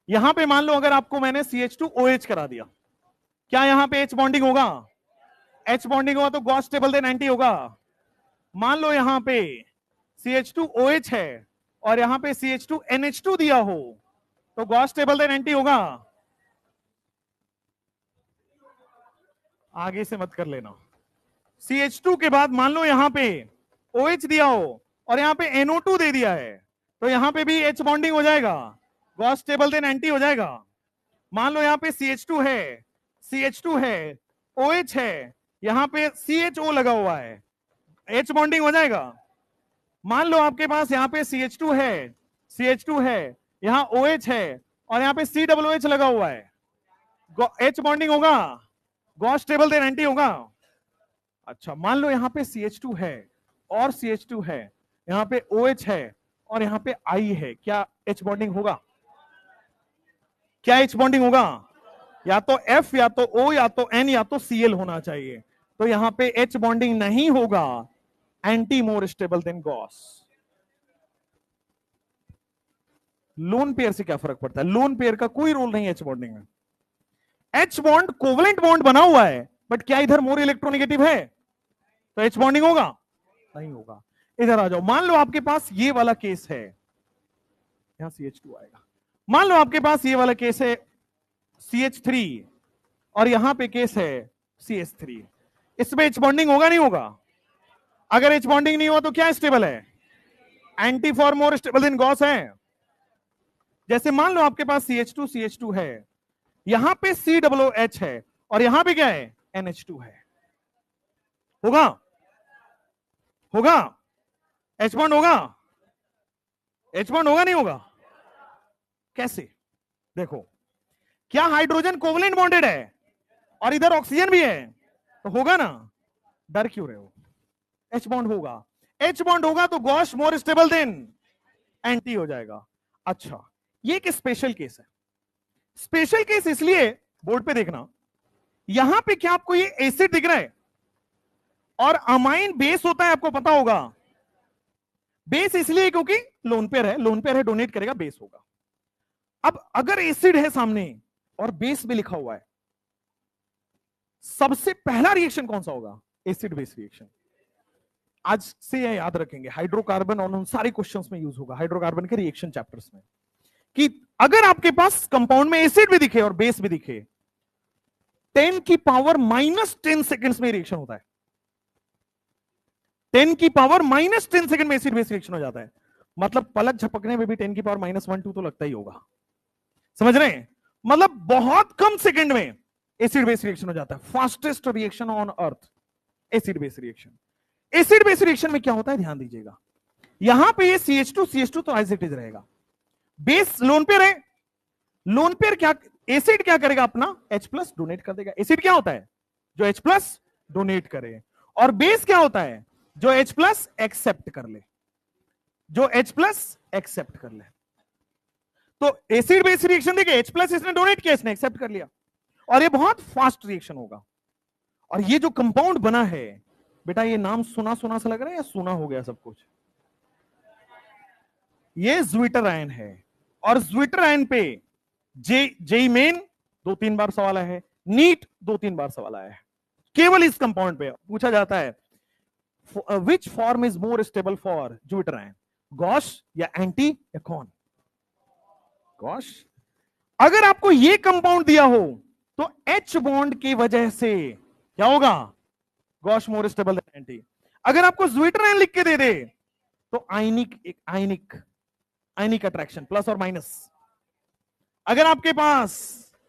यहां पे मान लो अगर आपको मैंने CH2OH करा दिया, क्या यहां पे H बॉन्डिंग होगा? H बॉन्डिंग होगा तो गॉस स्टेबल देन एंटी होगा। मान लो यहां पे CH2OH है और यहां पे CH2NH2 दिया हो तो गॉस स्टेबल देन एंटी होगा। आगे से मत कर लेना। CH2 के बाद मान लो यहां पे OH दिया हो और यहां पे NO2 दे दिया है तो यहां पे भी H बॉन्डिंग हो जाएगा, गॉस स्टेबल देन एंटी हो जाएगा। मान लो यहां पे CH2 है, OH है, यहां पे CHO लगा हुआ है, H बॉन्डिंग हो जाएगा। मान लो आपके पास यहां पे CH2 है, यहां OH है और यहां पे COOH लगा हुआ है, H बॉन्डिंग होगा, गॉस स्टेबल देन एंटी होगा। अच्छा, मान लो यहां पे CH2 है और CH2 है, यहां पे OH है और यहां पे I है, क्या H बॉन्डिंग होगा? क्या H बॉन्डिंग होगा? या तो F या तो O या तो N या तो Cl होना चाहिए, तो यहां पे H बॉन्डिंग नहीं होगा, एंटी मोर stable then Gauss. Lone pair से क्या फर्क पड़ता है? लोन पेयर का कोई रोल नहीं है H बॉन्डिंग में। H बॉन्ड कोवलेंट बॉन्ड बना हुआ है, बट क्या इधर मोर इलेक्ट्रोनेगेटिव है तो H बॉन्डिंग होगा? नहीं होगा। इधर आ जाओ, मान लो आपके पास ये वाला केस है, यहां CH2 आएगा। मान लो आपके पास ये वाला केस है CH3 और यहां पे केस है CH3, इसमें H बॉन्डिंग होगा नहीं होगा? अगर H बॉन्डिंग नहीं हुआ तो क्या स्टेबल है? Anti for more stable then Gauss है। जैसे मान लो आपके पास CH2 है, यहां पे COOH है और यहां पे क्या है? NH2 है। होगा? H बॉन्ड होगा? H बॉन्ड होगा नहीं होगा? कैसे? देखो, क्या हाइड्रोजन कोवलेंट बॉन्डेड है और इधर ऑक्सीजन भी है तो होगा ना। डर क्यों रहे हो? H बॉन्ड होगा। H बॉन्ड होगा तो गॉस मोर स्टेबल देन एंटी हो जाएगा। अच्छा, ये एक स्पेशल केस है। स्पेशल केस इसलिए, बोर्ड पे देखना, यहां पे क्या आपको ये एसिड दिख रहा है और अमाइन बेस होता है, आपको पता होगा। बेस इसलिए क्योंकि लोन पेयर है, डोनेट करेगा, बेस होगा। अब अगर एसिड है सामने और बेस भी लिखा हुआ है, सबसे पहला रिएक्शन कौन सा होगा? Acid base reaction. आज से यह याद रखेंगे, हाइड्रोकार्बन और उन सारे क्वेश्चंस में यूज होगा, हाइड्रोकार्बन के रिएक्शन चैप्टर्स में, कि अगर आपके पास कंपाउंड में एसिड भी दिखे और बेस भी दिखे, 10 की पावर -10 सेकेंड्स में रिएक्शन होता है। 10 की पावर -10 सेकेंड में एसिड बेस रिएक्शन हो जाता है। मतलब पलक झपकने में भी 10 की पावर -1-2 तो लगता ही होगा। समझ रहे हैं? मतलब बहुत कम सेकंड में एसिड बेस रिएक्शन हो जाता है। Fastest reaction on earth, acid base reaction. Acid base reaction में क्या होता है, ध्यान दीजिएगा। यहां पे ये CH2 तो एज इट इज रहेगा। बेस लोन पेयर है, लोन पेयर क्या, एसिड क्या करेगा अपना H+ डोनेट कर देगा। एसिड क्या होता है? जो H+ डोनेट करे। और बेस क्या होता है? जो H+ एक्सेप्ट कर ले, जो H+ एक्सेप्ट कर ले। तो एसिड बेस रिएक्शन देखिए, H+ इसने डोनेट किया, इसने एक्सेप्ट कर लिया, और ये बहुत फास्ट रिएक्शन होगा। और ये जो कंपाउंड बना है बेटा, ये नाम सुना सुना सा लग रहा है या सुना हो गया सब कुछ? ये ज्विटर आयन है, और ज्विटर आयन पे जेई मेन 2-3 बार सवाल आया है, नीट 2-3 बार सवाल आया है। केवल इस कंपाउंड पे पूछा जाता है which form is more stable for zwitter ion, gosh या एंटी या कौन? गॉश। अगर आपको ये कंपाउंड दिया हो तो एच बॉन्ड की वजह से क्या होगा? Gosh more stable than anti. अगर आपको ज्विटर आयन लिख के दे दे तो आयनिक अट्रैक्शन प्लस और माइनस। अगर आपके पास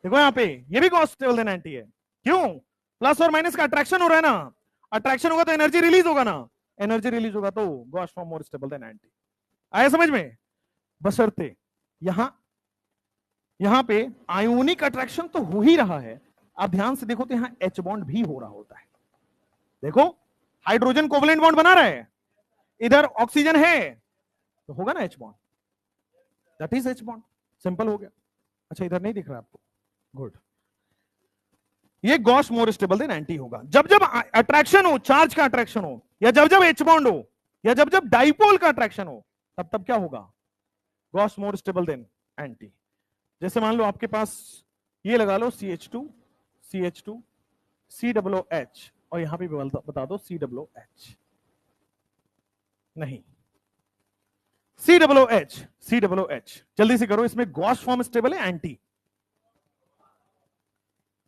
देखो यहां पे ये भी गॉश स्टेबल देन एंटी है, क्यों? प्लस और माइनस का अट्रैक्शन हो रहा है ना, अट्रैक्शन होगा तो एनर्जी रिलीज होगा ना, एनर्जी रिलीज होगा तो गॉश फॉर्म मोर स्टेबल देन एंटी। आया समझ में? बशर्ते यहां पे आयोनिक अट्रैक्शन तो हो ही रहा है, आप ध्यान से देखो तो यहां एच बॉन्ड भी हो रहा होता है। देखो हाइड्रोजन कोवलेंट बॉन्ड बना रहा है, इधर ऑक्सीजन है तो होगा ना H bond, that is H bond. Simple हो गया। अच्छा इधर नहीं दिख रहा आपको, गुड। ये gosh more stable than anti होगा जब जब अट्रैक्शन हो, चार्ज का अट्रैक्शन हो, या जब जब एच बॉन्ड हो, या जब जब डाइपोल का अट्रैक्शन हो, तब तब क्या होगा? Gosh more stable than anti. जैसे मान लो आपके पास ये लगा लो CH2 COOH, और यहां पे बता दो COOH, नहीं COOH। जल्दी से करो, इसमें गॉश फॉर्म स्टेबल है एंटी?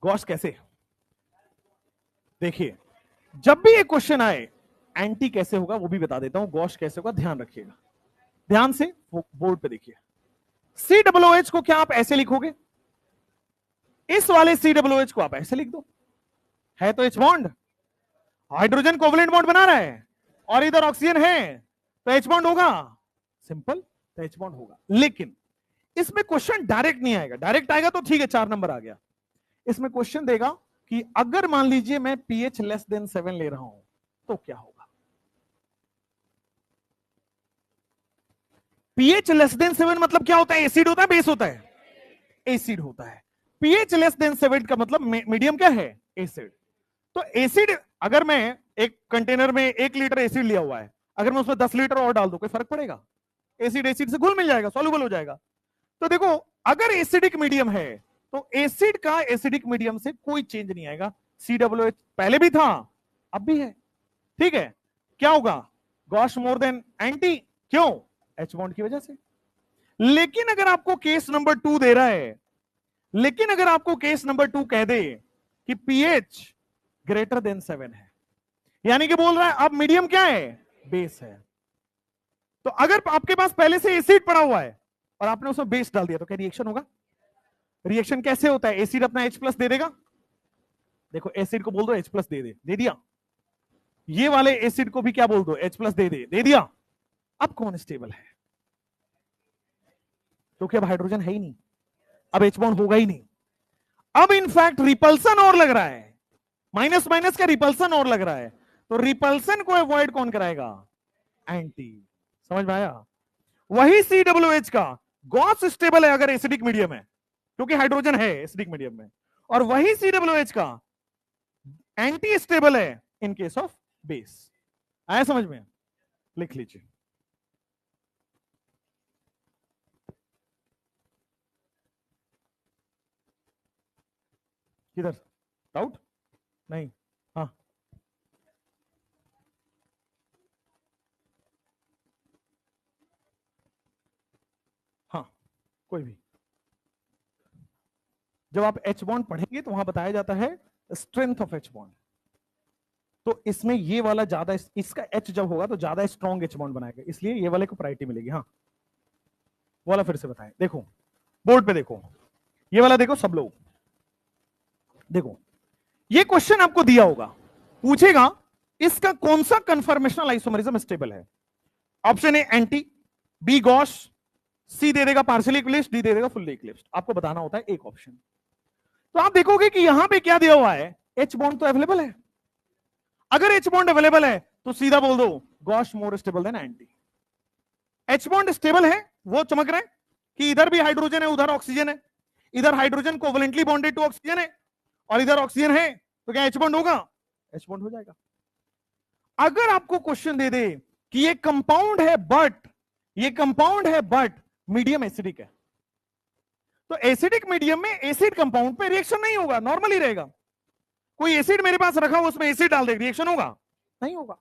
गॉश कैसे? देखिए जब भी एक क्वेश्चन आए एंटी कैसे होगा वो भी बता देता हूं, गॉश कैसे होगा ध्यान रखिएगा, ध्यान से बोर्ड पे देखिए। COOH को क्या आप ऐसे लिखोगे? इस वाले COOH को आप ऐसे लिख दो, है तो H bond, hydrogen covalent bond बना रहा है, और इधर ऑक्सीजन है तो एच बॉन्ड होगा, सिंपल, तो एच बॉन्ड होगा। लेकिन इसमें क्वेश्चन डायरेक्ट नहीं आएगा, डायरेक्ट आएगा तो ठीक है 4 नंबर आ गया। इसमें क्वेश्चन देगा कि अगर मान लीजिए मैं pH लेस देन 7 ले रहा हूं तो क्या होगा? pH लेस देन 7 मतलब क्या होता है? एसिड होता है, बेस होता है? एसिड होता है। pH लेस देन 7 का मतलब मीडियम क्या है? एसिड। तो एसिड, अगर मैं एक कंटेनर में 1 लीटर एसिड लिया हुआ है, अगर मैं उसमें 10 लीटर और डाल दूं कोई फर्क पड़ेगा? एसिड एसिड से घुल मिल जाएगा, सॉल्युबल हो जाएगा। तो देखो अगर एसिडिक मीडियम है तो एसिड का एसिडिक मीडियम से कोई चेंज नहीं आएगा। COOH पहले भी था, अब भी है, ठीक है? क्या होगा? गॉश मोर देन एंटी, क्यों? एच बॉन्ड की वजह से। लेकिन अगर आपको केस नंबर 2 दे रहा है, लेकिन अगर आपको केस नंबर 2 कह दे कि pH ग्रेटर देन 7 है, यानी कि बोल रहा है अब मीडियम क्या है? बेस है। तो अगर आपके पास पहले से एसिड पड़ा हुआ है और आपने उसमें बेस डाल दिया तो क्या रिएक्शन होगा? रिएक्शन कैसे होता है? एसिड अपना H+ दे देगा, देखो एसिड को बोल दो H+ दे दिया, ये वाले एसिड को भी क्या बोल दो? H+ दे दिया। अब कौन स्टेबल है? क्योंकि अब हाइड्रोजन है ही नहीं, अब H बॉन्ड होगा ही नहीं। अब इनफैक्ट रिपल्सन और लग रहा है, माइनस माइनस का रिपल्सन और लग रहा है, तो रिपल्सन को अवॉइड कौन कराएगा? एंटी। समझ में आया? वही COOH का गॉस स्टेबल है अगर एसिडिक मीडियम है, क्योंकि हाइड्रोजन है एसिडिक मीडियम में, और वही COOH का एंटी स्टेबल है इन केस ऑफ बेस। आया समझ में? लिख लीजिए। किधर डाउट? नहीं, हाँ हाँ कोई भी। जब आप H बॉन्ड पढ़ेंगे तो वहां बताया जाता है स्ट्रेंथ ऑफ H बॉन्ड, तो इसमें ये वाला ज्यादा, इसका H जब होगा तो ज्यादा स्ट्रॉन्ग H बॉन्ड बनाएगा, इसलिए ये वाले को प्रायोरिटी मिलेगी। हाँ वाला फिर से बताएं, देखो बोर्ड पे देखो, ये वाला देखो सब लोग देखो, ये क्वेश्चन आपको दिया होगा, पूछेगा इसका कौन सा कंफर्मेशनल आइसोमरिज्म स्टेबल है? Option A anti, B gauche, C दे देगा पार्शियली इक्लिप्स्ड, डी दे देगा फुल्ली इक्लिप्स्ड। आपको बताना होता है एक ऑप्शन। तो आप देखोगे कि यहां पे क्या दिया हुआ है? H बॉन्ड तो अवेलेबल है। अगर H बॉन्ड अवेलेबल है तो सीधा बोल दो gosh more stable than anti. H bond stable है, वो चमक रहा है कि इधर भी हाइड्रोजन है, उधर ऑक्सीजन है, इधर hydrogen covalently bonded to oxygen है, और इधर ऑक्सीजन है, तो क्या H बॉन्ड होगा? H बॉन्ड हो जाएगा। अगर आपको क्वेश्चन दे दे कि ये कंपाउंड है बट ये कंपाउंड है बट मीडियम एसिडिक है। तो एसिडिक मीडियम में एसिड कंपाउंड पे रिएक्शन नहीं होगा, नॉर्मल ही रहेगा। कोई एसिड मेरे पास रखा हो, उसमें एसिड डाल दे, रिएक्शन होगा? नहीं होगा।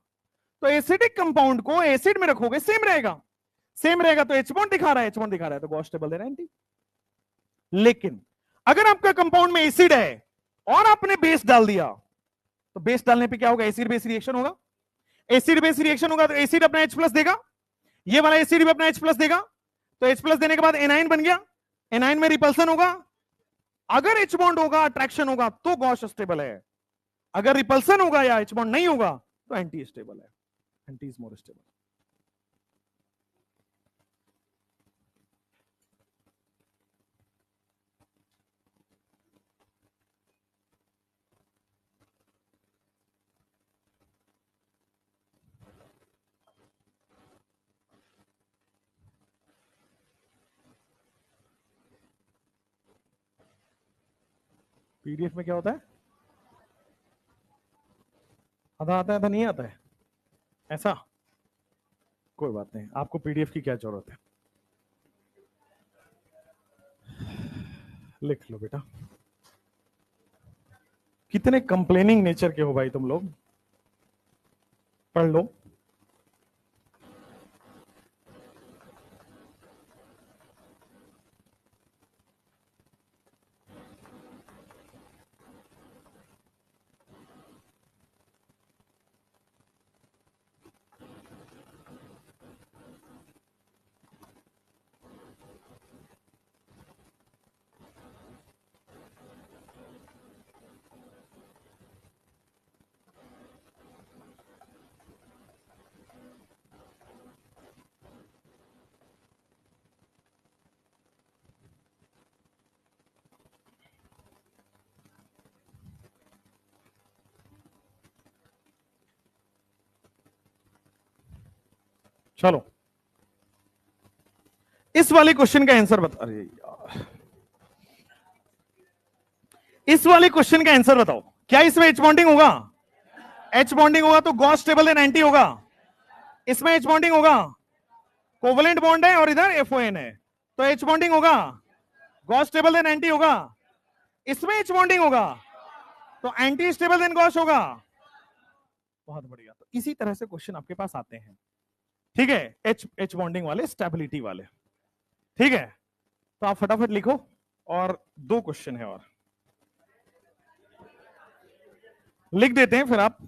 तो एसिडिक कंपाउंड को एसिड में रखोगे, सेम रहेगा। सेम रहेगा तो H बॉन्ड दिखा रहा है, H बॉन्ड दिखा रहा है, तो गॉस टेबल देना एंटी। लेकिन अगर आपका कंपाउंड में एसिड है और आपने बेस डाल दिया, तो बेस डालने पे क्या होगा? एसिड बेस रिएक्शन होगा। एसिड बेस रिएक्शन होगा तो एसिड अपना H+ देगा, ये वाला एसिड भी अपना H+ देगा। तो H+ देने के बाद एनाइन बन गया, एनाइन में रिपल्सन होगा। अगर H बॉन्ड होगा, अट्रैक्शन होगा, तो गॉस स्टेबल है। अगर रिपल्सन होगा या H बॉन्ड नहीं होगा तो एंटी स्टेबल है। Anti is more stable. PDF में क्या होता है? आधा आता है, आधा नहीं आता है, ऐसा? कोई बात नहीं, आपको पीडीएफ की क्या जरूरत है, लिख लो बेटा। कितने कंप्लेनिंग नेचर के हो भाई तुम लोग, पढ़ लो। चलो इस वाले क्वेश्चन का आंसर बता। अरे यार, इस वाले क्वेश्चन का आंसर बताओ। क्या इसमें एच बॉन्डिंग होगा? एच बॉन्डिंग होगा तो गॉस स्टेबल देन एंटी होगा। इसमें एच बॉन्डिंग होगा, कोवलेंट बॉन्ड है और इधर FON है, तो एच बॉन्डिंग होगा, गॉस स्टेबल देन एंटी होगा। इसमें एच बॉन्डिंग होगा तो एंटी स्टेबल देन गॉस होगा। बहुत बढ़िया। तो इसी तरह से क्वेश्चन आपके पास आते हैं, ठीक है, एच बॉन्डिंग वाले, स्टेबिलिटी वाले, ठीक है। तो आप फटाफट लिखो, और 2 क्वेश्चन है और लिख देते हैं फिर आप।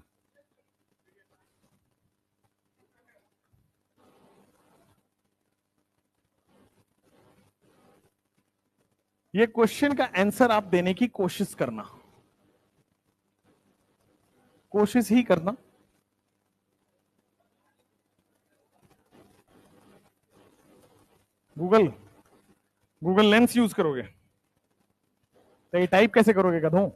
ये क्वेश्चन का आंसर आप देने की कोशिश करना, कोशिश ही करना। गूगल लेंस यूज करोगे तो ये टाइप कैसे करोगे गधों?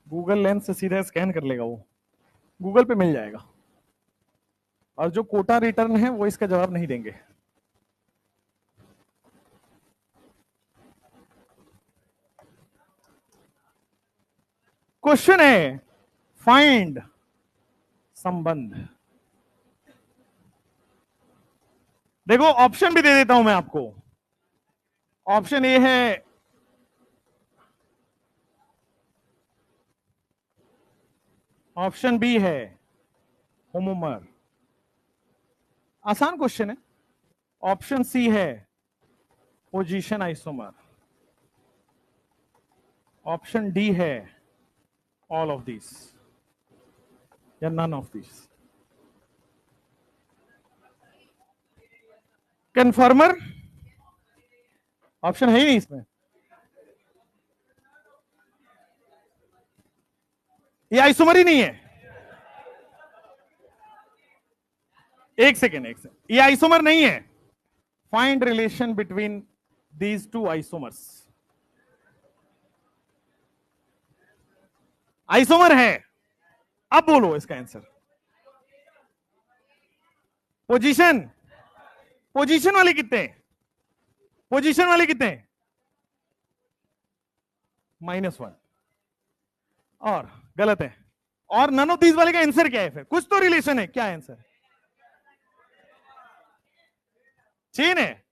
गूगल लेंस से सीधा स्कैन कर लेगा, वो गूगल पे मिल जाएगा। और जो कोटा रिटर्न है वो इसका जवाब नहीं देंगे। क्वेश्चन है फाइंड संबंध। देखो ऑप्शन भी दे देता हूं मैं आपको। ऑप्शन ए है ऑप्शन बी है होमोमर, आसान क्वेश्चन है। ऑप्शन सी है पोजीशन आइसोमर। ऑप्शन डी है ऑल ऑफ दिस या none of this. Conformer option है ही नहीं इसमें। ये आइसोमर ही नहीं है। एक सेकेंड, ये आइसोमर नहीं है। Find relation between these 2 isomers. Isomer है। अब बोलो इसका आंसर। पोजीशन, पोजीशन वाले कितने? पोजीशन वाले कितने? -1। और गलत है, और नन ऑफ दीज वाले का आंसर क्या है? फिर कुछ तो रिलेशन है, क्या आंसर? चेन है।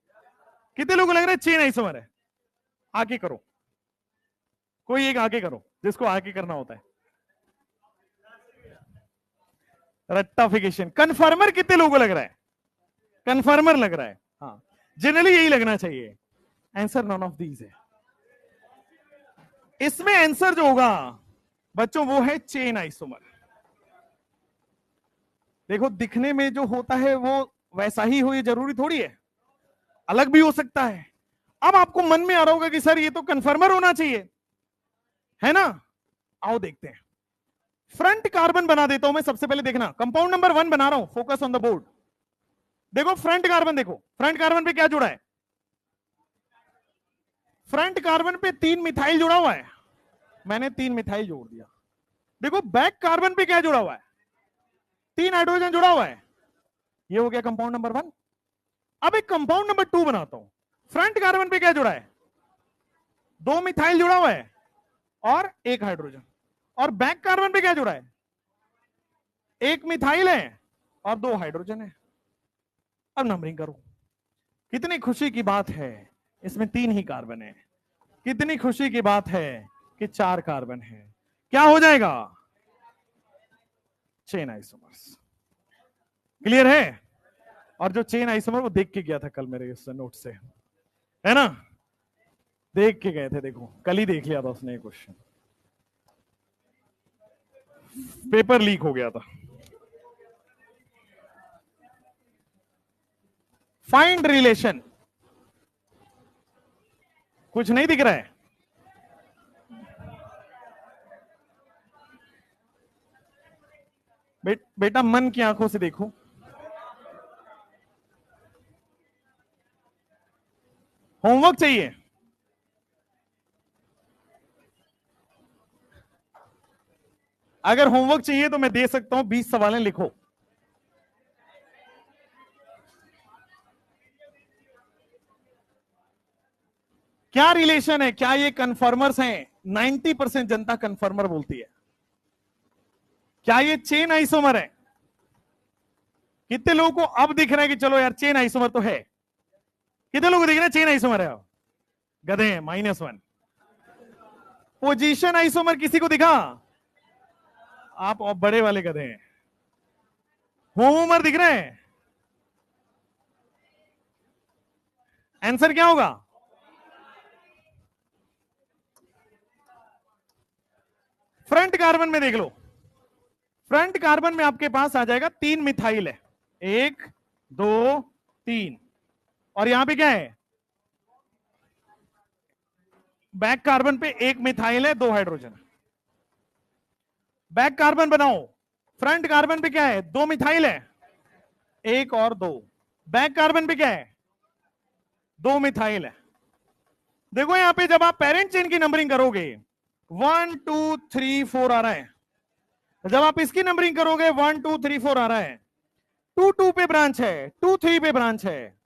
कितने लोगों को लग रहा है चेन आइसोमर है? आगे करो, कोई एक आगे करो जिसको आगे करना होता है। रट्टाफिकेशन। कन्फर्मर कितने लोगों को लग रहा है? कन्फर्मर लग रहा है। हाँ, जनरली यही लगना चाहिए। आंसर नॉन ऑफ दीज है। इसमें आंसर जो होगा बच्चों वो है चेन आइसोमर। देखो, दिखने में जो होता है वो वैसा ही हो, ये जरूरी थोड़ी है, अलग भी हो सकता है। अब आपको मन में आ रहा होगा कि सर ये तो कन्फर्मर होना चाहिए, है ना? आओ देखते हैं। फ्रंट कार्बन बना देता हूं मैं। सबसे पहले देखना, कंपाउंड नंबर 1 बना रहा हूं, फोकस ऑन द बोर्ड। देखो फ्रंट कार्बन, देखो फ्रंट कार्बन पे क्या जुड़ा है? फ्रंट कार्बन पे 3 मिथाइल जुड़ा हुआ है, मैंने 3 मिथाइल जोड़ दिया। देखो बैक कार्बन पे क्या जुड़ा हुआ है? 3 हाइड्रोजन जुड़ा हुआ है। ये हो गया कंपाउंड नंबर 1। अब एक कंपाउंड नंबर 2 बनाता हूं। फ्रंट कार्बन पे क्या जुड़ा है? 2 मिथाइल जुड़ा हुआ है और 1 हाइड्रोजन। और बैक कार्बन पे क्या जुड़ा है? 1 मिथाइल है और 2 हाइड्रोजन है। अब नंबरिंग करो। कितनी खुशी की बात है, इसमें 3 ही कार्बन है। कितनी खुशी की बात है कि 4 कार्बन है। क्या हो जाएगा? Chain isomers. क्लियर है? और जो चेन आइसोमर वो देख के गया था कल मेरे नोट से, है ना? देख के गए थे, देखो कल ही देख लिया था उसने ये क्वेश्चन, पेपर लीक हो गया था। Find relation. कुछ नहीं दिख रहा है? बेटा मन की आंखों से देखो। होमवर्क चाहिए? अगर होमवर्क चाहिए तो मैं दे सकता हूं, 20 सवालें लिखो। क्या रिलेशन है? क्या ये कन्फर्मर्स हैं? 90% जनता कन्फर्मर बोलती है। क्या ये चेन आइसोमर है? कितने लोगों को अब दिख रहा है कि चलो यार चेन आइसोमर तो है? कितने लोगों को दिख रहा है चेन आइसोमर है? गधे हैं, -1। पोजीशन आइसोमर किसी को दिखा? आप और बड़े वाले गधे हैं। होमोमर दिख रहे हैं? आंसर क्या होगा? फ्रंट कार्बन में देख लो। फ्रंट कार्बन में आपके पास आ जाएगा 3 मिथाइल है, 1 2 3। और यहां पे क्या है? बैक कार्बन पे 1 मिथाइल है, 2 हाइड्रोजन। बैक कार्बन बनाओ। फ्रंट कार्बन पे क्या है? 2 मिथाइल है, 1 और 2। बैक कार्बन पे क्या है? 2 मिथाइल है। देखो यहां पे जब आप पेरेंट चेन की नंबरिंग करोगे 1 2 3 4 आ रहा है। जब आप इसकी नंबरिंग करोगे 1 2 3 4 आ रहा है। 2 2 पे ब्रांच है, 2 3 पे ब्रांच है।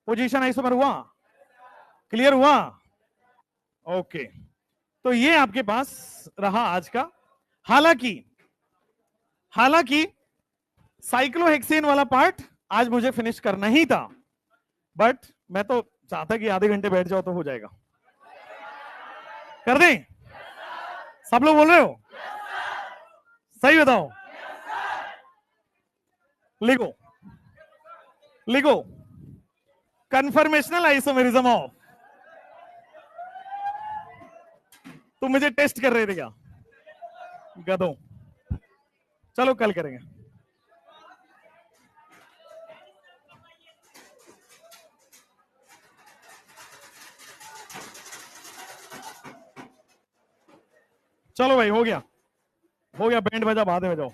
पोजीशन आइसोमर हुआ? क्लियर हुआ? ओके, तो ये आपके पास रहा आज का। हालांकि साइक्लोहेक्सेन वाला पार्ट आज मुझे फिनिश करना ही था, बट मैं तो चाहता कि आधे घंटे बैठ जाओ तो हो जाएगा। कर दें? सब लोग बोल रहे हो? सही बताओ। लिखो कन्फर्मेशनल आइसोमेरिज्म ऑफ। तुम मुझे टेस्ट कर रहे थे क्या गधों? चलो कल करेंगे। चलो भाई, हो गया बैंड बजा, बाद में जाओ।